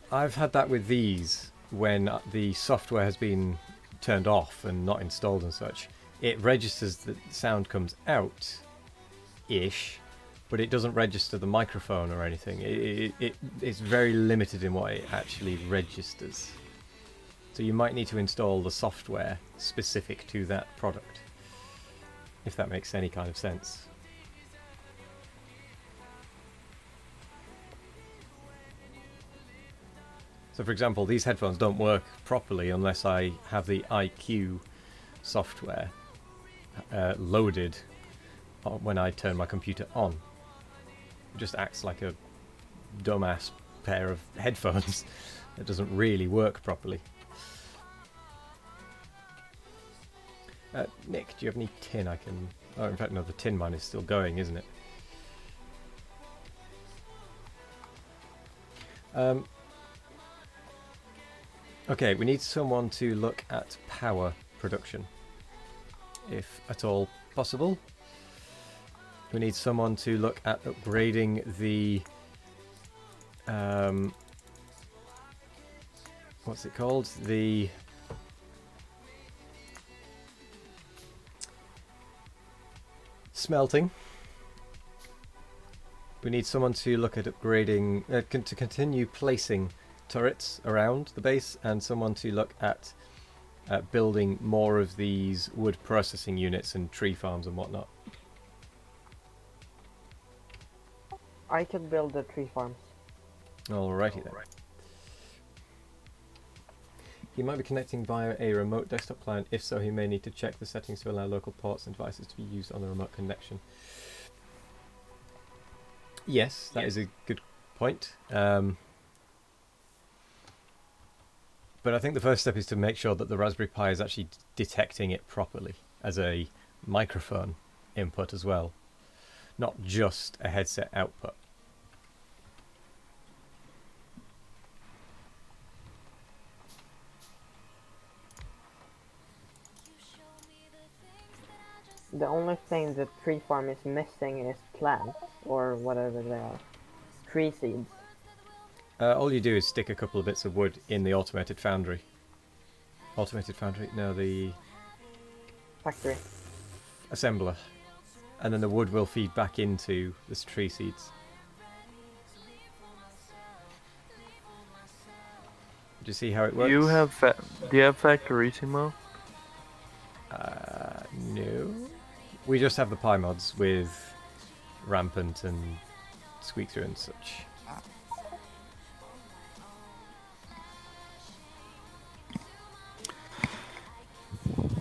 I've had that with these when the software has been turned off and not installed and such. It registers that sound comes out-ish, but it doesn't register the microphone or anything. It's very limited in what it actually registers. So you might need to install the software specific to that product, if that makes any kind of sense. So for example, these headphones don't work properly unless I have the IQ software loaded when I turn my computer on. It just acts like a dumbass pair of headphones that doesn't really work properly. Nick, do you have any tin I can... Oh, in fact, no, the tin mine is still going, isn't it? Okay, we need someone to look at power production, if at all possible. We need someone to look at upgrading the... what's it called? The... smelting. We need someone to look at upgrading... to continue placing turrets around the base, and someone to look at building more of these wood processing units and tree farms and whatnot. I can build the tree farms. Alrighty then. He might be connecting via a remote desktop client. If so, he may need to check the settings to allow local ports and devices to be used on the remote connection. Yes, that is a good point. But I think the first step is to make sure that the Raspberry Pi is actually detecting it properly as a microphone input as well. not just a headset output. The only thing the tree farm is missing is plants, or whatever they are. Tree seeds. All you do is stick a couple of bits of wood in the automated foundry. Automated foundry? No, the Factory. assembler. And then the wood will feed back into the tree seeds. Do you see how it works? Do you have Factorissimo? No. We just have the pie mods with Rampant and Squeakthrough and such.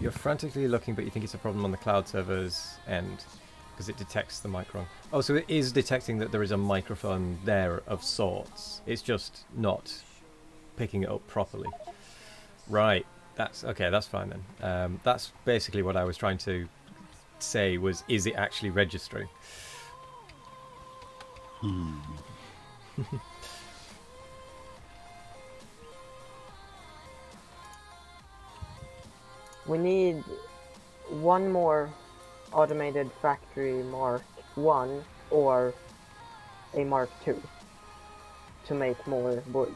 You're frantically looking, but you think it's a problem on the cloud server's end because it detects the microphone. Oh, so it is detecting that there is a microphone there of sorts. It's just not picking it up properly. Right. That's okay. That's fine then. That's basically what I was trying to say. Was is it actually registering? We need one more automated factory Mark 1 or a Mark 2 to make more wood.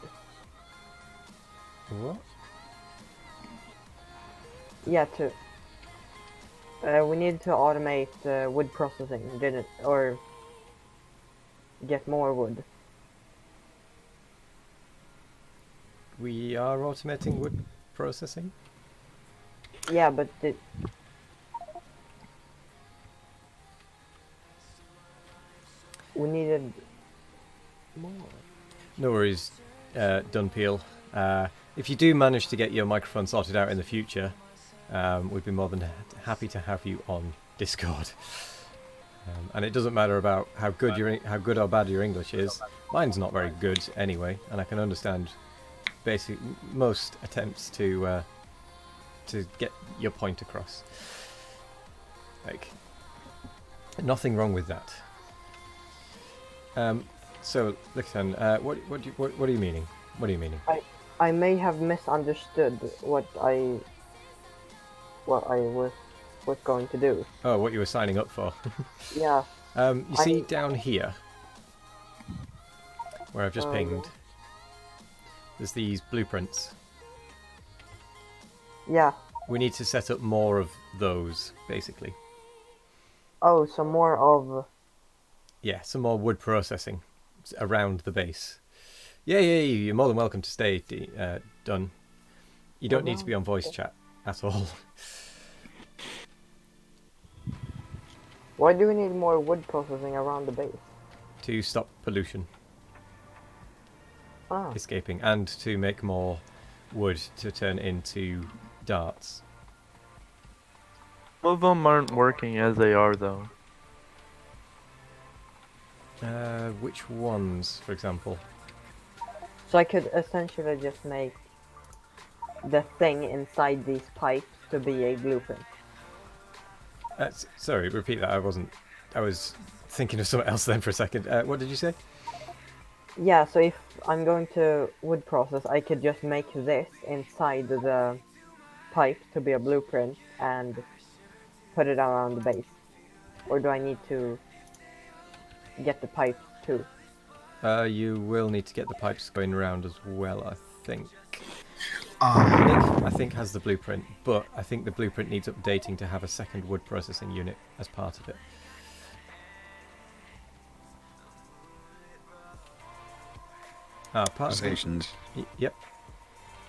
What? Yeah, we need to automate wood processing, didn't or get more wood. We are automating wood processing. Yeah, but we needed more. No worries, Dunpeel. If you do manage to get your microphone sorted out in the future, we'd be more than happy to have you on Discord. And it doesn't matter about how good or bad your English is. Mine's not very good anyway, and I can understand most attempts to get your point across. Like, nothing wrong with that. So, listen, what are you meaning? What are you meaning? I may have misunderstood what I was going to do. Oh, what you were signing up for. Yeah. You see down here, where I've just pinged, there's these blueprints. Yeah. We need to set up more of those, basically. Oh, some more of... Yeah, some more wood processing around the base. Yeah, you're more than welcome to stay, Done. You don't need to be on voice chat at all. Why do we need more wood processing around the base? To stop pollution Ah. escaping, and to make more wood to turn into darts. Some of them aren't working as they are, though. Which ones, for example? So I could essentially just make the thing inside these pipes to be a blueprint. Sorry, repeat that. I was thinking of something else then for a second. What did you say? Yeah, so if I'm going to wood process, I could just make this inside the pipe to be a blueprint and put it around the base. Or do I need to get the pipes too? You will need to get the pipes going around as well, I think. Um, Nick, I think, has the blueprint, but I think the blueprint needs updating to have a second wood processing unit as part of it. Part of Stations. Yep.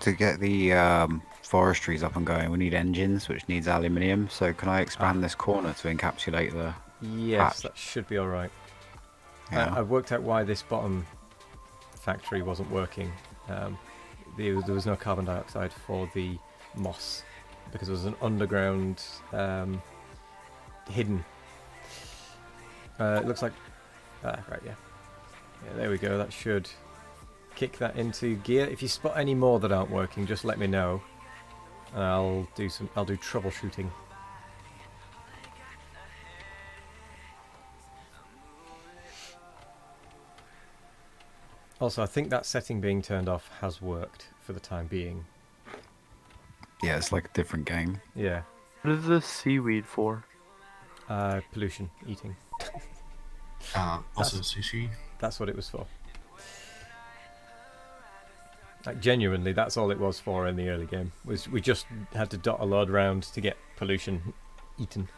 To get the forestries up and going, we need engines, which needs aluminium. So can I expand this corner to encapsulate the... Yes, patch? that should be all right. Yeah. I've worked out why this bottom factory wasn't working. There was no carbon dioxide for the moss because it was an underground hidden. It looks like right, yeah, there we go. That should kick that into gear. If you spot any more that aren't working, just let me know, and I'll do troubleshooting. Also, I think that setting being turned off has worked for the time being. Yeah, it's like a different game. Yeah. What is this seaweed for? Pollution, eating. Also sushi. That's what it was for. Like, genuinely, that's all it was for in the early game. Was we just had to dot a load around to get pollution eaten.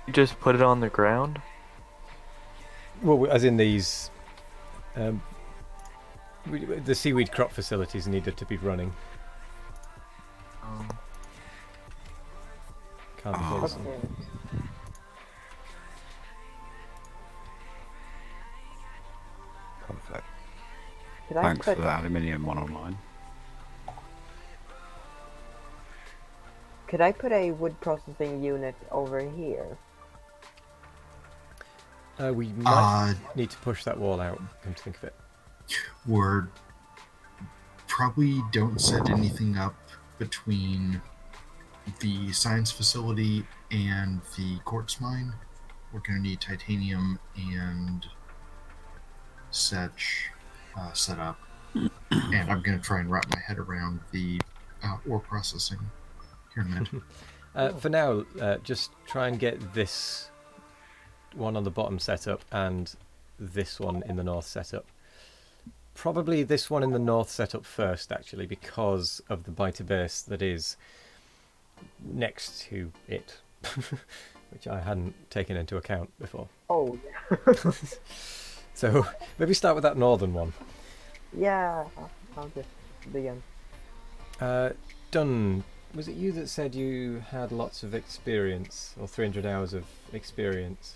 You just put it on the ground? Well, as in these, the seaweed crop facilities needed to be running. Can't be false. Okay. Perfect. Could I Thanks put for the aluminium one online. could I put a wood processing unit over here? We might need to push that wall out, come to think of it. We're probably don't set anything up between the science facility and the quartz mine. We're going to need titanium and such set up. And I'm going to try and wrap my head around the ore processing here in a minute. For now, just try and get this one on the bottom set up and this one in the north set up. Probably this one in the north set up first, actually, because of the biter base that is next to it, which I hadn't taken into account before. Oh, So maybe start with that northern one. yeah. I'll just begin. Dunn, was it you that said you had lots of experience, or 300 hours of experience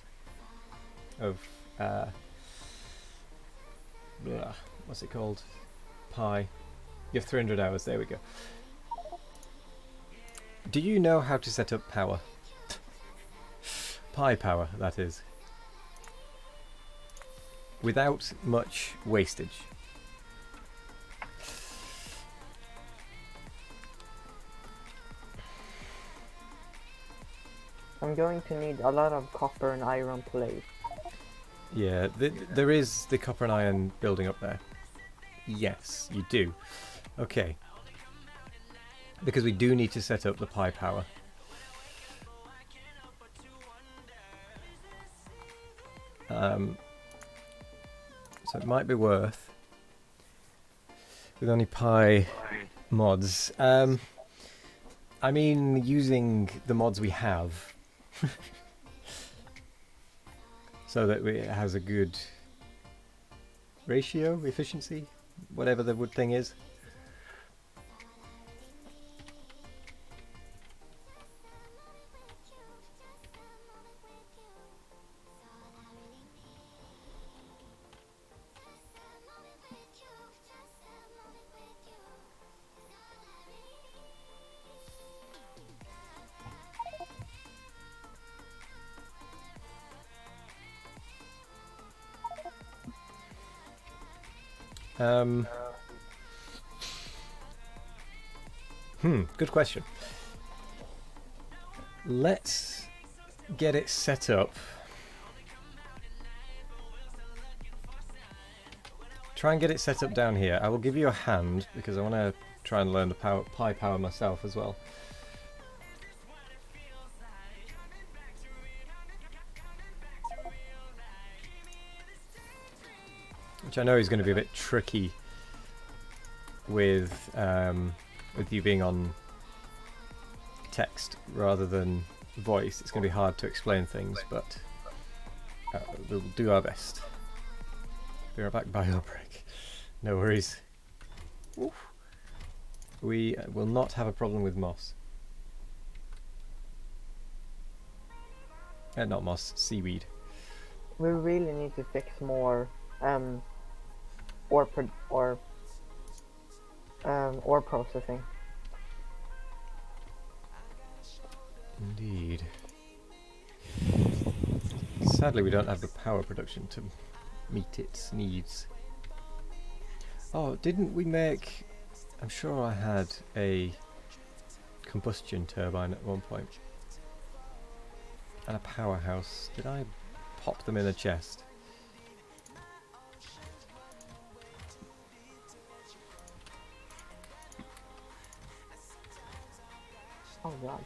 of what's it called? Pi. You have 300 hours, there we go. Do you know how to set up power? Pi power, that is. Without much wastage. I'm going to need a lot of copper and iron plate. Yeah, there is the copper and iron building up there. Yes, you do. Okay. Because we do need to set up the pi power. So it might be worth, with only pi mods. I mean, using the mods we have. So that it has a good ratio, efficiency, whatever the wood thing is. Good question. Let's get it set up. Try and get it set up down here. I will give you a hand because I want to try and learn the pi power myself as well. Which I know is going to be a bit tricky with you being on text rather than voice. It's going to be hard to explain things, but we'll do our best. Be right back, bio break. No worries. Oof. We will not have a problem with moss. Not moss, seaweed. We really need to fix more ore processing. Indeed. Sadly, we don't have the power production to meet its needs. Oh, didn't we make... I'm sure I had a combustion turbine at one point. And a powerhouse. Did I pop them in a chest? Oh god.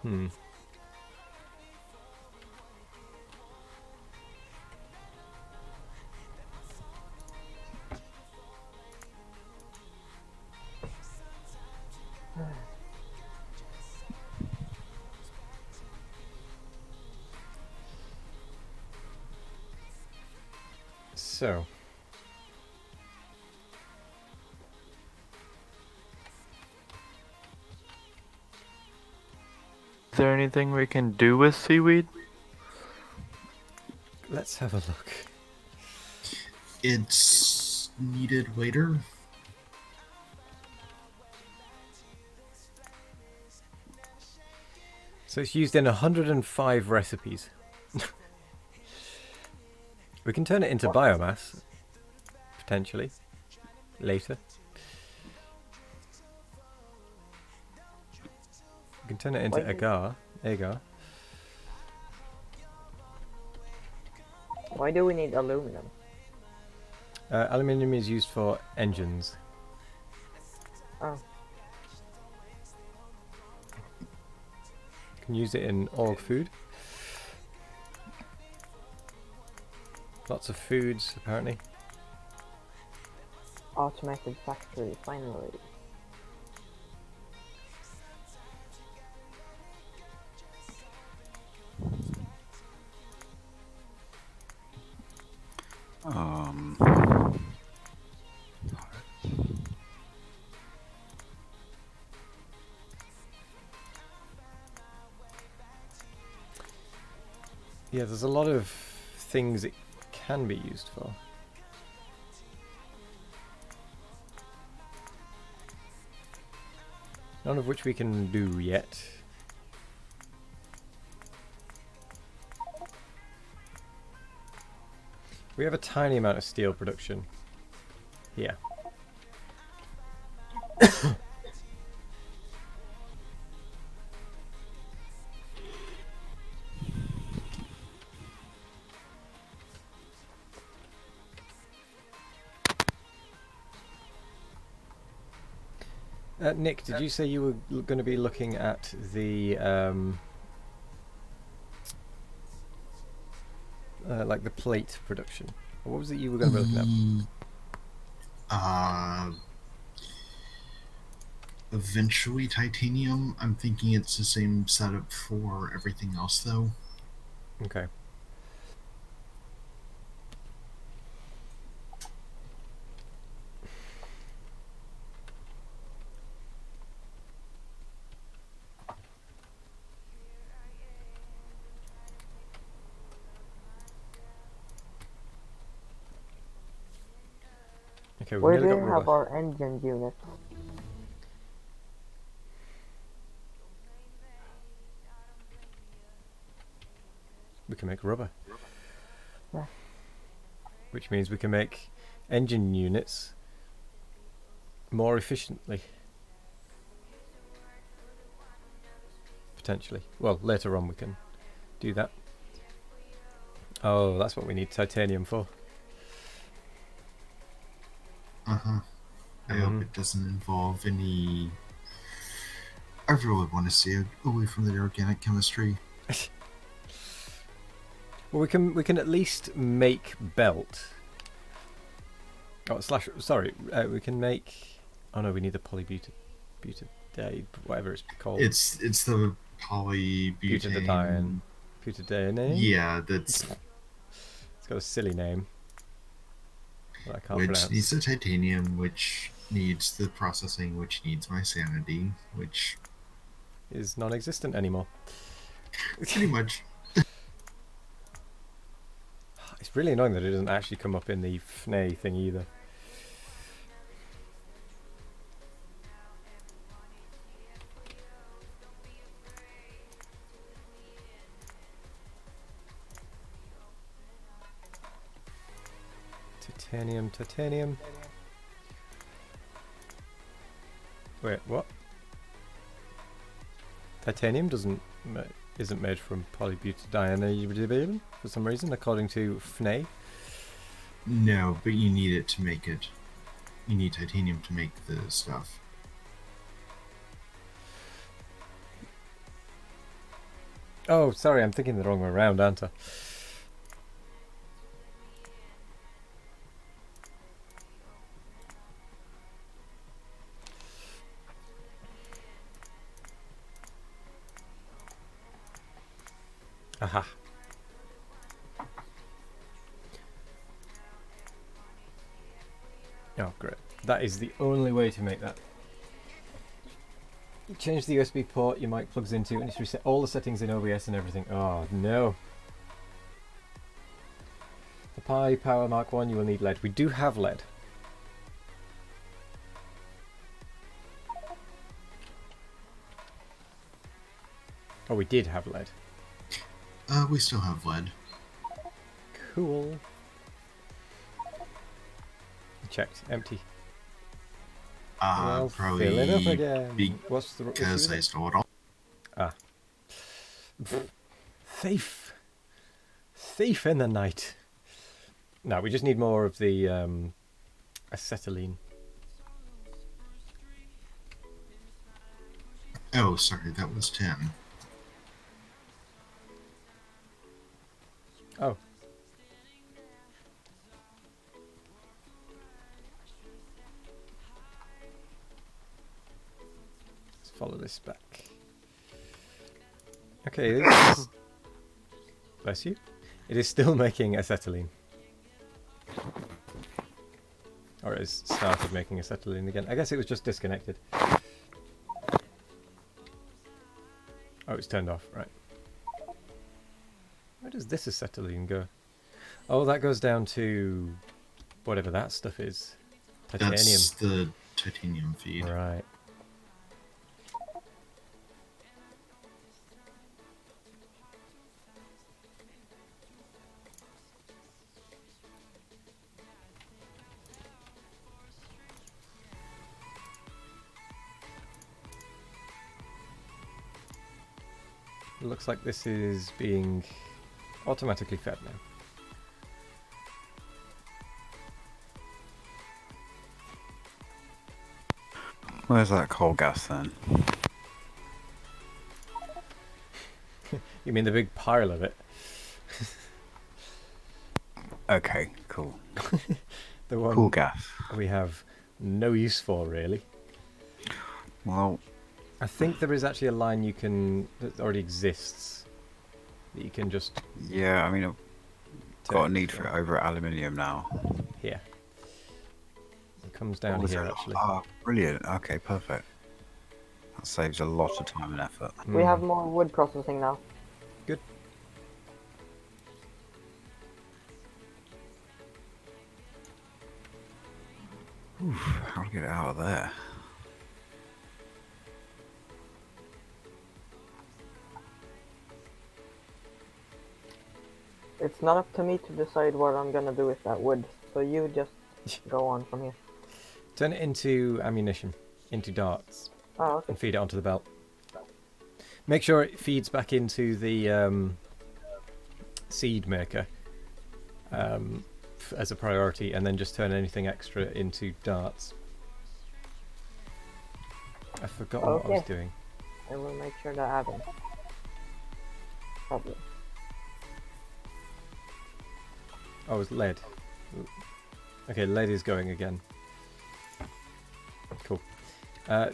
Hmm. So, Is there anything we can do with seaweed? let's have a look. It's needed later. So it's used in 105 recipes. We can turn it into biomass, potentially, later. We can turn it into agar. Why do we need aluminum? Aluminium is used for engines. Oh, You can use it in all food. Lots of foods, apparently. automated factory, finally. Um, Yeah, there's a lot of things it can be used for. None of which we can do yet. We have a tiny amount of steel production here. Nick, did you say you were going to be looking at the like the plate production? Or what was it you were going to be looking at? Eventually titanium. I'm thinking it's the same setup for everything else, though. Okay. Okay, we've Where nearly do got you have rubber. our engine unit? We can make rubber. Yeah. Which means we can make engine units more efficiently. Potentially. Well, later on we can do that. Oh, that's what we need titanium for. I hope it doesn't involve any. I really want to stay away from the organic chemistry. Well, we can at least make belt. Oh, sorry. We can make. Oh no, we need the butadiene, whatever it's called. It's the polybutane. Butadiene. Yeah, that's It's got a silly name that I can't which pronounce. needs the titanium, which needs the processing, which needs my sanity, which Is non-existent anymore. pretty much. It's really annoying that it doesn't actually come up in the FNE thing either. Titanium. Wait, what? Titanium isn't made from polybutadiene for some reason, according to FNE. No, but you need it to make it. You need titanium to make the stuff. Oh, sorry, I'm thinking the wrong way around, aren't I? Aha. Oh, great. That is the only way to make that. You change the USB port your mic plugs into and it's reset all the settings in OBS and everything. Oh, no. The Pi Power Mark 1, you will need lead. We do have lead. Oh, we did have lead. We still have lead. Cool. Checked. Empty. Well, Probably fill it up again. What's the issue because with I it? stole it all. Ah. Thief. Thief in the night. No, we just need more of the acetylene. Oh, sorry, that was 10. Oh. Let's follow this back. Okay, this is... Bless you. It is still making acetylene. Or it has started making acetylene again. I guess it was just disconnected. Oh, it's turned off, right. Where does this acetylene go? Oh, that goes down to whatever that stuff is. Titanium. That's the titanium feed. Right. It looks like this is being automatically fed now. Where's that coal gas then? You mean the big pile of it? Okay, cool. The one Cool gas. we have no use for, really. Well, I think there is actually a line you can that already exists that you can just yeah, I mean, I've got a turn need for it over at aluminium now. here. It comes down Oh, is here it? actually. Oh, brilliant. Okay, perfect. That saves a lot of time and effort. We have more wood processing now. Good. Oof, how do I get it out of there? It's not up to me to decide what I'm gonna do with that wood, so you just go on from here. Turn it into ammunition, into darts, Oh, okay. and feed it onto the belt. Make sure it feeds back into the seed maker as a priority, and then just turn anything extra into darts. I've forgotten what I was Okay. doing. I will make sure that happens. Probably. Oh, it was lead. Okay, lead is going again. Cool. Oh,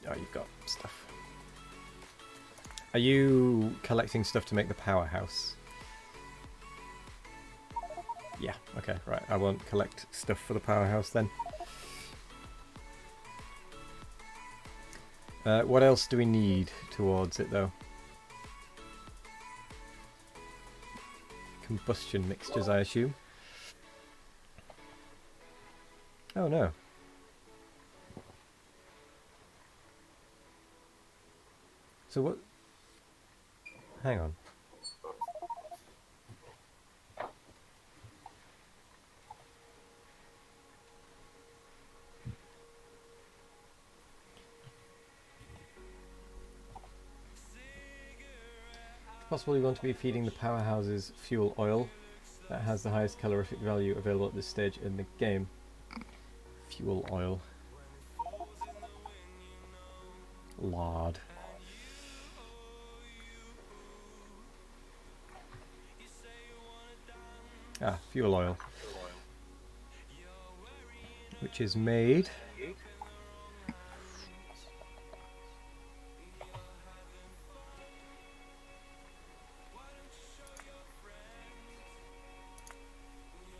you've got stuff. Are you collecting stuff to make the powerhouse? Yeah, okay, right. I won't collect stuff for the powerhouse then. What else do we need towards it, though? Combustion mixtures, I assume. Oh no. So what? Hang on. Possibly going to be feeding the powerhouses fuel oil that has the highest calorific value available at this stage in the game. Fuel oil. Lard. Ah, fuel oil. Which is made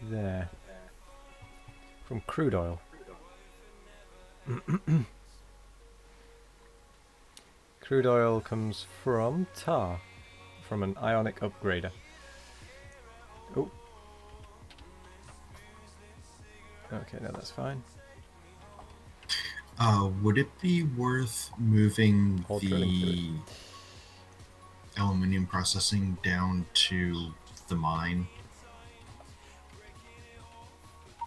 there from crude oil. Crude oil comes from tar, from an ionic upgrader. Oh. Okay, no, that's fine. Would it be worth moving All drilling the aluminium processing down to the mine?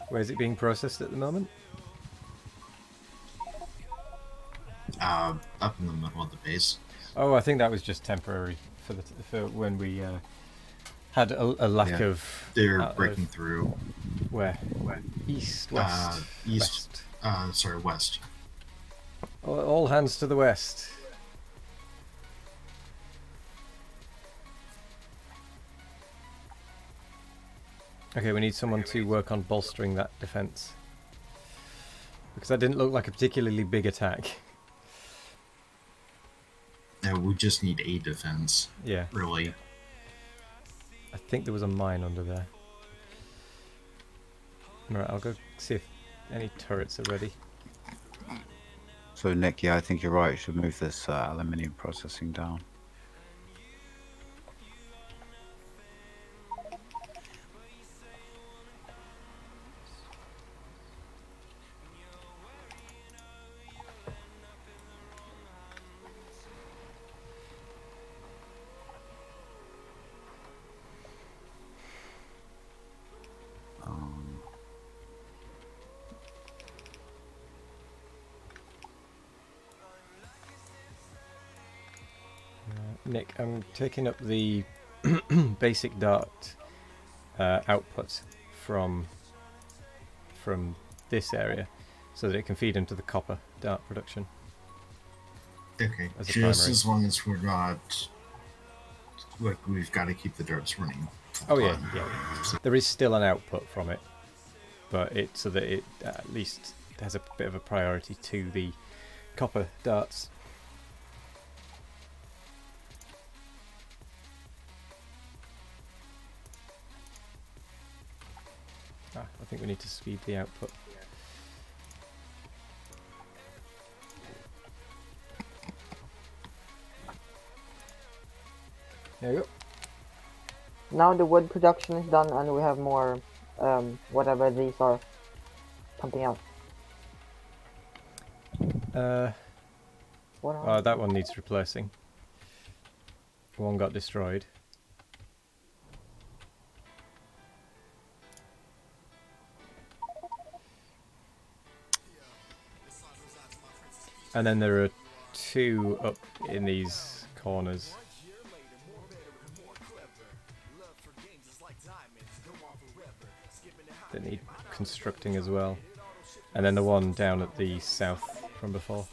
Where is it being processed at the moment? Up in the middle of the base. Oh, I think that was just temporary for when we had a lack Yeah, of. They're breaking through. Where? East, west, East. west. West. All hands to the west. Okay, we need someone to work on bolstering that defense. Because that didn't look like a particularly big attack. We just need a defense. Yeah. Really. I think there was a mine under there. Alright, I'll go see if any turrets are ready. So Nick, yeah, I think you're right. You should move this aluminium processing down. Nick, I'm taking up the basic dart output from this area so that it can feed into the copper dart production. Okay, As a just primary. as long as we're not... Like, we've got to keep the darts running. Oh yeah, yeah. There is still an output from it, but it so that it at least has a bit of a priority to the copper darts. I think we need to speed the output. There you go. Now the wood production is done and we have more, whatever these are, pumping out. What are That one needs replacing. One got destroyed. And then there are two up in these corners. That need constructing as well. And then the one down at the south from before.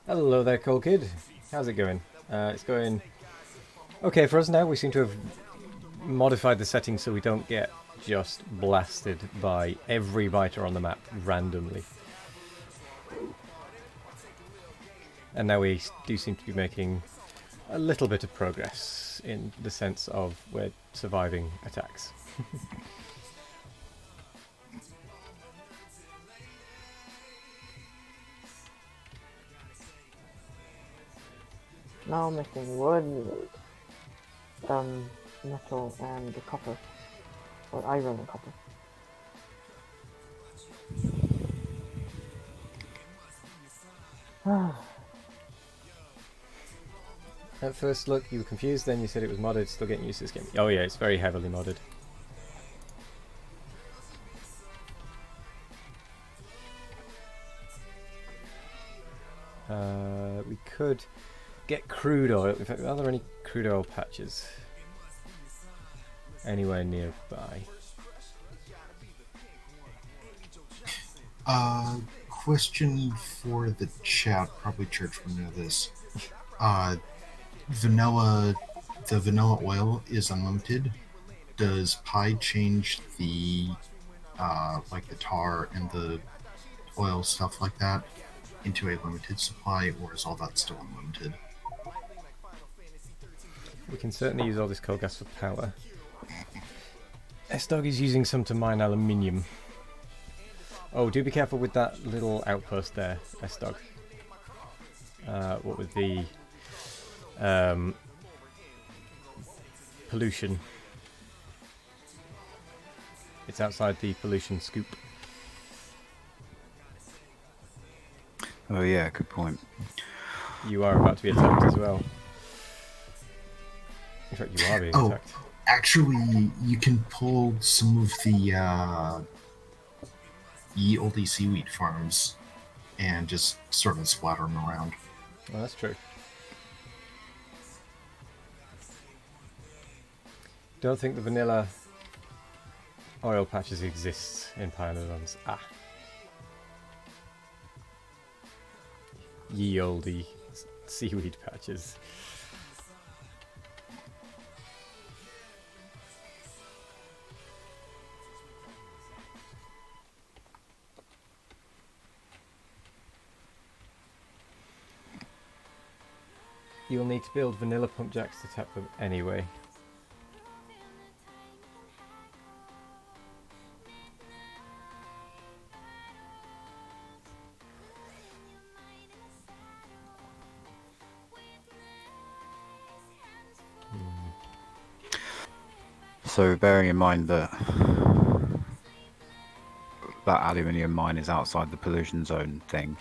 Hello there, Cool Kid. How's it going? It's going okay for us now. We seem to have modified the settings so we don't get just blasted by every biter on the map randomly. And now we do seem to be making a little bit of progress in the sense of we're surviving attacks. now missing wood, metal and the copper. Or iron and copper. At first look, you were confused, then you said it was modded, still getting used to this game. Oh yeah, it's very heavily modded. We could get crude oil. In fact, are there any crude oil patches anywhere nearby? Question for the chat. Probably Church would know this. The vanilla oil is unlimited. Does Pi change the like the tar and the oil stuff like that into a limited supply, or is all that still unlimited? We can certainly use all this coal gas for power. S-Dog is using some to mine aluminium. Oh, do be careful with that little outpost there, S-Dog. What with the pollution. It's outside the pollution scoop. Oh yeah, good point. You are about to be attacked as well. In fact, you are being attacked. Actually, you can pull some of the ye olde seaweed farms and just sort of splatter them around. Well, that's true. Don't think the vanilla oil patches exist in Pyanodons. Ah. Ye olde seaweed patches. You'll need to build vanilla pump jacks to tap them anyway. So bearing in mind that that aluminium mine is outside the pollution zone thing,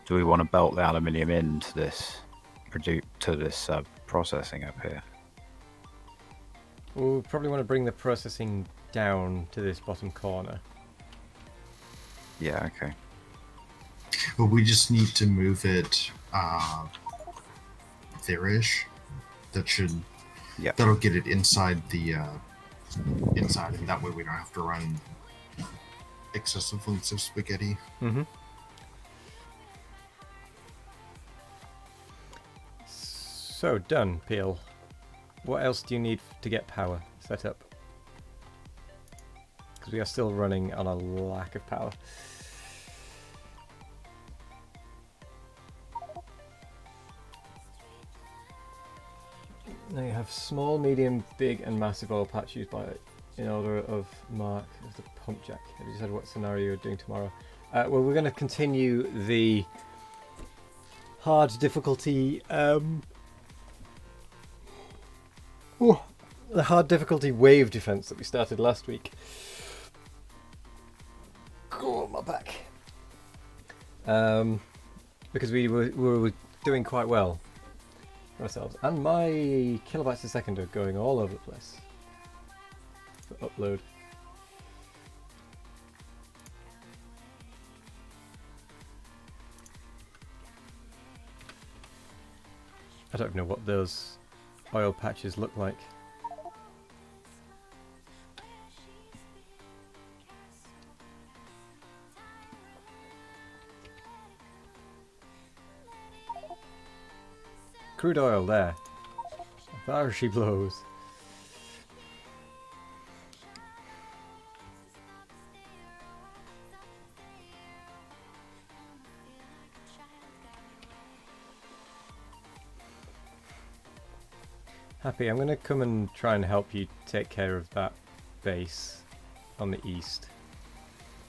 do we want to belt the aluminium into this processing up here? We'll probably want to bring the processing down to this bottom corner. Yeah, okay. But we just need to move it there-ish. That'll get it inside the inside, and that way we don't have to run excessive lengths of spaghetti. Mm-hmm. So done, Peel. What else do you need to get power set up? Because we are still running on a lack of power. Now you have small, medium, big, and massive oil patch used by in order of mark of the pump jack. Have you decided what scenario you're doing tomorrow? Well, we're going to continue the hard difficulty. The hard difficulty wave defense that we started last week. Go on my back. Because we were doing quite well ourselves, and my kilobytes a second are going all over the place for upload. I don't know what those oil patches look like. Crude oil there. There she blows. Happy, I'm going to come and try and help you take care of that base on the east.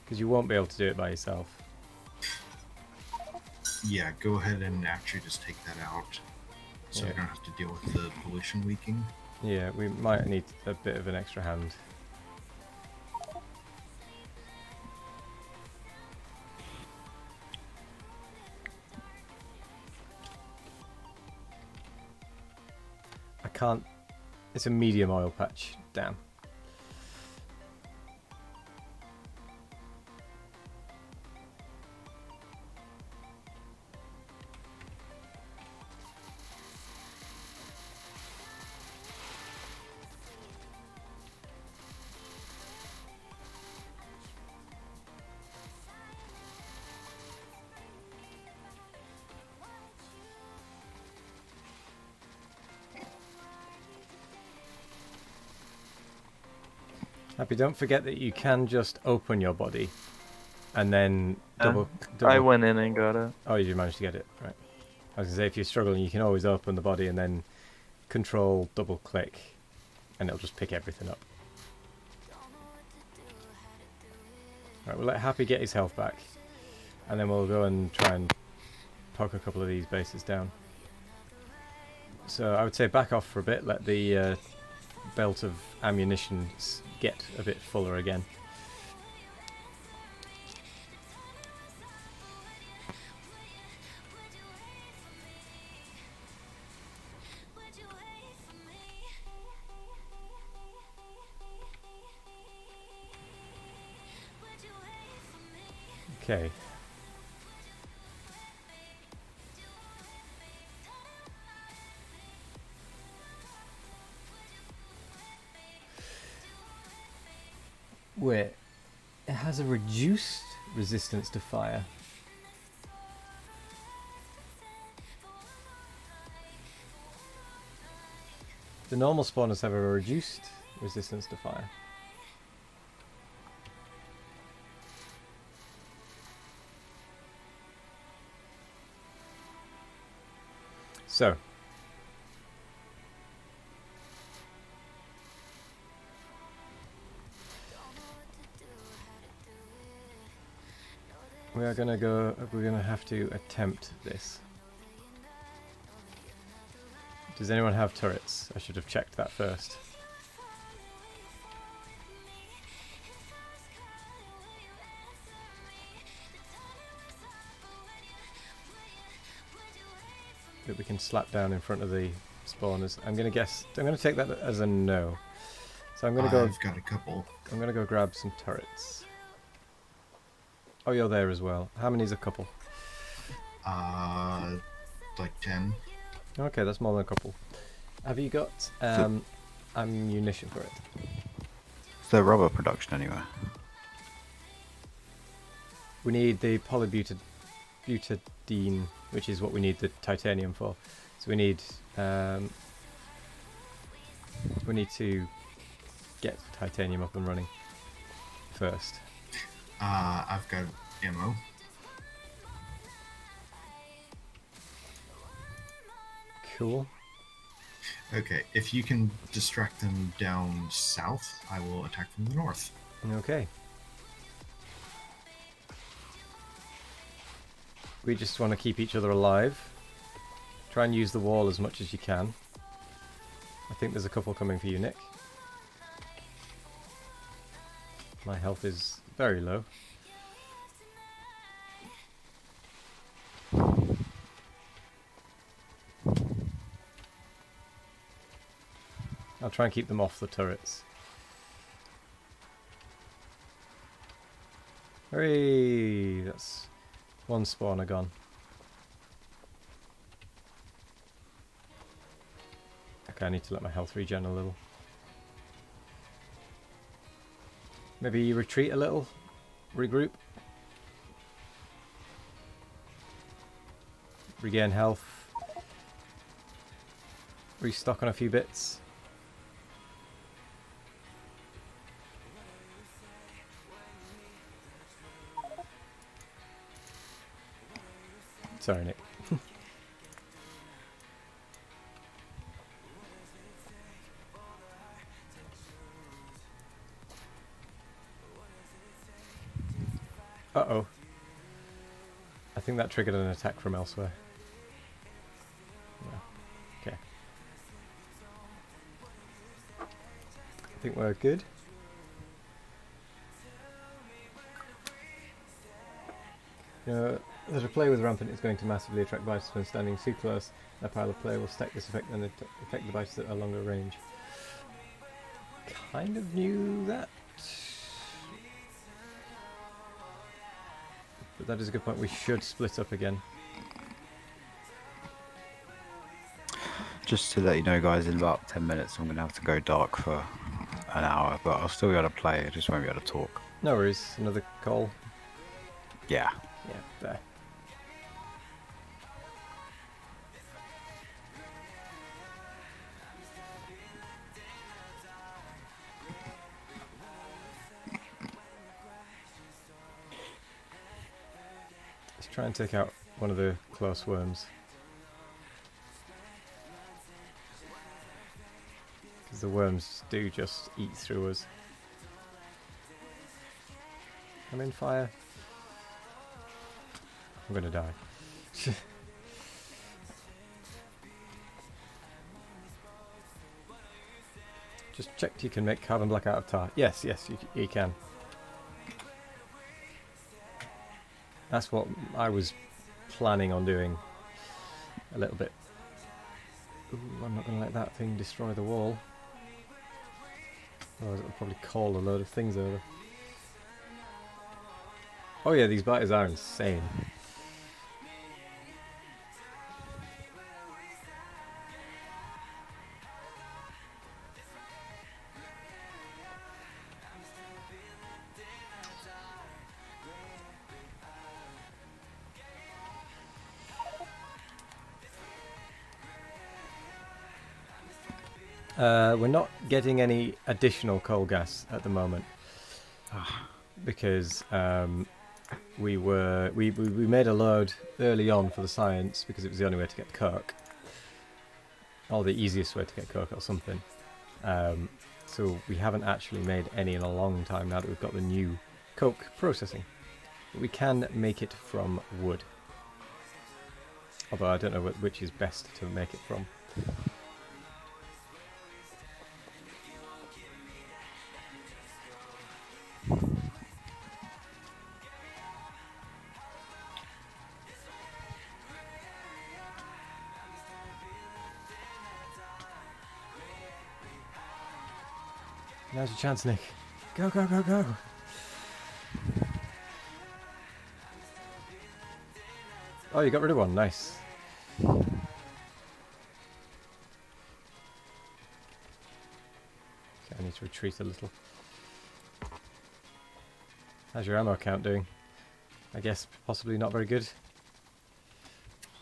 Because you won't be able to do it by yourself. Yeah, go ahead and actually just take that out. So we don't have to deal with the pollution leaking. Yeah, we might need a bit of an extra hand. I can't... It's a medium oil patch. Damn. Happy, don't forget that you can just open your body and then double. I went in and got it. Oh, you managed to get it, right. I was going to say, if you're struggling, you can always open the body and then control double click and it'll just pick everything up. Right, we'll let Happy get his health back and then we'll go and try and poke a couple of these bases down. So I would say back off for a bit, let the belt of ammunition get a bit fuller again. Okay. Wait, it has a reduced resistance to fire. The normal spawners have a reduced resistance to fire. So, we're gonna have to attempt this. Does anyone have turrets? I should have checked that first. That we can slap down in front of the spawners. I'm gonna take that as a no. So I'm gonna go. I've got a couple. I'm gonna go grab some turrets. Oh, you're there as well. How many's a couple? Like 10. Okay, that's more than a couple. Have you got ammunition for it? Is there rubber production anywhere? We need the polybutadiene, which is what we need the titanium for. So we need to get titanium up and running first. I've got ammo. Cool. Okay, if you can distract them down south, I will attack from the north. Okay. We just want to keep each other alive. Try and use the wall as much as you can. I think there's a couple coming for you, Nick. My health is very low. I'll try and keep them off the turrets. Hooray! That's one spawner gone. Okay, I need to let my health regen a little. Maybe retreat a little? Regroup? Regain health. Restock on a few bits. Sorry, Nick. Uh-oh. I think that triggered an attack from elsewhere. No. Okay. I think we're good. That a player with Rampant is going to massively attract biters when standing too close. A pile of player will stack this effect and affect the biters at a longer range. Kind of knew that. But that is a good point. We should split up again. Just to let you know, guys, in about 10 minutes I'm going to have to go dark for an hour, but I'll still be able to play, I just won't be able to talk. No worries. Another call. Yeah. Yeah, there. Let's try and take out one of the close worms. Because the worms do just eat through us. I'm in fire. I'm gonna die. Just checked you can make carbon black out of tar. Yes, yes, you can. That's what I was planning on doing a little bit. Ooh, I'm not going to let that thing destroy the wall. Otherwise it'll probably call a load of things over. Oh yeah, these biters are insane. We're not getting any additional coal gas at the moment because we made a load early on for the science because it was the only way to get coke, or the easiest way to get coke or something. So we haven't actually made any in a long time now that we've got the new coke processing. But we can make it from wood, although I don't know which is best to make it from. Now's your chance, Nick. Go, go, go, go. Oh, you got rid of one. Nice. Okay, I need to retreat a little. How's your ammo count doing? I guess possibly not very good.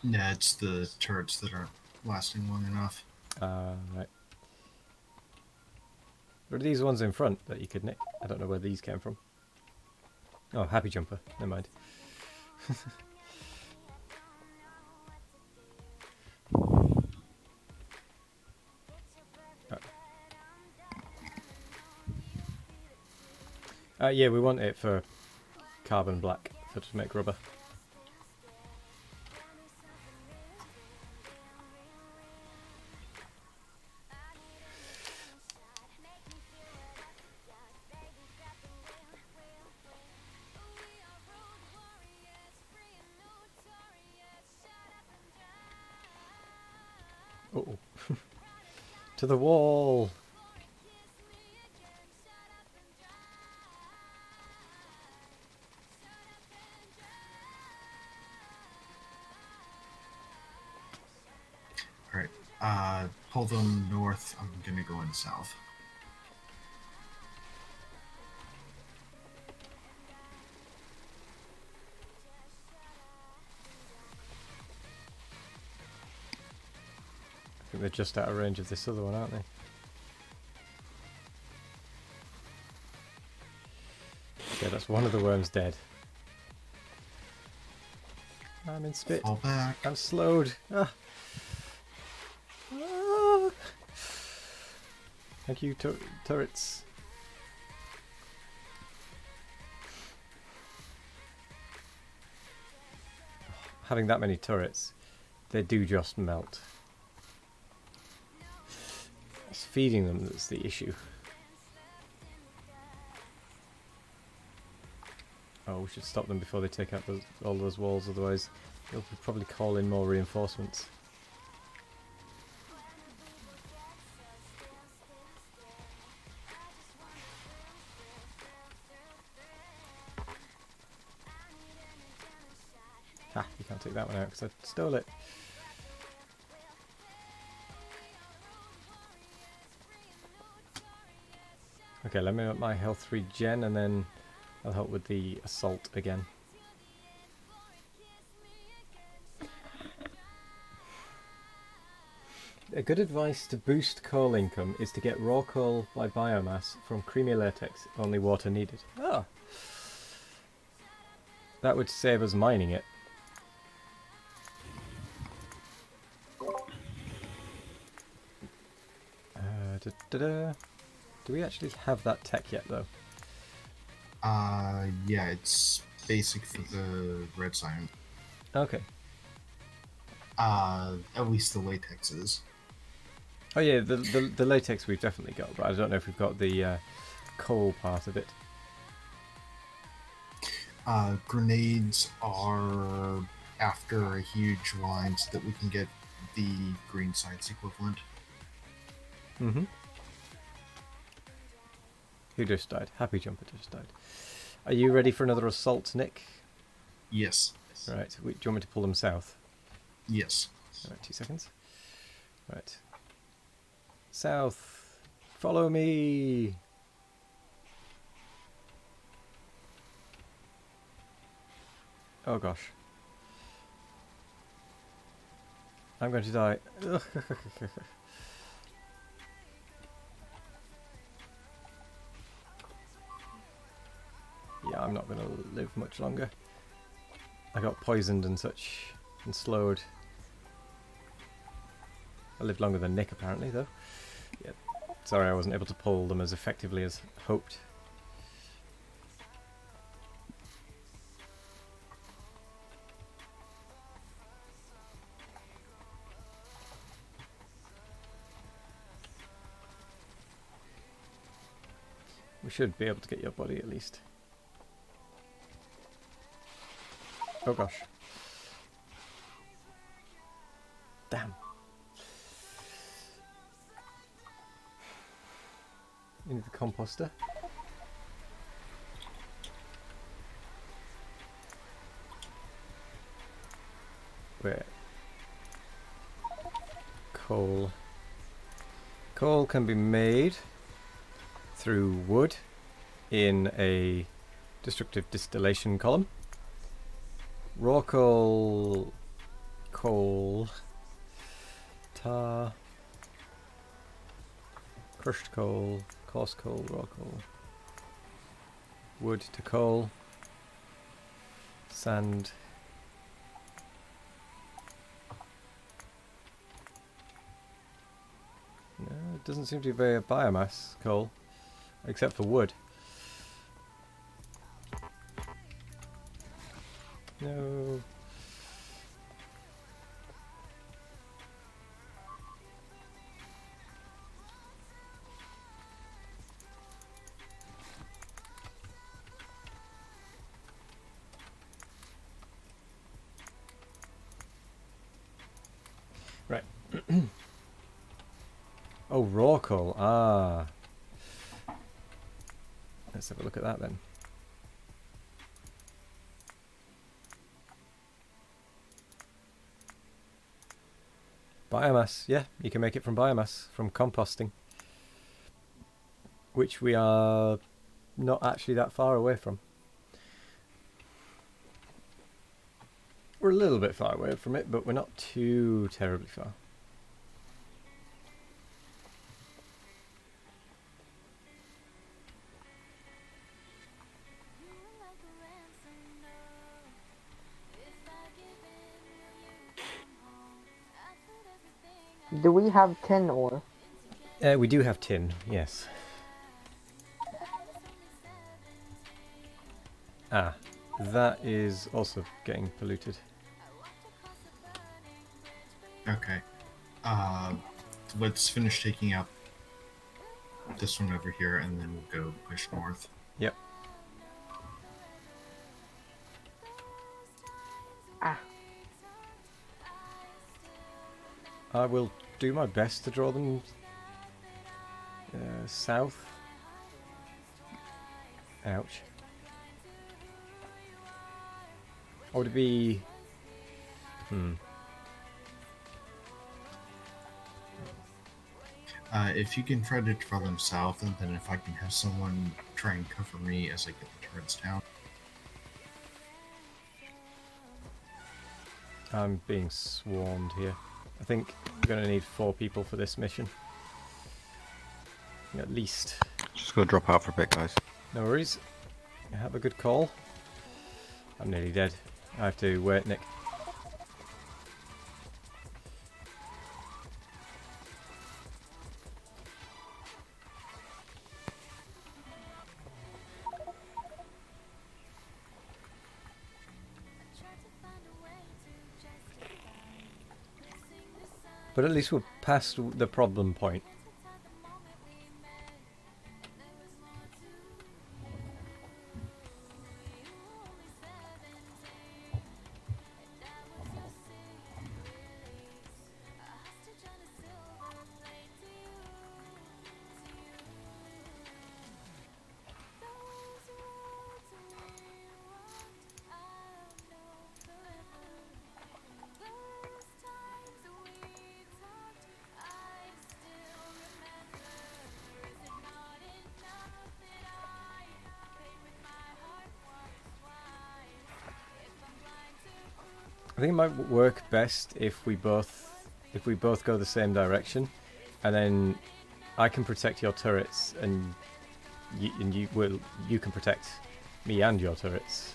Nah, it's the turrets that aren't lasting long enough. Right. What are these ones in front that you could nick? I don't know where these came from. Oh, happy jumper. Never mind. Yeah, we want it for carbon black to make rubber. Uh-oh. To the wall! Alright, pull them north. I'm gonna go in south. I think they're just out of range of this other one, aren't they? Okay, that's one of the worms dead. I'm in spit. Fall back. I'm slowed. Ah. Ah. Thank you, turrets. Having that many turrets, they do just melt. It's feeding them that's the issue. Oh, we should stop them before they take out all those walls, otherwise they'll probably call in more reinforcements. Ha, you can't take that one out because I stole it. Okay, let me up my health regen and then I'll help with the assault again. A good advice to boost coal income is to get raw coal by biomass from creamy latex, only water needed. Ah! That would save us mining it, Da-da-da-da. Do we actually have that tech yet, though? Yeah, it's basic for the red sign. Okay. At least the latex is. Oh yeah, the latex we've definitely got, but I don't know if we've got the coal part of it. Grenades are after a huge line so that we can get the green science equivalent. Mm-hmm. Who just died? Happy Jumper just died. Are you ready for another assault, Nick? Yes. Right. Do you want me to pull them south? Yes. Alright, 2 seconds. Right. South. Follow me. Oh gosh. I'm going to die. Yeah, I'm not going to live much longer. I got poisoned and such, and slowed. I lived longer than Nick, apparently, though. Yeah. Sorry, I wasn't able to pull them as effectively as hoped. We should be able to get your body at least. Oh gosh. Damn. You need the composter. Where? Coal. Coal can be made through wood in a destructive distillation column. Raw coal, coal, tar, crushed coal, coarse coal, raw coal, wood to coal, sand. No, it doesn't seem to be a biomass coal, except for wood. No. Right. Oh, raw coal. Ah. Let's have a look at that then. Biomass, yeah, you can make it from biomass, from composting. Which we are not actually that far away from. We're a little bit far away from it, but we're not too terribly far. Do we have tin ore? We do have tin, yes. Ah, that is also getting polluted. Okay. Let's finish taking out this one over here, and then we'll go push north. Yep. Ah. I will do my best to draw them south. Ouch. Or would it be... If you can try to draw them south, and then if I can have someone try and cover me as I get the turrets down. I'm being swarmed here. I think I'm going to need 4 people for this mission. At least. Just gotta drop out for a bit, guys. No worries. Have a good call. I'm nearly dead. I have to wait, Nick. But at least we're past the problem point. I think it might work best if we both go the same direction, and then I can protect your turrets, and you can protect me and your turrets.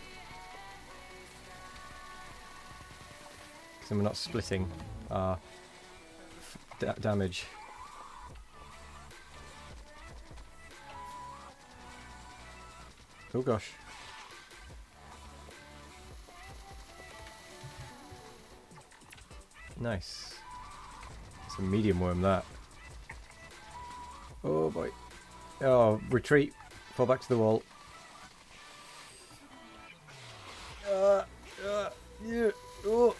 Because then we're not splitting our damage. Oh gosh. Nice. It's a medium worm, that. Oh boy. Oh, retreat. Fall back to the wall. Yeah. Oh.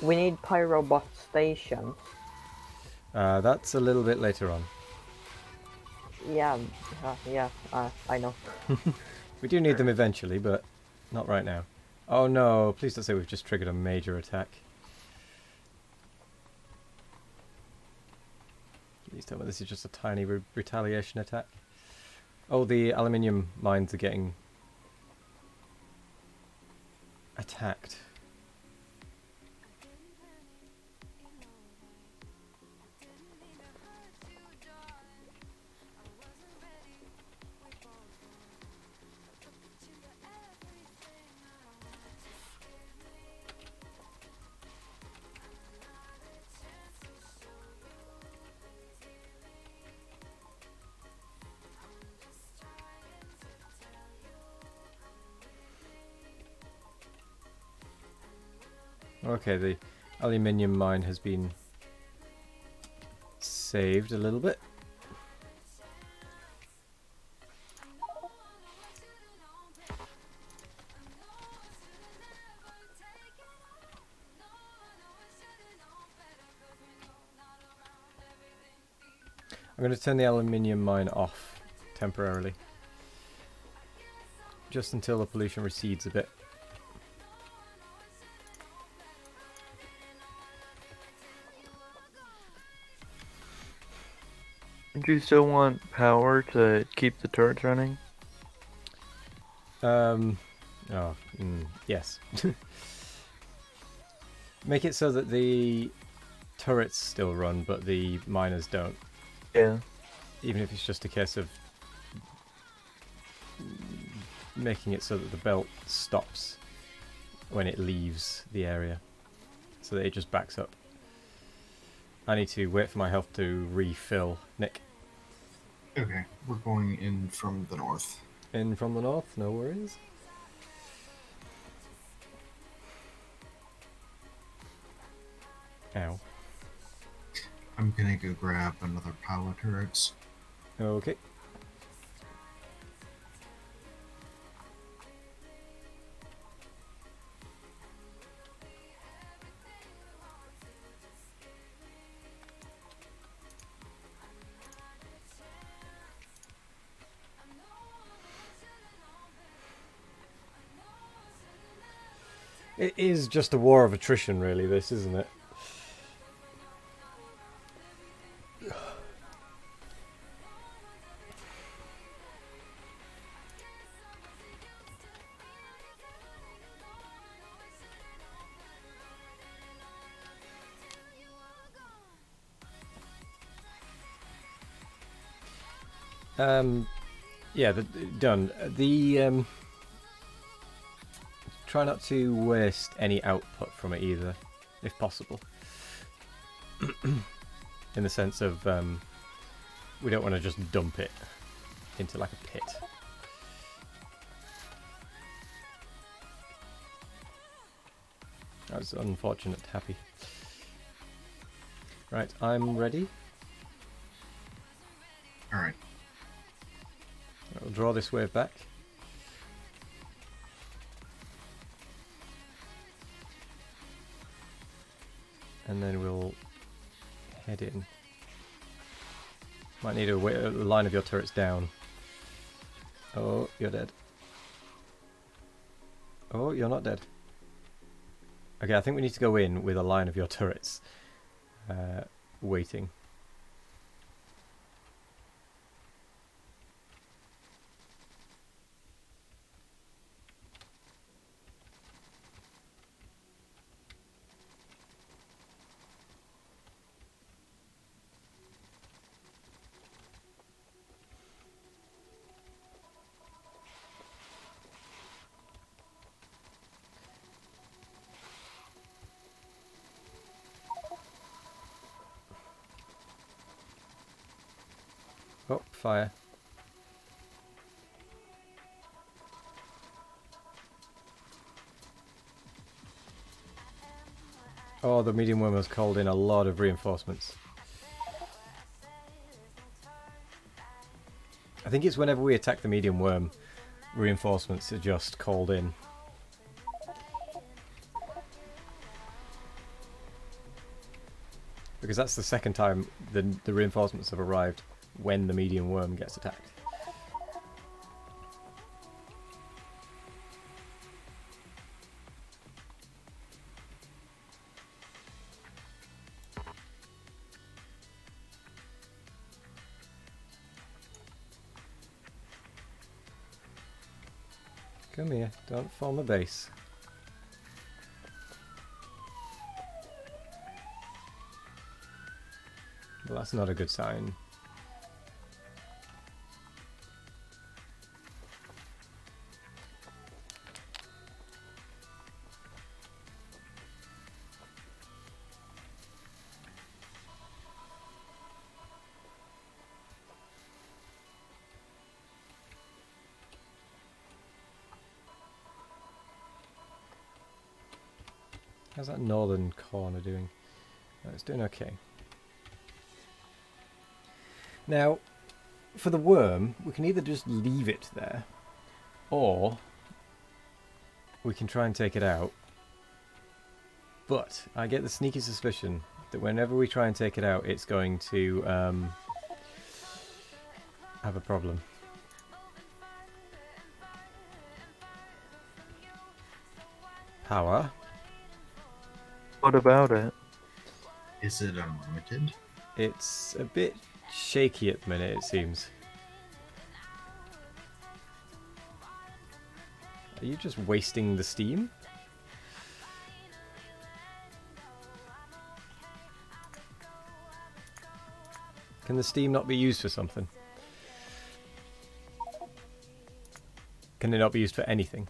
We need pyrobot stations. That's a little bit later on. Yeah, I know. We do need them eventually, but not right now. Oh no, please don't say we've just triggered a major attack. Please tell me this is just a tiny retaliation attack. Oh, the aluminium mines are getting attacked. Okay, the aluminium mine has been saved a little bit. I'm going to turn the aluminium mine off temporarily, just until the pollution recedes a bit. Do you still want power to keep the turrets running? Yes. Make it so that the turrets still run, but the miners don't. Yeah. Even if it's just a case of making it so that the belt stops when it leaves the area, so that it just backs up. I need to wait for my health to refill. Nick? Okay, we're going in from the north. In from the north, no worries. Ow. I'm gonna go grab another pile of turrets. Okay. It is just a war of attrition, really, this, isn't it? Yeah, done. Try not to waste any output from it either, if possible. In the sense of, we don't want to just dump it into like a pit. That's unfortunate, Happy. Right, I'm ready. Alright. I'll draw this wave back. And then we'll head in. Might need a line of your turrets down. Oh, you're dead. Oh, you're not dead. Okay, I think we need to go in with a line of your turrets. Waiting. Oh, fire. Oh, the medium worm has called in a lot of reinforcements. I think it's whenever we attack the medium worm, reinforcements are just called in. Because that's the second time the reinforcements have arrived when the medium worm gets attacked. Come here, don't form a base. Well, that's not a good sign. How's that northern corner doing? Oh, it's doing okay. Now, for the worm, we can either just leave it there, or we can try and take it out. But I get the sneaky suspicion that whenever we try and take it out, it's going to have a problem. Power. What about it? Is it unlimited? It's a bit shaky at the minute, it seems. Are you just wasting the steam? Can the steam not be used for something? Can it not be used for anything?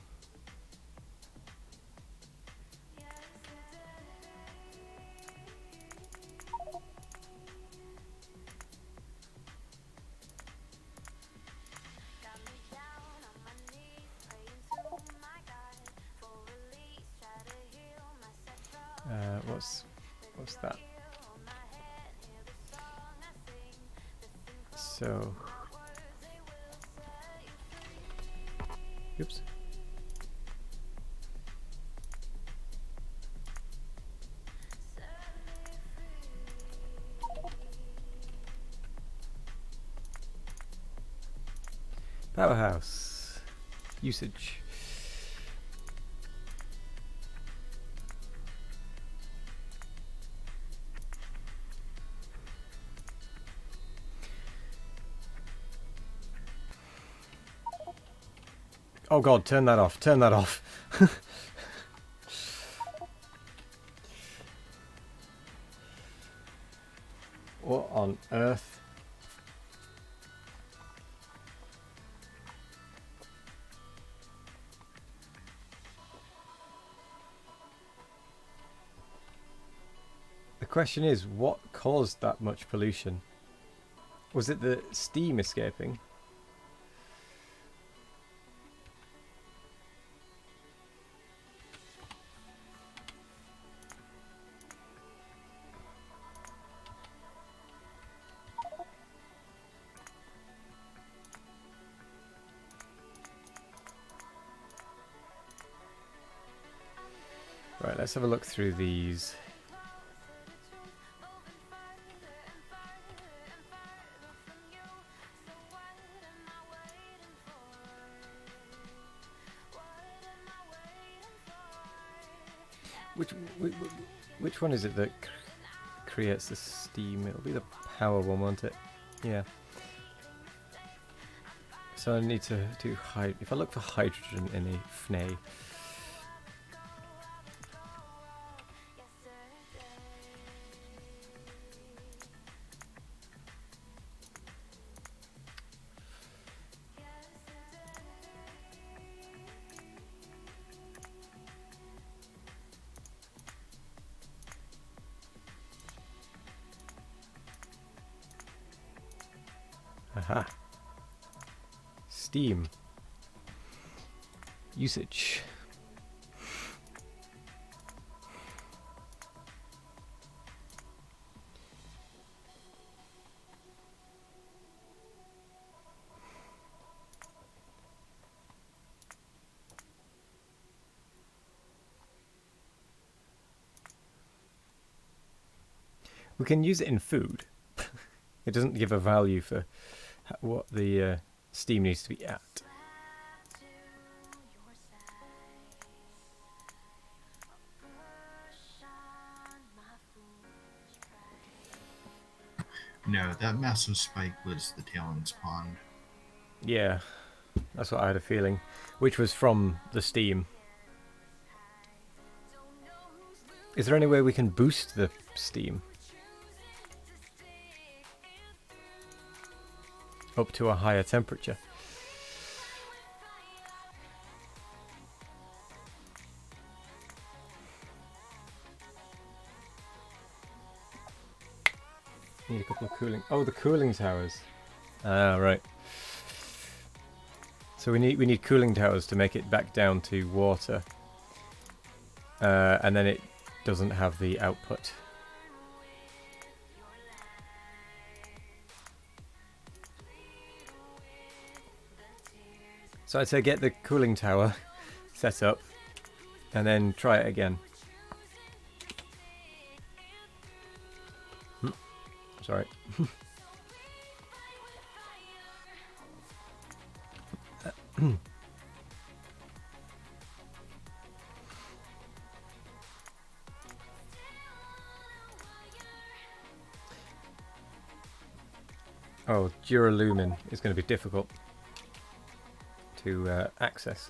What's that? So, oops. Powerhouse usage. Oh god, turn that off, turn that off. What on earth? The question is, what caused that much pollution? Was it the steam escaping? Right, let's have a look through these. Which one is it that creates the steam? It'll be the power one, won't it? Yeah. So I need to do if I look for hydrogen in a FNE. Aha. Steam. Usage. We can use it in food. It doesn't give a value for what the steam needs to be at. No, that massive spike was the tailings pond. Yeah, that's what I had a feeling. Which was from the steam. Is there any way we can boost the steam up to a higher temperature? Need a couple of cooling. Oh, the cooling towers. Ah, right. So we need cooling towers to make it back down to water, and then it doesn't have the output. So I'd say get the cooling tower set up, and then try it again. Sorry. Oh, Duralumin is going to be difficult to access.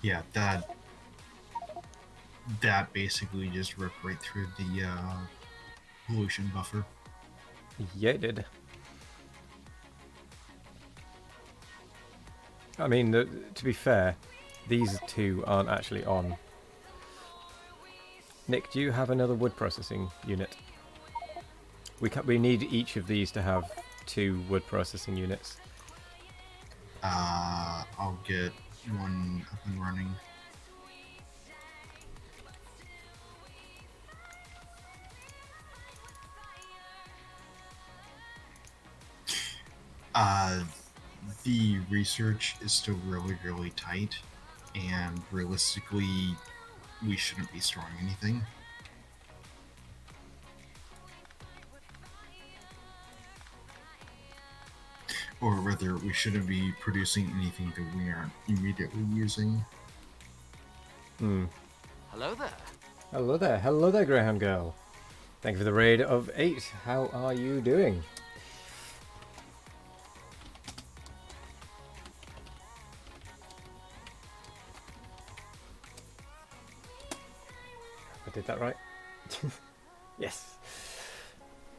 Yeah, that basically just ripped right through the pollution buffer. Yeah, it did. I mean, to be fair, these two aren't actually on. Nick, do you have another wood processing unit? We need each of these to have 2 wood processing units. I'll get one up and running. The research is still really, really tight, and realistically, we shouldn't be storing anything. Or rather, we shouldn't be producing anything that we aren't immediately using. Hello there. Hello there. Hello there, Graham Girl. Thank you for the raid of 8. How are you doing? I did that right. Yes.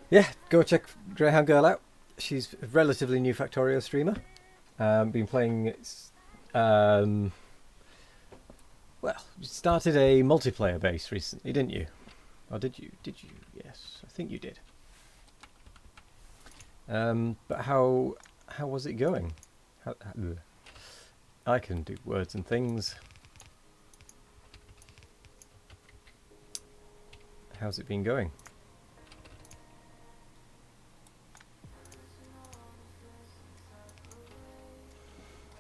Yeah, go check Greyhound Girl out. She's a relatively new Factorio streamer. Been playing. Well, you started a multiplayer base recently, didn't you? Or did you? Did you? Yes, I think you did. But how was it going? I can do words and things. How's it been going?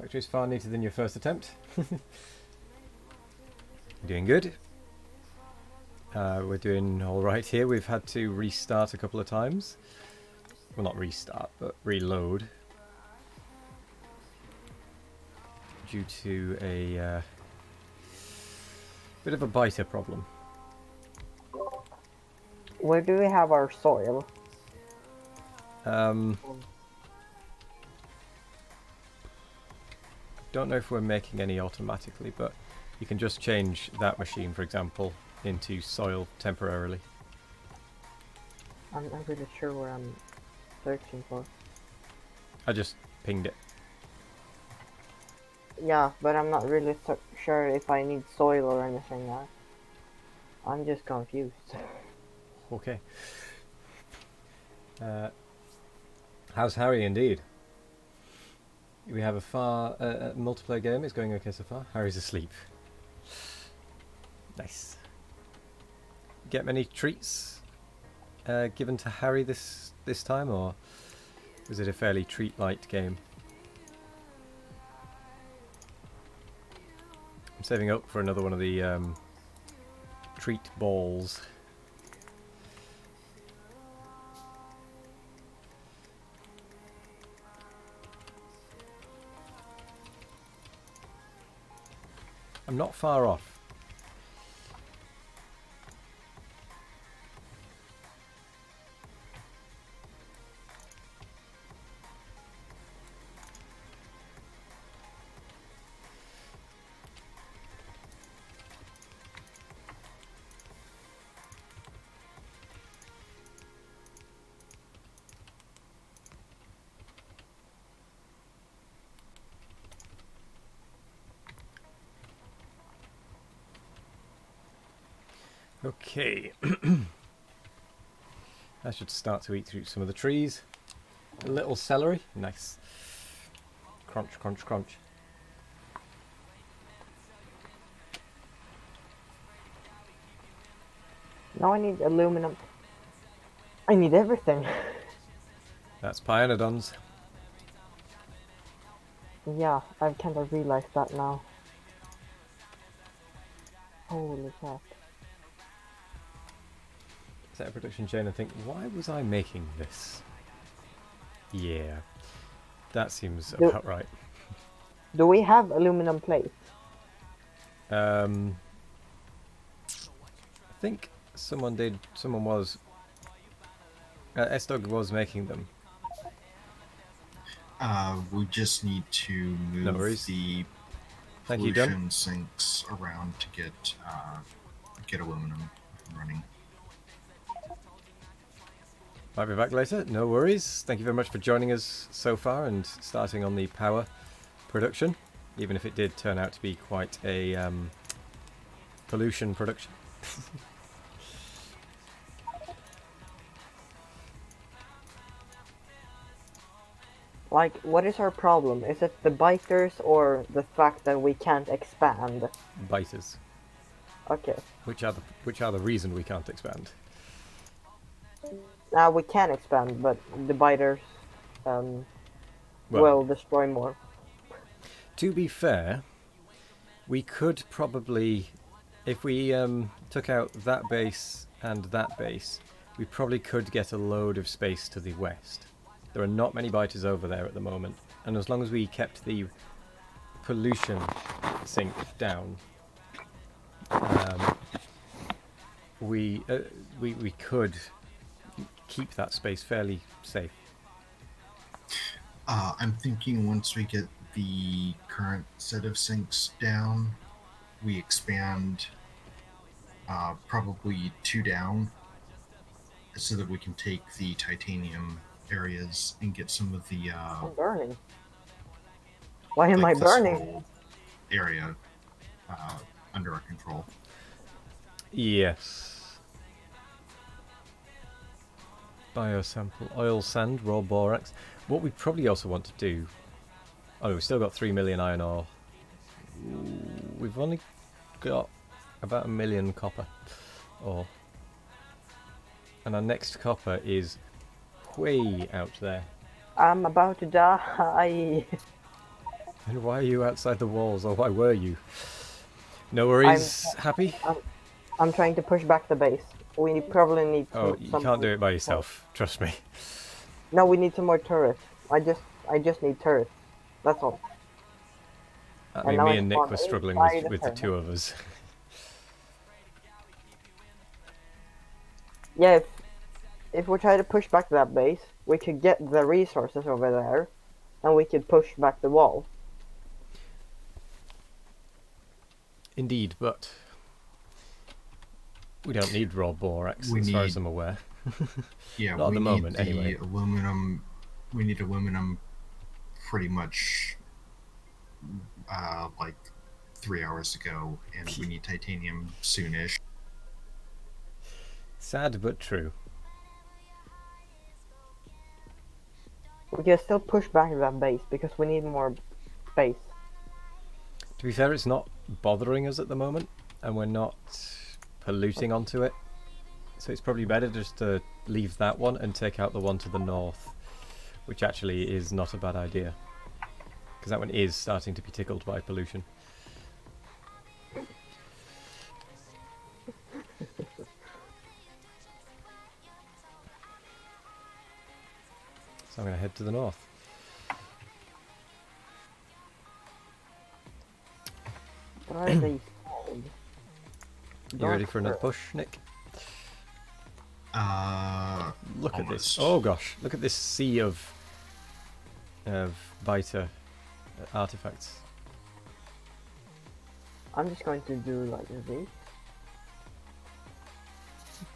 Factory's far neater than your first attempt. Doing good. We're doing alright here. We've had to restart a couple of times. Well, not restart, but reload. Due to a bit of a biter problem. Where do we have our soil? Don't know if we're making any automatically, but you can just change that machine, for example, into soil temporarily. I'm not really sure where I'm searching for. I just pinged it. Yeah, but I'm not really sure if I need soil or anything. I'm just confused. Okay. How's Harry indeed? We have a multiplayer game. It's going okay so far. Harry's asleep. Nice. Get many treats given to Harry this time, or was it a fairly treat-light game? I'm saving up for another one of the treat balls. I'm not far off. Okay. I should start to eat through some of the trees. A little celery. Nice. Crunch, crunch, crunch. Now I need aluminum. I need everything. That's Pyanodons. Yeah, I've kind of realized that now. Holy crap. Set a production chain and think, why was I making this? Yeah, that seems about right. Do we have aluminum plates? I think someone did. Someone was. S-Dog was making them. We just need to No move worries. the Thank you, Dun. pollution sinks around to get aluminum up and running. Might be back later. No worries. Thank you very much for joining us so far and starting on the power production, even if it did turn out to be quite a pollution production. Like, what is our problem? Is it the biters or the fact that we can't expand? Biters. Okay. Which are the reason we can't expand. Now we can expand, but the biters will destroy more. To be fair, we could probably, if we took out that base and that base, we probably could get a load of space to the west. There are not many biters over there at the moment, and as long as we kept the pollution sink down, we could keep that space fairly safe. I'm thinking once we get the current set of sinks down, we expand probably 2 down so that we can take the titanium areas and get some of the I'm burning. Why am I burning? Area under our control. Yes. Biosample, oil sand, raw borax. What we probably also want to do... Oh, we've still got 3 million iron ore. We've only got about 1 million copper ore. And our next copper is way out there. I'm about to die. Then why are you outside the walls, or why were you? No worries. Happy? I'm trying to push back the base. We probably need Oh, some. you some can't do it by more- yourself. Trust me. No, we need some more turrets. I just need turrets. That's all. I And mean, now me I and Nick spawn were struggling inside with the turret. two of us. Yeah, if we try to push back that base, we could get the resources over there, and we could push back the wall. Indeed, but we don't need raw borax We as far as need- I'm aware. Yeah, Not at we the need moment, the anyway. aluminum. We need aluminum pretty much like 3 hours ago, and we need titanium soonish. Sad but true. We can still push back that base because we need more space. To be fair, it's not bothering us at the moment, and we're not polluting onto it. So it's probably better just to leave that one and take out the one to the north, which actually is not a bad idea. Because that one is starting to be tickled by pollution. So I'm going to head to the north. What are these called? You ready for another Dark push, Nick? Look at this. Almost. Oh gosh, look at this sea of biter artifacts. I'm just going to do like this.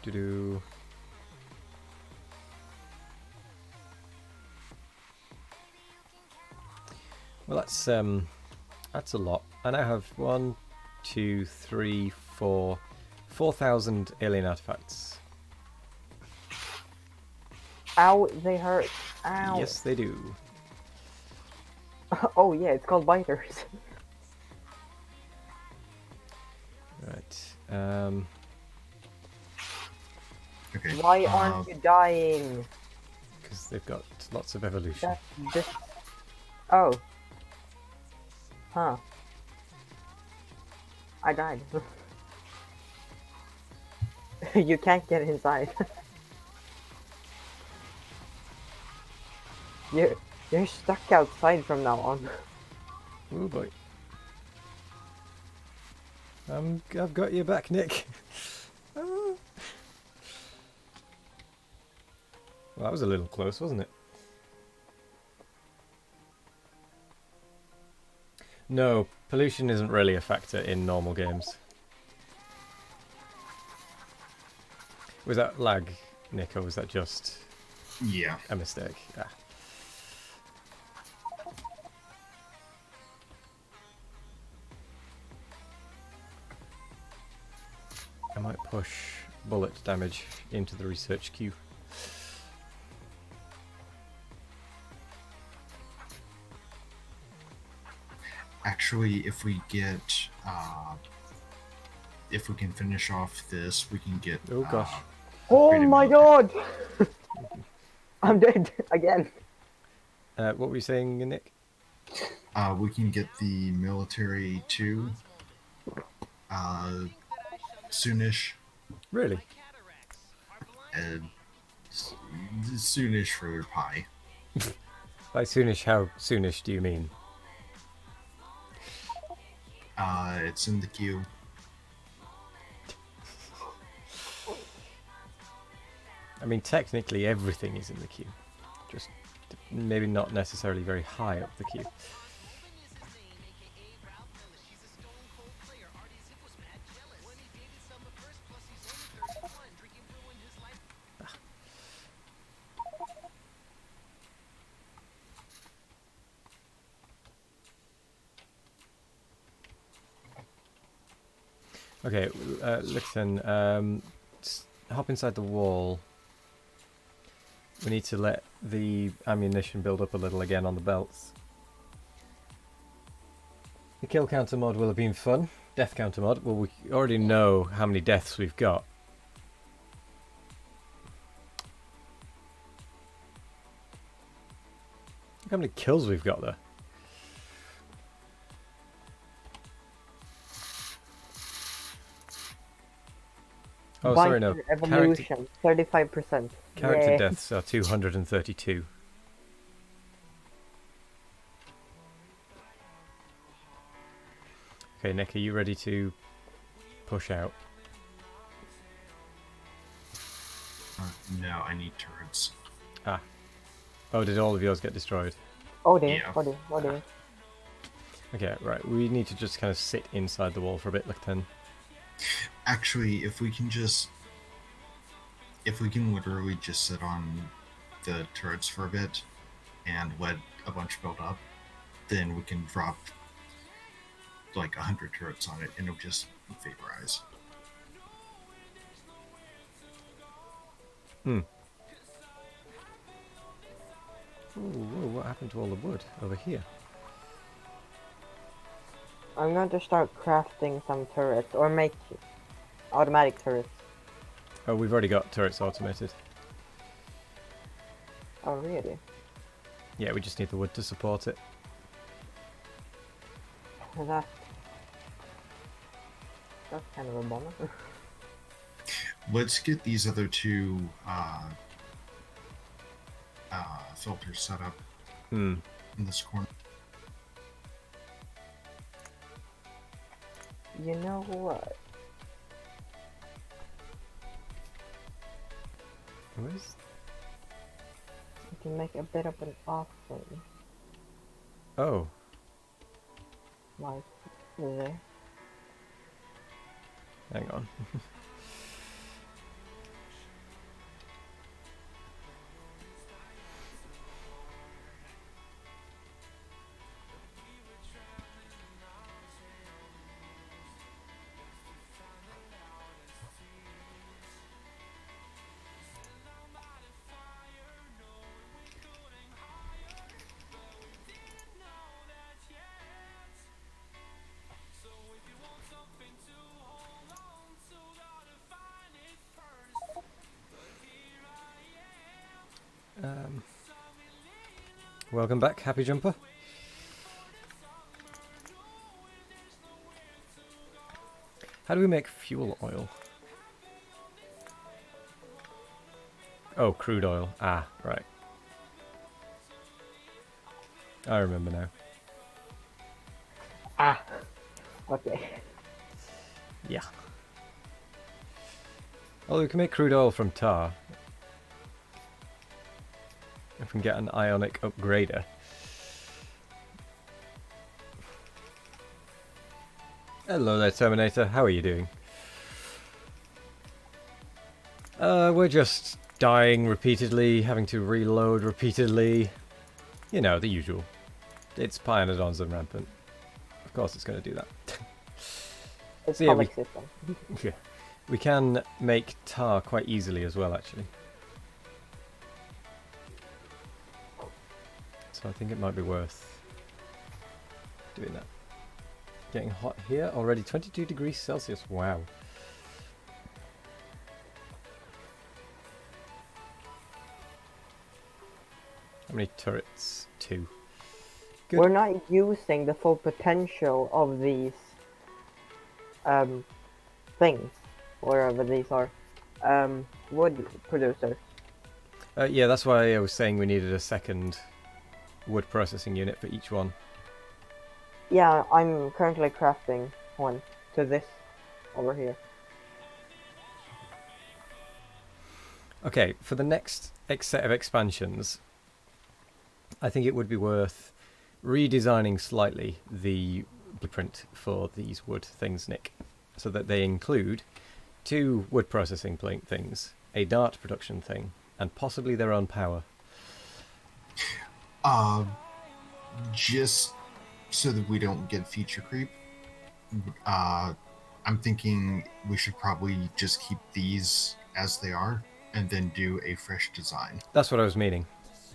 Do. Well, that's a lot. I now have 1, 2, 3, 4, 4,000 alien artifacts. Ow, they hurt. Ow. Yes, they do. Oh yeah, it's called biters. Right. Okay. Why aren't you dying? Because they've got lots of evolution. That's just. Oh. Huh. I died. You can't get inside. You're stuck outside from now on. Oh boy. I've got your back, Nick. Ah. Well, that was a little close, wasn't it? No, pollution isn't really a factor in normal games. Was that lag, Nick, or was that just Yeah. a mistake? Ah. I might push bullet damage into the research queue. Actually, if we get, if we can finish off this, we can get. Oh gosh. Oh upgraded my military. god! I'm dead again. What were you saying, Nick? We can get the military too. Soonish. Really? Soonish for pie. By soonish, how soonish do you mean? It's in the queue. I mean, technically everything is in the queue. Just maybe not necessarily very high up the queue. Okay, listen, hop inside the wall. We need to let the ammunition build up a little again on the belts. The kill counter mod will have been fun. Death counter mod, well, we already know how many deaths we've got. Look how many kills we've got there. Oh, sorry, no. Biker evolution, 35%. Character Yeah. deaths are 232. Okay, Nick, are you ready to push out? No, I need turrets. Ah. Oh, did all of yours get destroyed? Oh dear, Yeah. oh dear, oh dear. Okay, right. We need to just kind of sit inside the wall for a bit, like 10. Actually, if we can literally just sit on the turrets for a bit and let a bunch build up, then we can drop like 100 turrets on it and it'll just vaporize. Hmm. Ooh, whoa, what happened to all the wood over here? I'm going to start crafting some turrets, or make automatic turrets. Oh, we've already got turrets automated. Oh really? Yeah, we just need the wood to support it. That's kind of a bummer. Let's get these other two filters set up Hmm. in this corner. You know what? Where's... You can make a bit of an offering. Oh. Like there. Hang on. Welcome back, Happy Jumper. How do we make fuel oil? Oh, crude oil. Ah, right. I remember now. Ah! Okay. Yeah. Although we can make crude oil from tar. If we can get an ionic upgrader. Hello there, Terminator. How are you doing? We're just dying repeatedly, having to reload repeatedly. You know, the usual. It's Pyanodons and Rampant. Of course it's going to do that. It's So yeah, comic system. Yeah. We can make tar quite easily as well, actually. So I think it might be worth doing that. Getting hot here already, 22 degrees Celsius. Wow. How many turrets? 2. Good. We're not using the full potential of these things, wherever these are. Wood producers. Yeah, that's why I was saying we needed a second wood processing unit for each one. Yeah, I'm currently crafting one to this over here. Okay, for the next set of expansions, I think it would be worth redesigning slightly the blueprint for these wood things, Nick, so that they include 2 wood processing things, a dart production thing, and possibly their own power. Just so that we don't get feature creep, I'm thinking we should probably just keep these as they are and then do a fresh design. That's what I was meaning.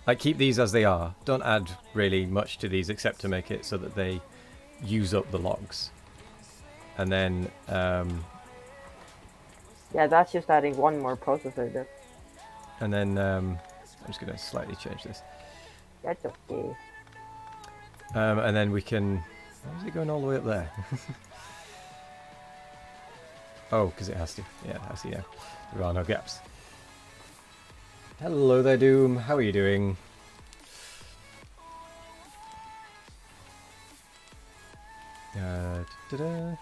Like, keep these as they are. Don't add really much to these except to make it so that they use up the logs. And then, Yeah, that's just adding one more processor there. and then I'm just going to slightly change this. That's okay. And then we can... Why is it going all the way up there? Oh, because it has to. Yeah, I see now. There are no gaps. Hello there, Doom. How are you doing? Da-da.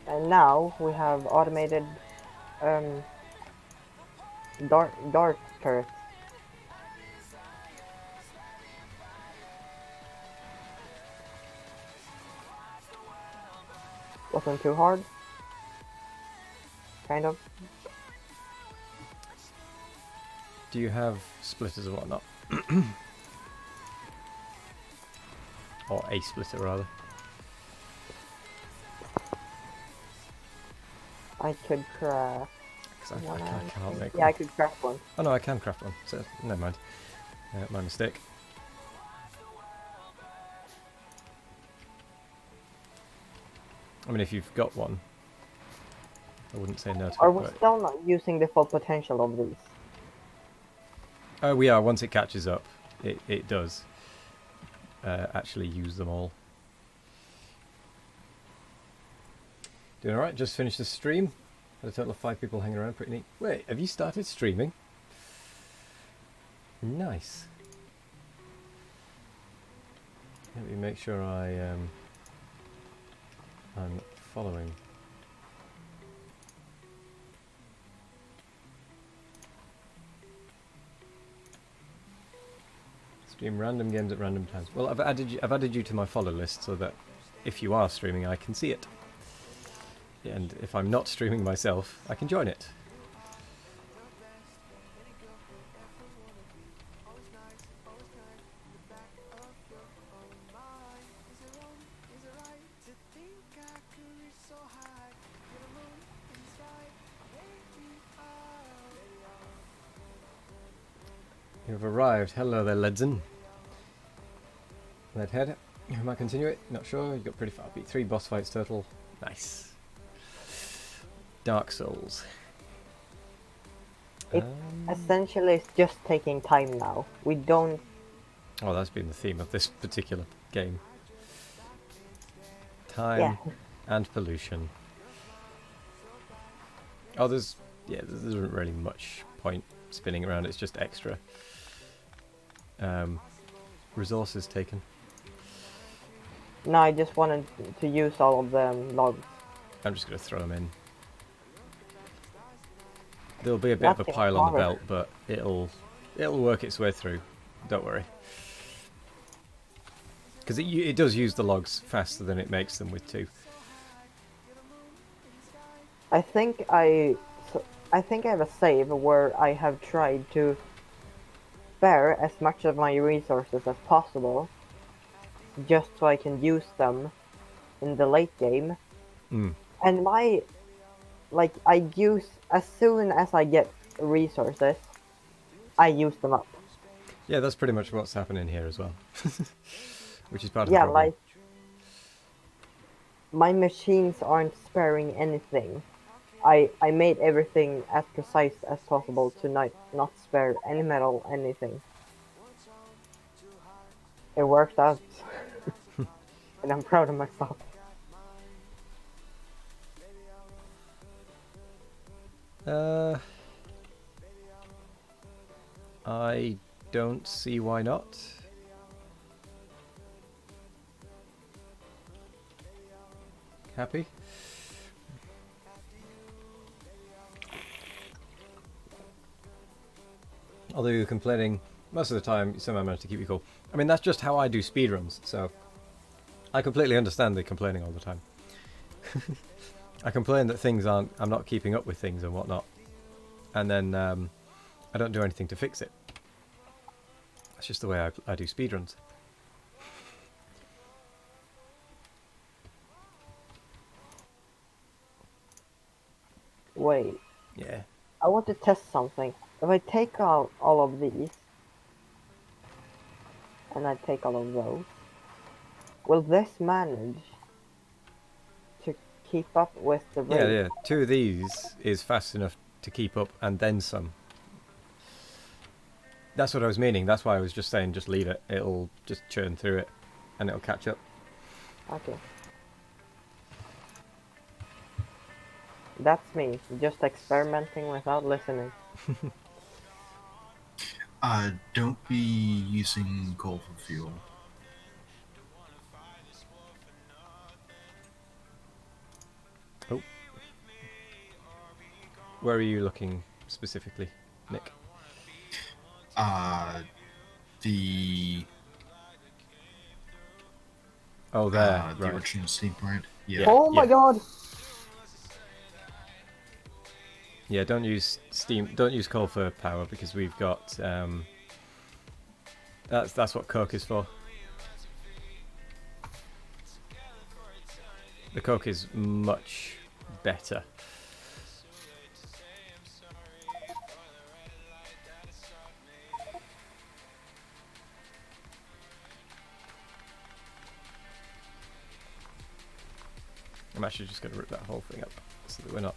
And now we have automated dart turrets. Wasn't too hard. Kind of. Do you have splitters or whatnot? Or a splitter, rather. I could craft. Because I can't make Yeah, I one. could craft one. Oh no, I can craft one. So, never mind. My mistake. I mean, if you've got one, I wouldn't say no to Are it, we but... still not using the full potential of these? Oh, we are. Once it catches up, it does actually use them all. Doing alright, just finished the stream. Had a total of 5 people hanging around, pretty neat. Wait, have you started streaming? Nice. Let me make sure I'm following. Stream random games at random times. Well, I've added you to my follow list so that if you are streaming, I can see it. And if I'm not streaming myself, I can join it. You've arrived. Hello there, Ledzen. Leadhead. Who might continue it? Not sure. You got pretty far. Beat 3 boss fights total. Nice. Dark Souls. It essentially is just taking time now. We don't... Oh, that's been the theme of this particular game. Time and pollution. Oh, there isn't really much point spinning around. It's just extra resources taken. No, I just wanted to use all of the logs. I'm just going to throw them in. There'll be a bit of a pile on the belt, but it'll work its way through. Don't worry. Because it does use the logs faster than it makes them with 2. I think I have a save where I have tried to spare as much of my resources as possible, just so I can use them in the late game. Mm. And I use, as soon as I get resources, I use them up. Yeah, that's pretty much what's happening here as well. Which is part of the problem. Like, my machines aren't sparing anything. I made everything as precise as possible to not spare any metal, anything. It worked out. And I'm proud of myself. I don't see why not. Happy? Although you're complaining, most of the time you somehow manage to keep you cool. I mean, that's just how I do speedruns, so I completely understand the complaining all the time. I complain that I'm not keeping up with things and whatnot, and then I don't do anything to fix it. That's just the way I do speedruns. Wait. Yeah. I want to test something. If I take out all of these, and I take all of those, will this manage to keep up with the Yeah, rate? yeah. 2 of these is fast enough to keep up and then some. That's what I was meaning. That's why I was just saying just leave it. It'll just churn through it and it'll catch up. Okay. That's me, just experimenting without listening. Don't be using coal for fuel. Oh. Where are you looking specifically, Nick? The Oh, there. the Right. original steam plant. Yeah. Yeah. Oh my god! Yeah, don't use steam. Don't use coal for power because we've got. That's what coke is for. The coke is much better. I'm actually just going to rip that whole thing up so that we're not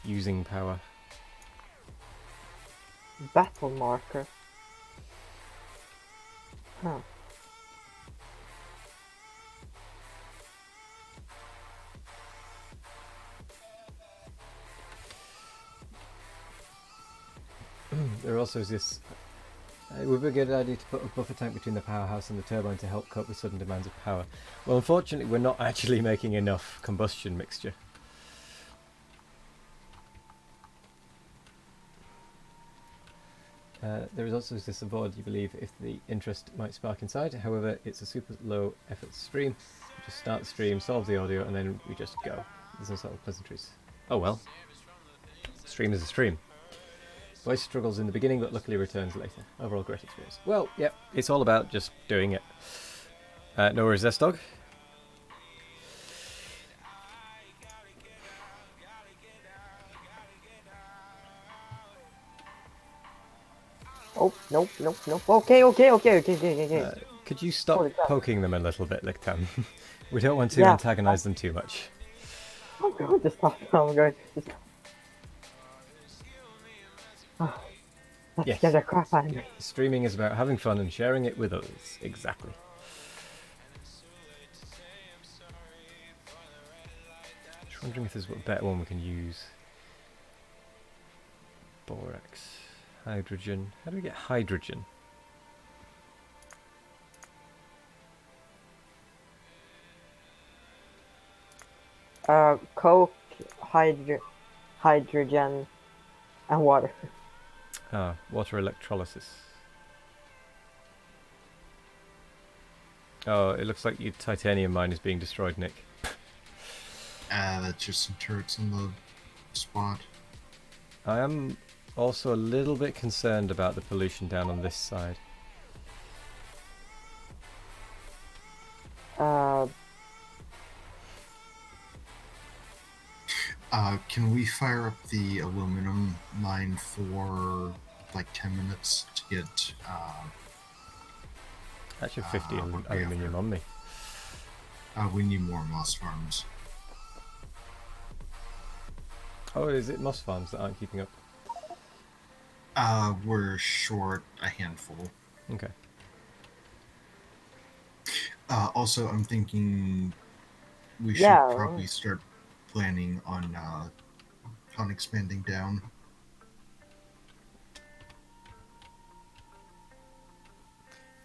using power. Battle marker. Huh. There also is this. It would be a good idea to put a buffer tank between the powerhouse and the turbine to help cope with sudden demands of power. Well, unfortunately, we're not actually making enough combustion mixture. There is also this aboard, you believe, if the interest might spark inside. However, it's a super low effort stream. We just start the stream, solve the audio, and then we just go. There's no sort of pleasantries. Oh well. Stream is a stream. Voice struggles in the beginning, but luckily returns later. Overall, great experience. Well, yep, it's all about just doing it. No worries, dog. Oh, nope, nope, nope. Okay. Could you stop Holy crap. poking them a little bit, Lictam? We don't want to Yeah. antagonize them too much. I'm going to stop. I'm going to stop. Oh, that Yes. scared the crap out of me. Streaming is about having fun and sharing it with others. Exactly. Just wondering if there's a better one we can use. Borax. Hydrogen. How do we get hydrogen? Coke, hydrogen, and water. Ah, water electrolysis. Oh, it looks like your titanium mine is being destroyed, Nick. That's just some turrets on the spot. I am also a little bit concerned about the pollution down on this side. Can we fire up the aluminum mine for like 10 minutes to get Actually, 50 what we have aluminium here. on me. We need more moss farms. Oh, is it moss farms that aren't keeping up? We're short a handful. Okay. Also, I'm thinking we should Yeah. probably start planning on expanding down.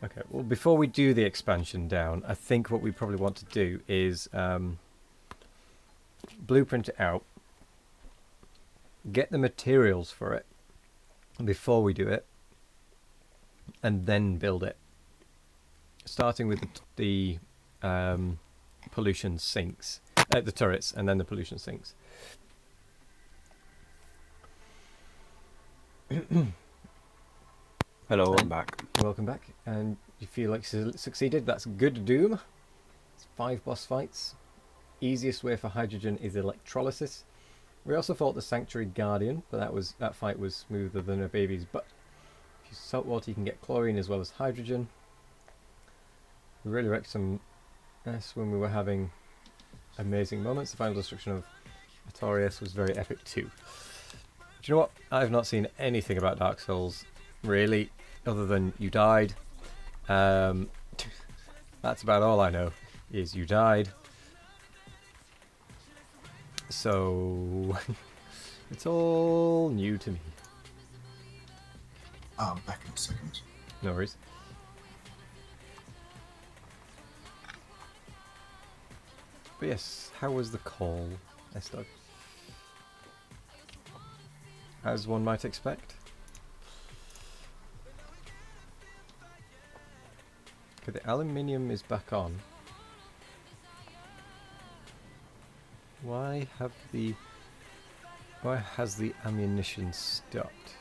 Okay, well, before we do the expansion down, I think what we probably want to do is blueprint it out, get the materials for it before we do it, and then build it. Starting with the pollution sinks, the turrets, and then the pollution sinks. Hello, I'm back. Welcome back, and you feel like you succeeded. That's good doom. It's 5 boss fights. Easiest way for hydrogen is electrolysis. We also fought the Sanctuary Guardian, but that fight was smoother than a baby's butt. If you use salt water, you can get chlorine as well as hydrogen. We really wrecked some S when we were having amazing moments. The final destruction of Artorias was very epic too. Do you know what? I've not seen anything about Dark Souls, really, other than you died. That's about all I know, is you died. So, it's all new to me. Back in a second. No worries. But yes, how was the call, S-Dog? As one might expect. Okay, the aluminium is back on. Why has the ammunition stopped?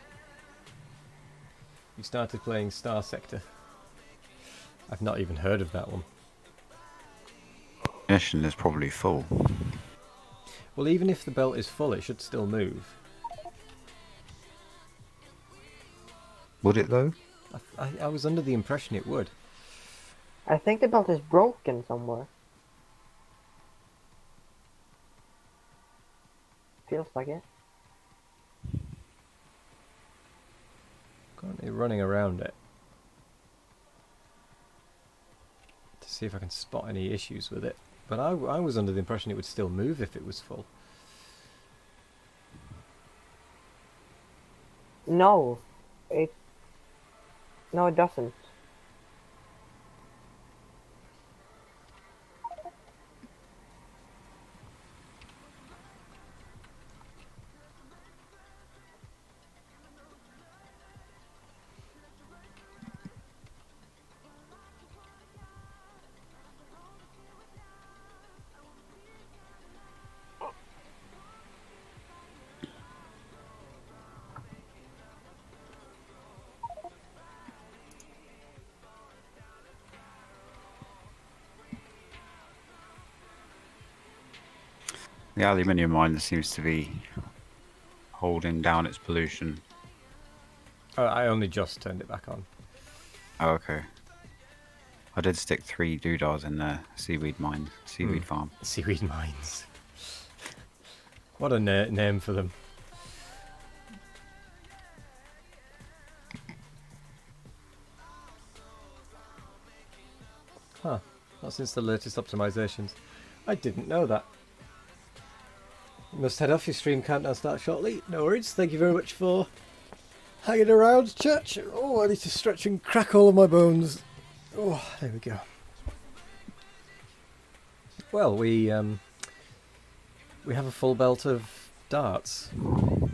We started playing Star Sector. I've not even heard of that one. Mission is probably full. Well, even if the belt is full, it should still move. Would it though? I was under the impression it would. I think the belt is broken somewhere. Feels like it. Currently running around it to see if I can spot any issues with it. But I was under the impression it would still move if it was full. No, it doesn't. The aluminium mine seems to be holding down its pollution. Oh, I only just turned it back on. Oh, okay. I did stick 3 doodahs in there. Seaweed mine, seaweed farm. Seaweed mines. What a name for them. Huh. Not since the latest optimizations. I didn't know that. You must head off. Your stream countdown starts shortly. No worries. Thank you very much for hanging around, Church. Oh, I need to stretch and crack all of my bones. Oh, there we go. Well, we have a full belt of darts.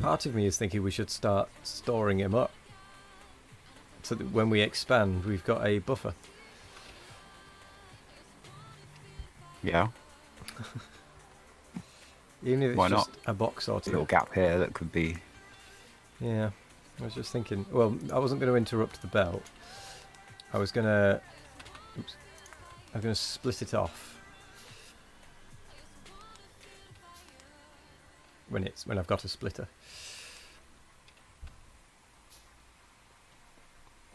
Part of me is thinking we should start storing him up, so that when we expand, we've got a buffer. Yeah. Even if it's Why just not? a box or A two. little gap here that could be. Yeah, I was just thinking. Well, I wasn't going to interrupt the belt. I was gonna. Oops. I'm gonna split it off when I've got a splitter.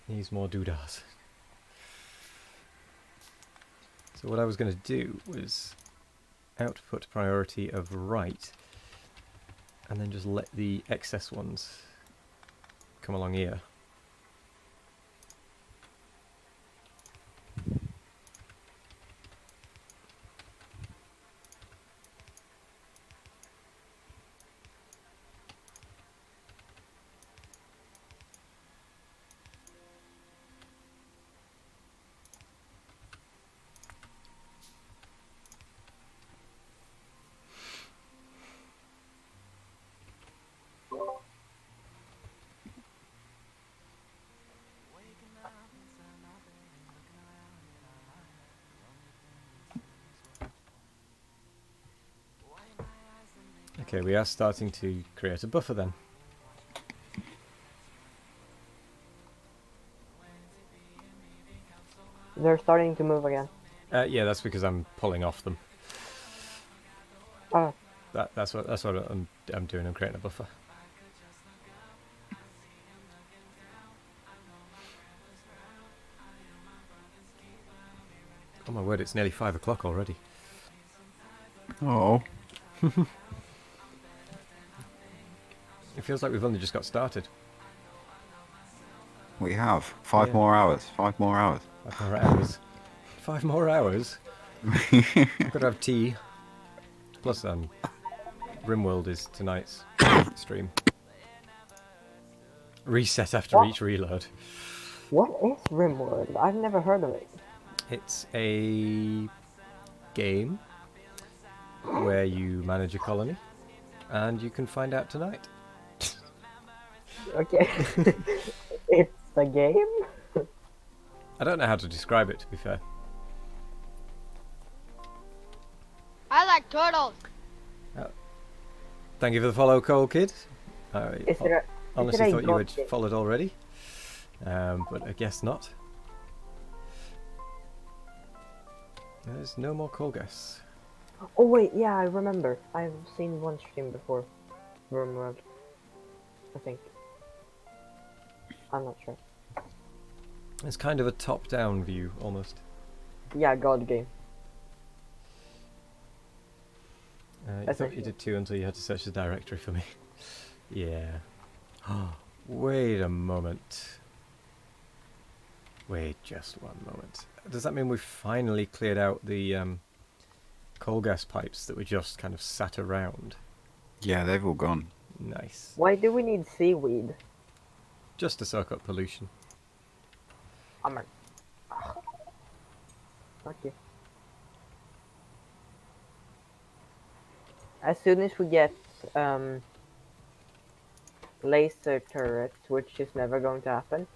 Needs more doodahs. So what I was going to do was output priority of right, and then just let the excess ones come along here. Okay, we are starting to create a buffer then. They're starting to move again. Yeah, that's because I'm pulling off them. Oh, That's what I'm doing. I'm creating a buffer. Oh my word! It's nearly 5 o'clock already. Oh. It feels like we've only just got started. We have 5 Yeah. more hours. 5 more hours. 5 more hours. 5 more hours. I've got to have tea. Plus, RimWorld is tonight's stream. Reset after What? each reload. What is RimWorld? I've never heard of it. It's a game where you manage a colony, and you can find out tonight. Okay. It's a game? I don't know how to describe it, to be fair. I like turtles. Thank you for the follow, Cole Kid. Is it a, honestly a thought you god had game? followed already, but I guess not. There's no more Cole guests. Oh wait, yeah, I remember. I've seen one stream before. RimWorld. I think. I'm not sure. It's kind of a top-down view, almost. Yeah, god game. You thought you did too until you had to search the directory for me. Yeah. Wait a moment. Wait just one moment. Does that mean we've finally cleared out the coal gas pipes that were just kind of sat around? Yeah, they've all gone. Nice. Why do we need seaweed? Just to soak up pollution. I'm a... Okay. As soon as we get laser turrets, which is never going to happen,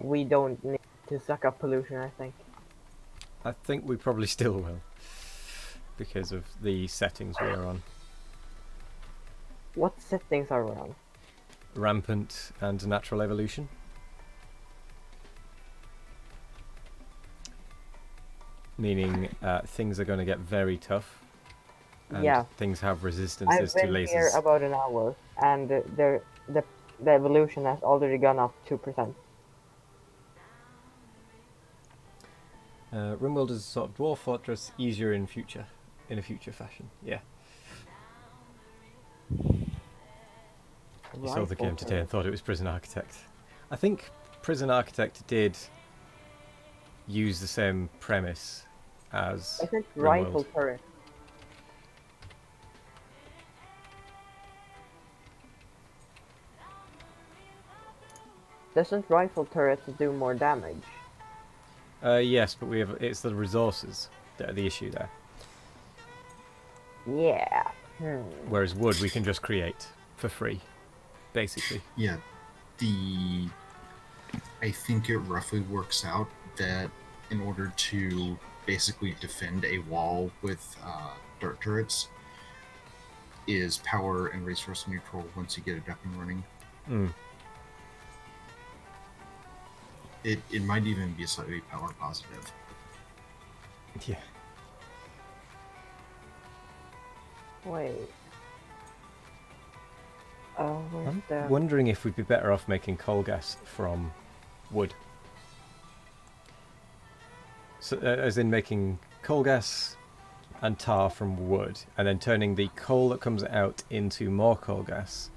we don't need to suck up pollution, I think. I think we probably still will, because of the settings we are on. What settings are we on? Rampant and natural evolution. Meaning things are going to get very tough. And Yeah. things have I've resistances to been here lasers. about an hour, and the evolution has already gone up 2%. RimWorld is a sort of dwarf fortress, easier in a future fashion. Yeah. You saw the game today and thought it was Prison Architect. I think Prison Architect did use the same premise as Isn't RimWorld. rifle turret? Doesn't rifle turrets do more damage? Yes, but it's the resources that are the issue there. Yeah. Whereas wood we can just create for free, basically. Yeah, I think it roughly works out that in order to basically defend a wall with dirt turrets is power and resource neutral once you get it up and running. It might even be slightly power positive. Yeah. Wait. Where's I'm the... wondering if we'd be better off making coal gas from wood. So, as in making coal gas and tar from wood, and then turning the coal that comes out into more coal gas.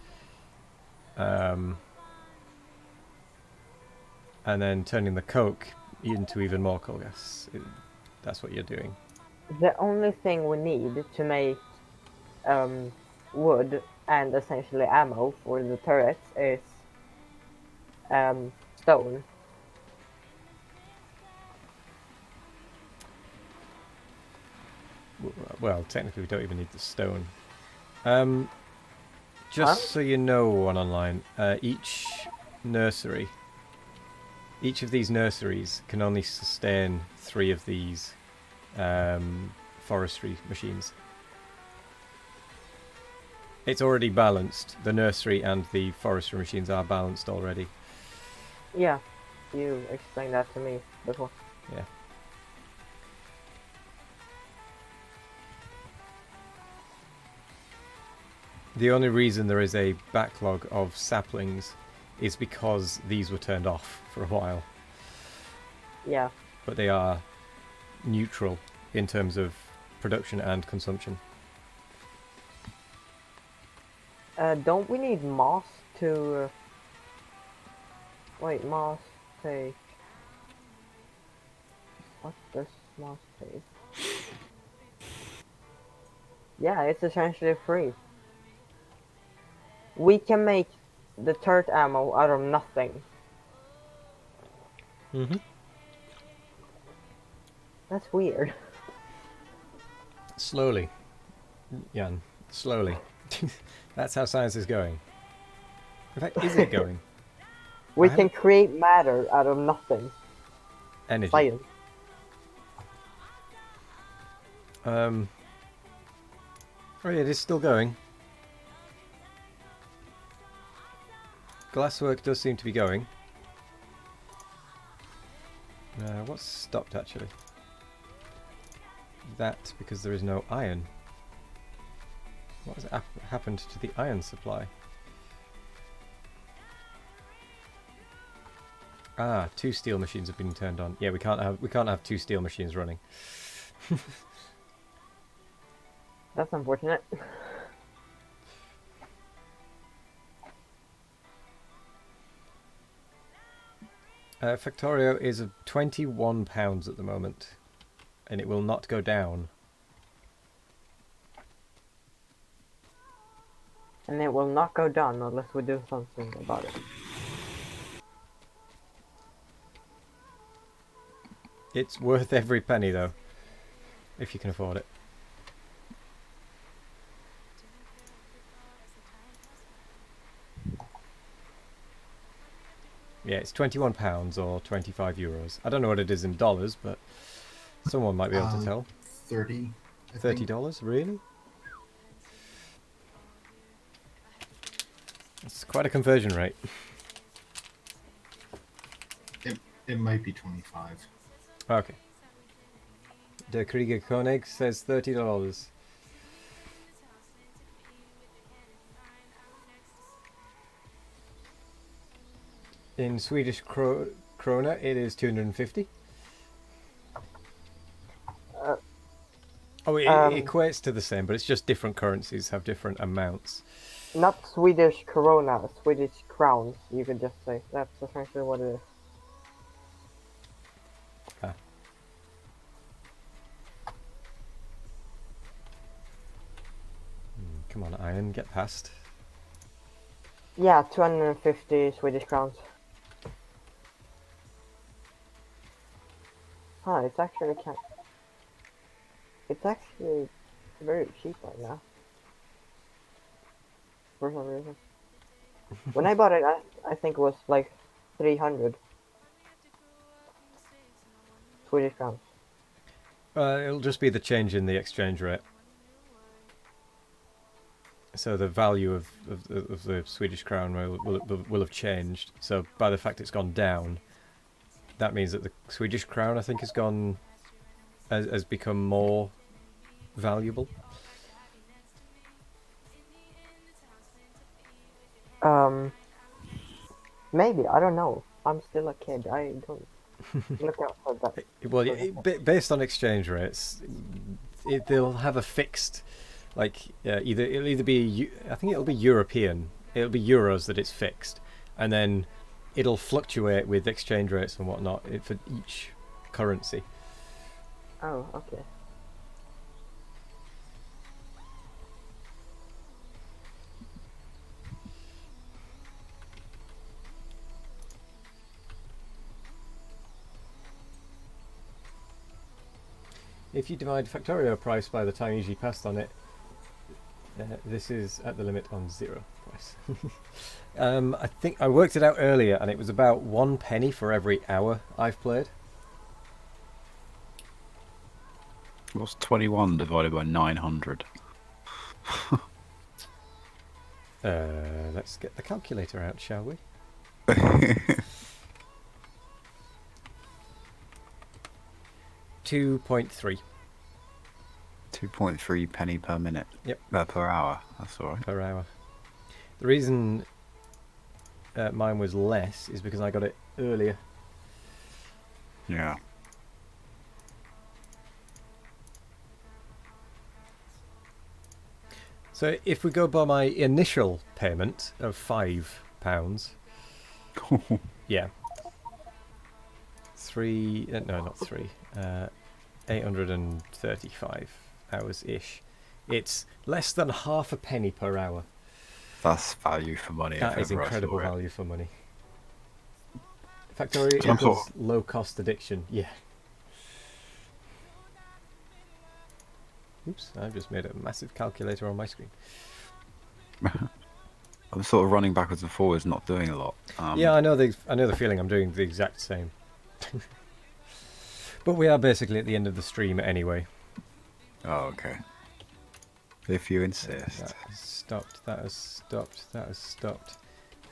And then turning the coke into even more coal gas. That's what you're doing. The only thing we need to make wood and essentially ammo for the turrets is stone. Well, technically we don't even need the stone. Just so you know, one online, each of these nurseries can only sustain 3 of these forestry machines. It's already balanced. The nursery and the forestry machines are balanced already. Yeah, you explained that to me before. Yeah. The only reason there is a backlog of saplings is because these were turned off for a while. Yeah. But they are neutral in terms of production and consumption. Don't we need moss to... Wait, moss take... What does moss take? Yeah, it's essentially free. We can make the turret ammo out of nothing. Mm-hmm. That's weird. Slowly, Jan. Slowly. That's how science is going. In fact, is it going? We I can haven't- create matter out of nothing. Energy. Science. Oh yeah, it is still going. Glasswork does seem to be going. What's stopped actually? That because there is no iron. What has happened to the iron supply? Ah, 2 steel machines have been turned on. Yeah, we can't have 2 steel machines running. That's unfortunate. Factorio is at £21 at the moment, and it will not go down. And it will not go down unless we do something about it. It's worth every penny though, if you can afford it. Yeah, it's £21 or €25. I don't know what it is in dollars, but someone might be able to tell. 30. I think. $30, really? It's quite a conversion rate. It might be 25. Okay. Der Krieger Koenig says $30. In Swedish krona, it is 250. Oh, it equates to the same, but it's just different currencies have different amounts. Not Swedish corona, Swedish crowns, you could just say. That's essentially what it is. Ah. Come on, iron, get past. Yeah, 250 Swedish crowns. Huh, it's actually it's actually very cheap right now. For some reason. When I bought it, I think it was like 300 Swedish crowns. It'll just be the change in the exchange rate. So the value of the Swedish crown will have changed. So by the fact it's gone down, that means that the Swedish crown, I think, has become more valuable. Maybe, I don't know. I'm still a kid. I don't look out for that. Well, based on exchange rates, they'll have a fixed, like it'll either be, I think it'll be European. It'll be euros that it's fixed, and then it'll fluctuate with exchange rates and whatnot for each currency. Oh, okay. If you divide Factorio price by the time usually passed on it, this is at the limit on 0 price. I think I worked it out earlier, and it was about 1 penny for every hour I've played. What's 21 divided by 900? Let's get the calculator out, shall we? 2.3. 2.3 penny per minute. Yep. Per hour. That's all right. per hour. The reason mine was less is because I got it earlier. Yeah. So if we go by my initial payment of £5, yeah, no, not 835 hours ish. It's less than half a penny per hour. That's value for money. That if is ever I incredible saw it. value for money. Factorio Some equals sort low cost addiction. Yeah. Oops, I just made a massive calculator on my screen. I'm sort of running backwards and forwards, not doing a lot. Yeah, I know the feeling. I'm doing the exact same. But we are basically at the end of the stream anyway. Oh, okay. If you insist. That has stopped. That has stopped. That has stopped.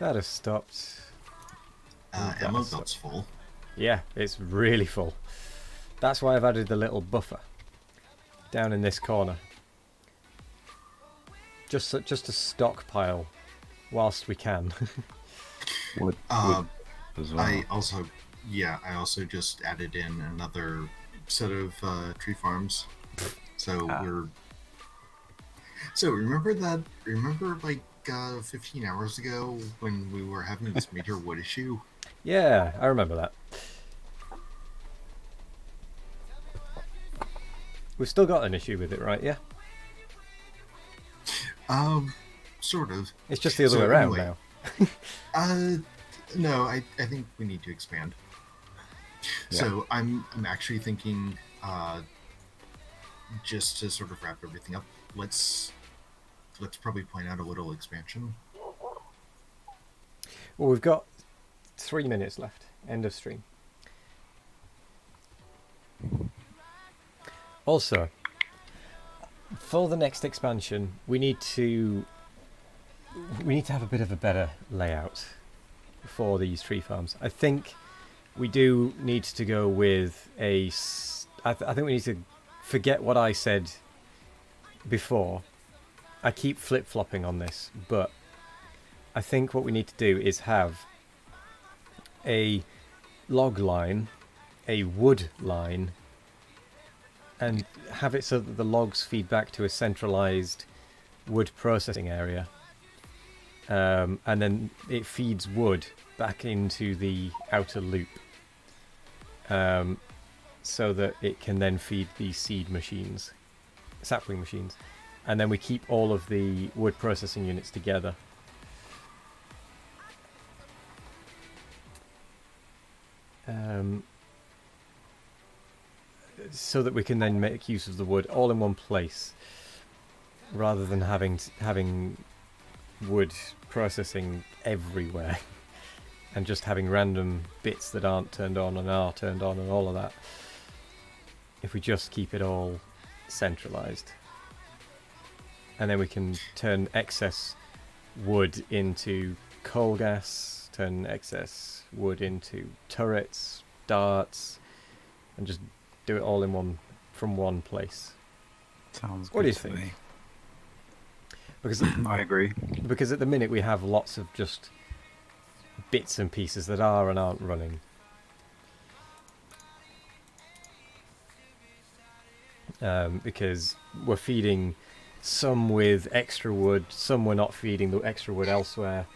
That has stopped. That Ammo has belt's full. Yeah, it's really full. That's why I've added the little buffer down in this corner. Just to stockpile whilst we can. Would as well. I also just added in another set of tree farms. So remember like 15 hours ago when we were having this major wood issue? Yeah, I remember that. We've still got an issue with it, right? Yeah. Sort of. It's just the other way around now. No, I think we need to expand. Yeah. So I'm actually thinking, just to sort of wrap everything up, let's probably point out a little expansion. Well, we've got 3 minutes left. End of stream. Also, for the next expansion, we need to have a bit of a better layout for these tree farms. I think we do need to go with I think we need to forget what I said before. I keep flip-flopping on this, but I think what we need to do is have a log line, a wood line, and have it so that the logs feed back to a centralized wood processing area. And then it feeds wood back into the outer loop, so that it can then feed the sapling machines, and then we keep all of the wood processing units together. So that we can then make use of the wood all in one place, rather than having wood processing everywhere and just having random bits that aren't turned on and are turned on and all of that. If we just keep it all centralized, and then we can turn excess wood into coal gas, turn excess wood into turrets, darts, and just do it all in from one place. Sounds What do good you to think? me. Because I agree. Because at the minute we have lots of just bits and pieces that are and aren't running. Because we're feeding some with extra wood, some we're not feeding the extra wood elsewhere.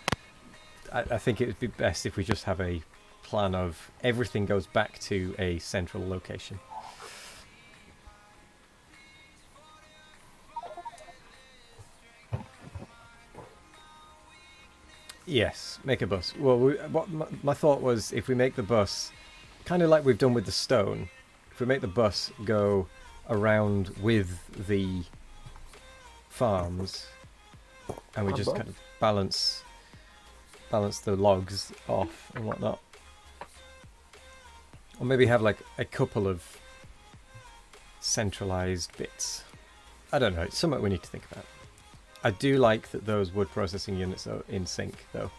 I think it would be best if we just have a plan of everything goes back to a central location. Yes, make a bus. Well, what my thought was, if we make the bus kind of like we've done with the stone, if we make the bus go around with the farms, and we just kind of balance the logs off and whatnot, or maybe have like a couple of centralized bits. I don't know. It's something we need to think about. I do like that those wood processing units are in sync, though.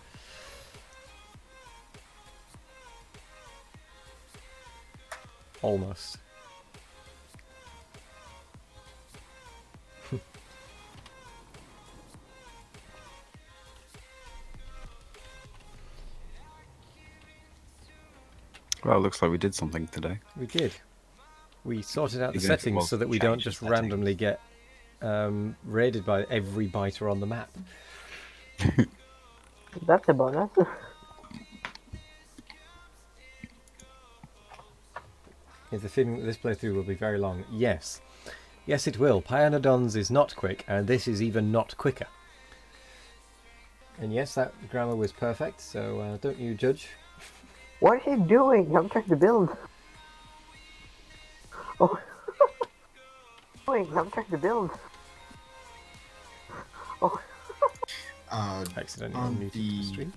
Almost. Well, it looks like we did something today. We did. We sorted out the Even if it settings was so that we don't change the just randomly settings. get raided by every biter on the map. That's a bonus. Is the feeling that this playthrough will be very long? Yes. Yes, it will. Pyanodons is not quick, and this is even not quicker. And yes, that grammar was perfect, so don't you judge. What is he doing? I'm trying to build. Oh. Wait, I'm trying to build. Oh. Accidentally On unmuted the stream.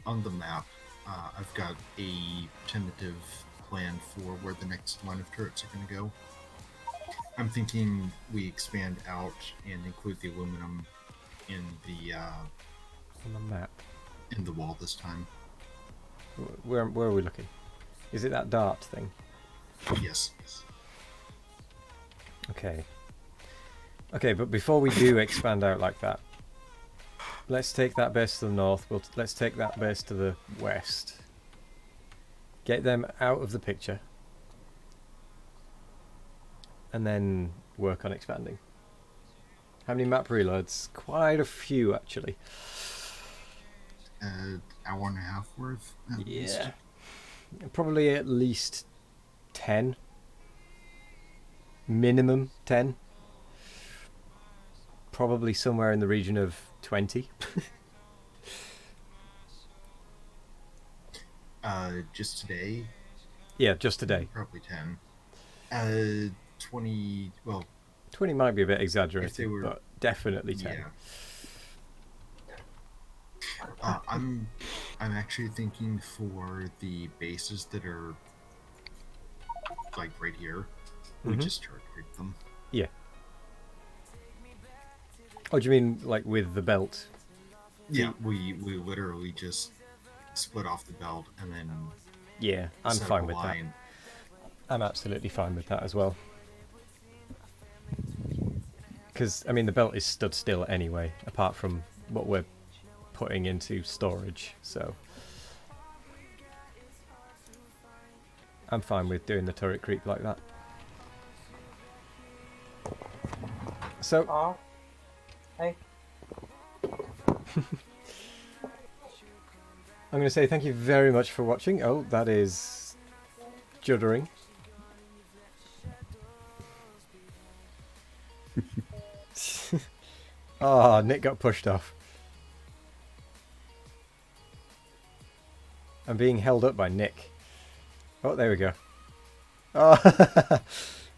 On the map, I've got a tentative plan for where the next line of turrets are going to go. I'm thinking we expand out and include the aluminum in the On the map. in the wall this time. Where are we looking? Is it that dart thing? Yes. Okay. Okay, but before we do expand out like that, let's take that base to the north. Let's take that base to the west. Get them out of the picture. And then work on expanding. How many map reloads? Quite a few, actually. Hour and a half worth, at least. Probably at least 10. Minimum 10. Probably somewhere in the region of 20. Just today, Yeah, just today. probably 10. 20, well, 20 might be a bit exaggerated, were- but definitely 10. yeah. I'm actually thinking for the bases that are like right here, we Mhm. just turret creep them. Yeah. Oh, do you mean like with the belt? Yeah, we literally just split off the belt and then Yeah, I'm set up fine a with that. line. I'm absolutely fine with that as well. Because, I mean, the belt is stood still anyway, apart from what we're putting into storage, so... I'm fine with doing the turret creep like that. So... Oh. Hey. I'm going to say thank you very much for watching. Oh, that is... juddering. Ah, Nick got pushed off. I'm being held up by Nick. Oh, there we go. Oh,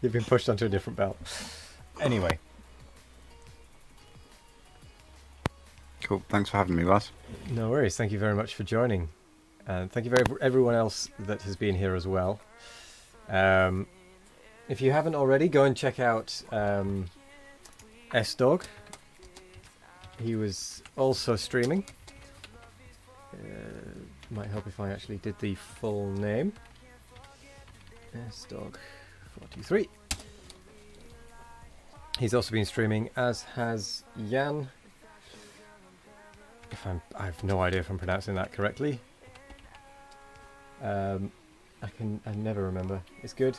you've been pushed onto a different belt. Anyway. Cool. Thanks for having me, guys. No worries. Thank you very much for joining. And thank you very everyone else that has been here as well. If you haven't already, go and check out S-Dog. He was also streaming. Might help if I actually did the full name. S-Dog 423. He's also been streaming, as has Jan. I have no idea if I'm pronouncing that correctly. I never remember. It's good.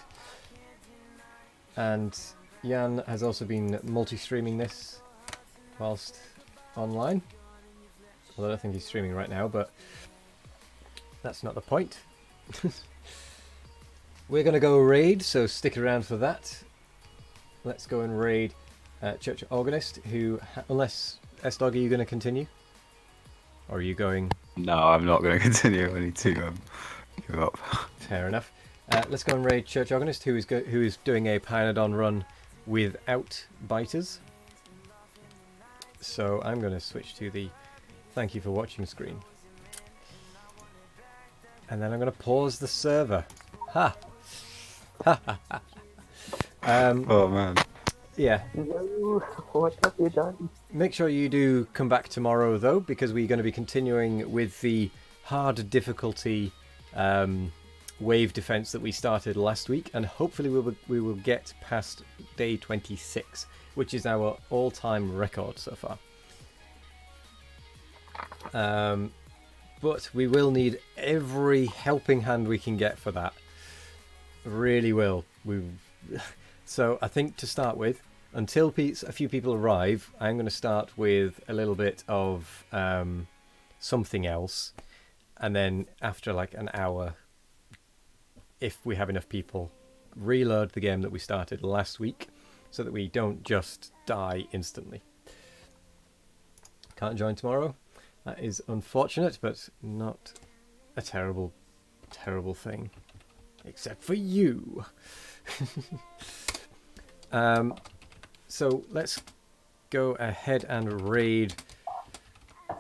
And Jan has also been multi-streaming this whilst online. Although I don't think he's streaming right now, but that's not the point. We're going to go raid, so stick around for that. Let's go and raid Church Organist, who, unless S-Dog, are you going to continue? Or are you going... No, I'm not going to continue. I need to give up. Fair enough. Let's go and raid Church Organist, who is doing a Pyanodon run without biters. So I'm going to switch to the thank you for watching screen. And then I'm going to pause the server. Ha! Ha ha ha. Oh, man. Yeah. No, what have you done? Make sure you do come back tomorrow, though, because we're going to be continuing with the hard difficulty wave defense that we started last week, and hopefully we will get past day 26, which is our all-time record so far. but we will need every helping hand we can get for that. Really will. So I think to start with, until a few people arrive, I'm going to start with a little bit of something else, and then after like an hour, if we have enough people, reload the game that we started last week, so that we don't just die instantly. Can't join tomorrow. That is unfortunate, but not a terrible, terrible thing. Except for you. So let's go ahead and raid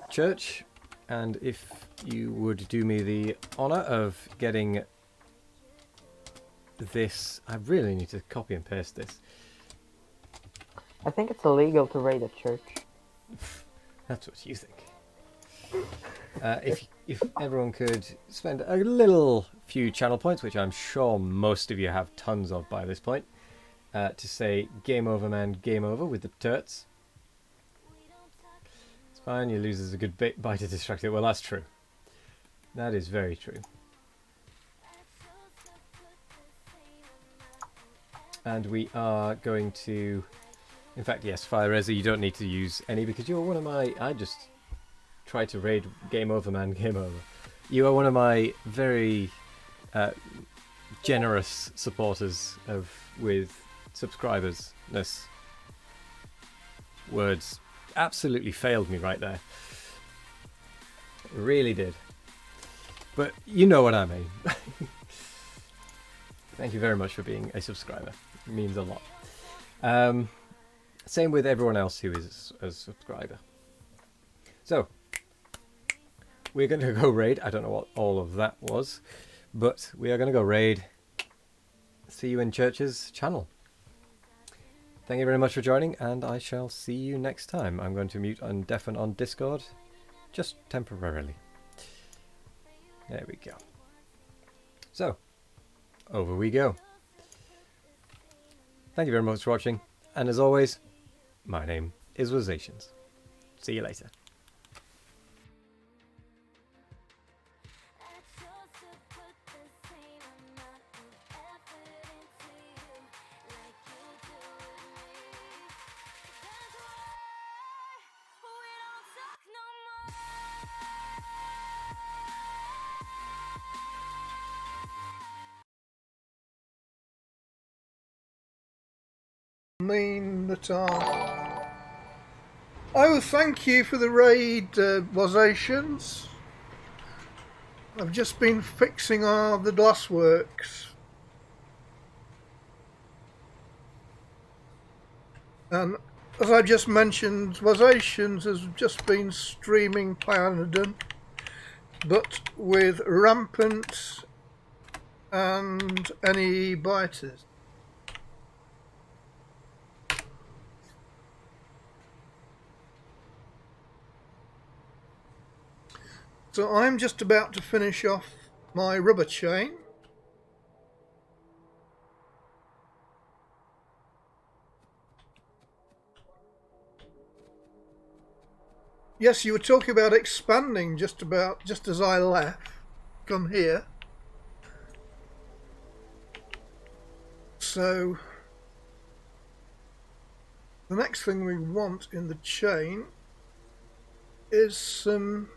church. And if you would do me the honour of getting this... I really need to copy and paste this. I think it's illegal to raid a church. That's what you think. If everyone could spend a little few channel points, which I'm sure most of you have tons of by this point, to say game over, man, game over with the turts. It's fine, you lose as a good bite to distract it. Well, that's true. That is very true. And we are going to... In fact, yes, Fire Reza, you don't need to use any because you're one of my... I just tried to raid game over, man, game over. You are one of my very generous supporters with subscribers. This words absolutely failed me right there. Really did. But you know what I mean. Thank you very much for being a subscriber. It means a lot. Same with everyone else who is a subscriber. So, we're going to go raid. I don't know what all of that was, but we are going to go raid. See you in Church's channel. Thank you very much for joining, and I shall see you next time. I'm going to mute and deafen on Discord, just temporarily. There we go. So, over we go. Thank you very much for watching, and as always, my name is Wazations. See you later. Mean that I will thank you for the raid, Wazations. I've just been fixing the glassworks. And as I just mentioned, Wazations has just been streaming Pyanodon, but with Rampant and NEE Biters. So I'm just about to finish off my rubber chain. Yes, you were talking about expanding just as I left. Come here. So the next thing we want in the chain is some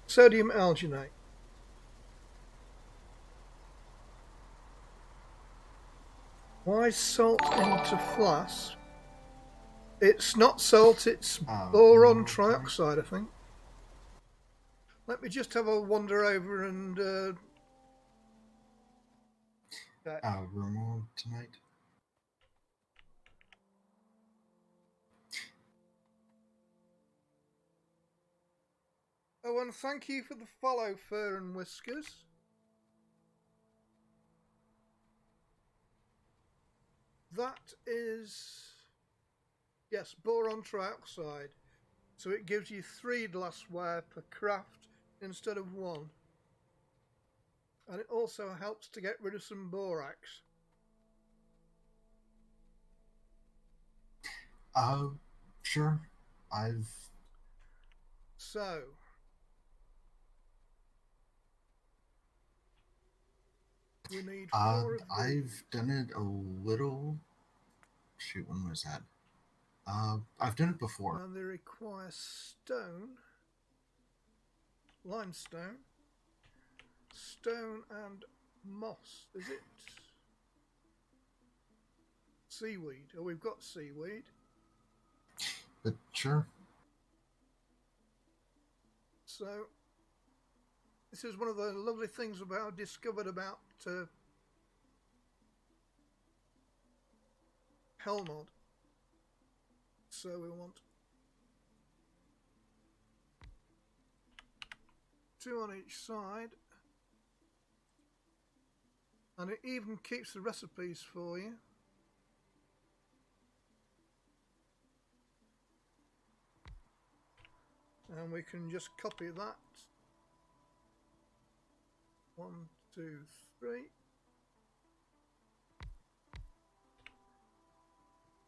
sodium alginate. Why salt into flask? It's not salt, it's boron trioxide, I think. Let me just have a wander over and... room on tonight. Oh, and thank you for the follow, Fur and Whiskers. That is... Yes, boron trioxide. So it gives you 3 glassware per craft instead of 1. And it also helps to get rid of some borax. Sure. So, We need 4 of these. I've done it a little. Shoot, when was that? I've done it before. And they require stone, limestone, stone and moss. Is it seaweed? Oh, we've got seaweed. But sure. So this is one of the lovely things about discovered about Hellmod. So we want 2 on each side, and it even keeps the recipes for you. And we can just copy that. 1, 2, 3.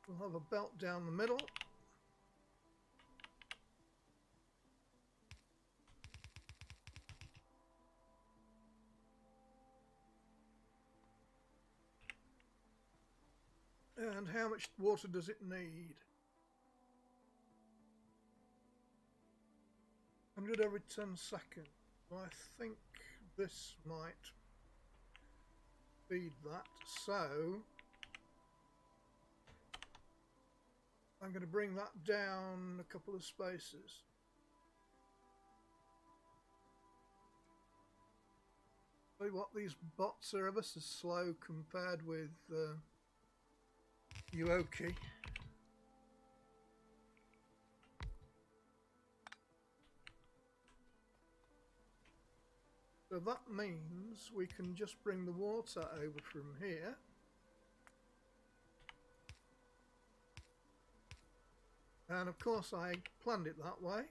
We'll have a belt down the middle. And how much water does it need? 100 every 10 seconds. I think this might feed that. So I'm going to bring that down a couple of spaces. Tell you what, these bots are ever so slow compared with Uoki. So that means we can just bring the water over from here. And of course I planned it that way.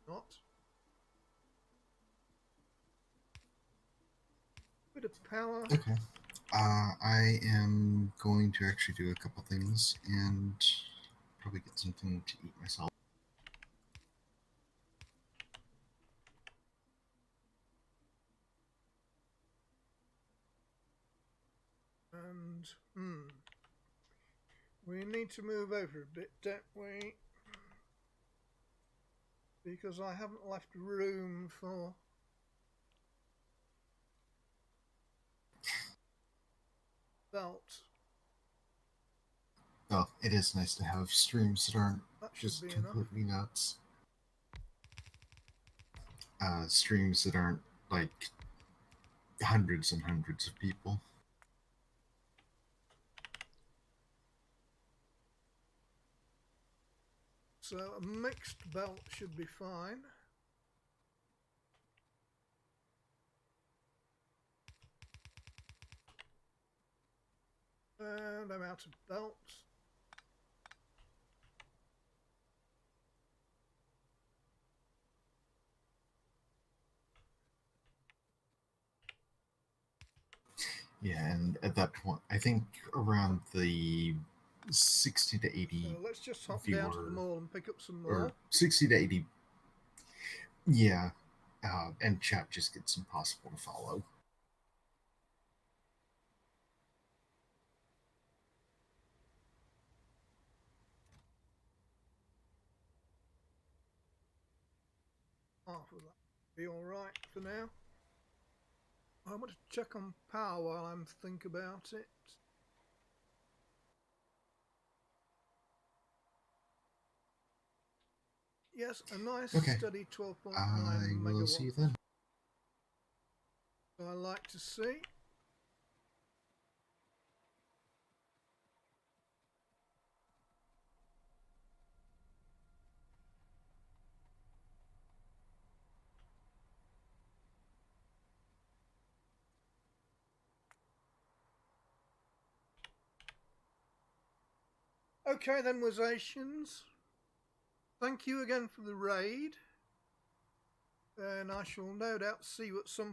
Not. Bit of power. Okay. I am going to actually do a couple things and probably get something to eat myself. And we need to move over a bit, don't we? Because I haven't left room for belt. Well, it is nice to have streams that aren't That should just be completely nuts. Streams that aren't like hundreds and hundreds of people. So a mixed belt should be fine. And I'm out of belts. Yeah, and at that point, I think around the 60 to 80 So let's just hop viewer, down to the mall and pick up some more. or 60 to 80. Yeah, and chat just gets impossible to follow. Half of that be alright for now. I want to check on power while I'm think about it. Yes, a nice Okay. steady 12.9 I will megawatts. see you then. I like to see. Okay then, Wazations. Thank you again for the raid. And I shall no doubt see you at some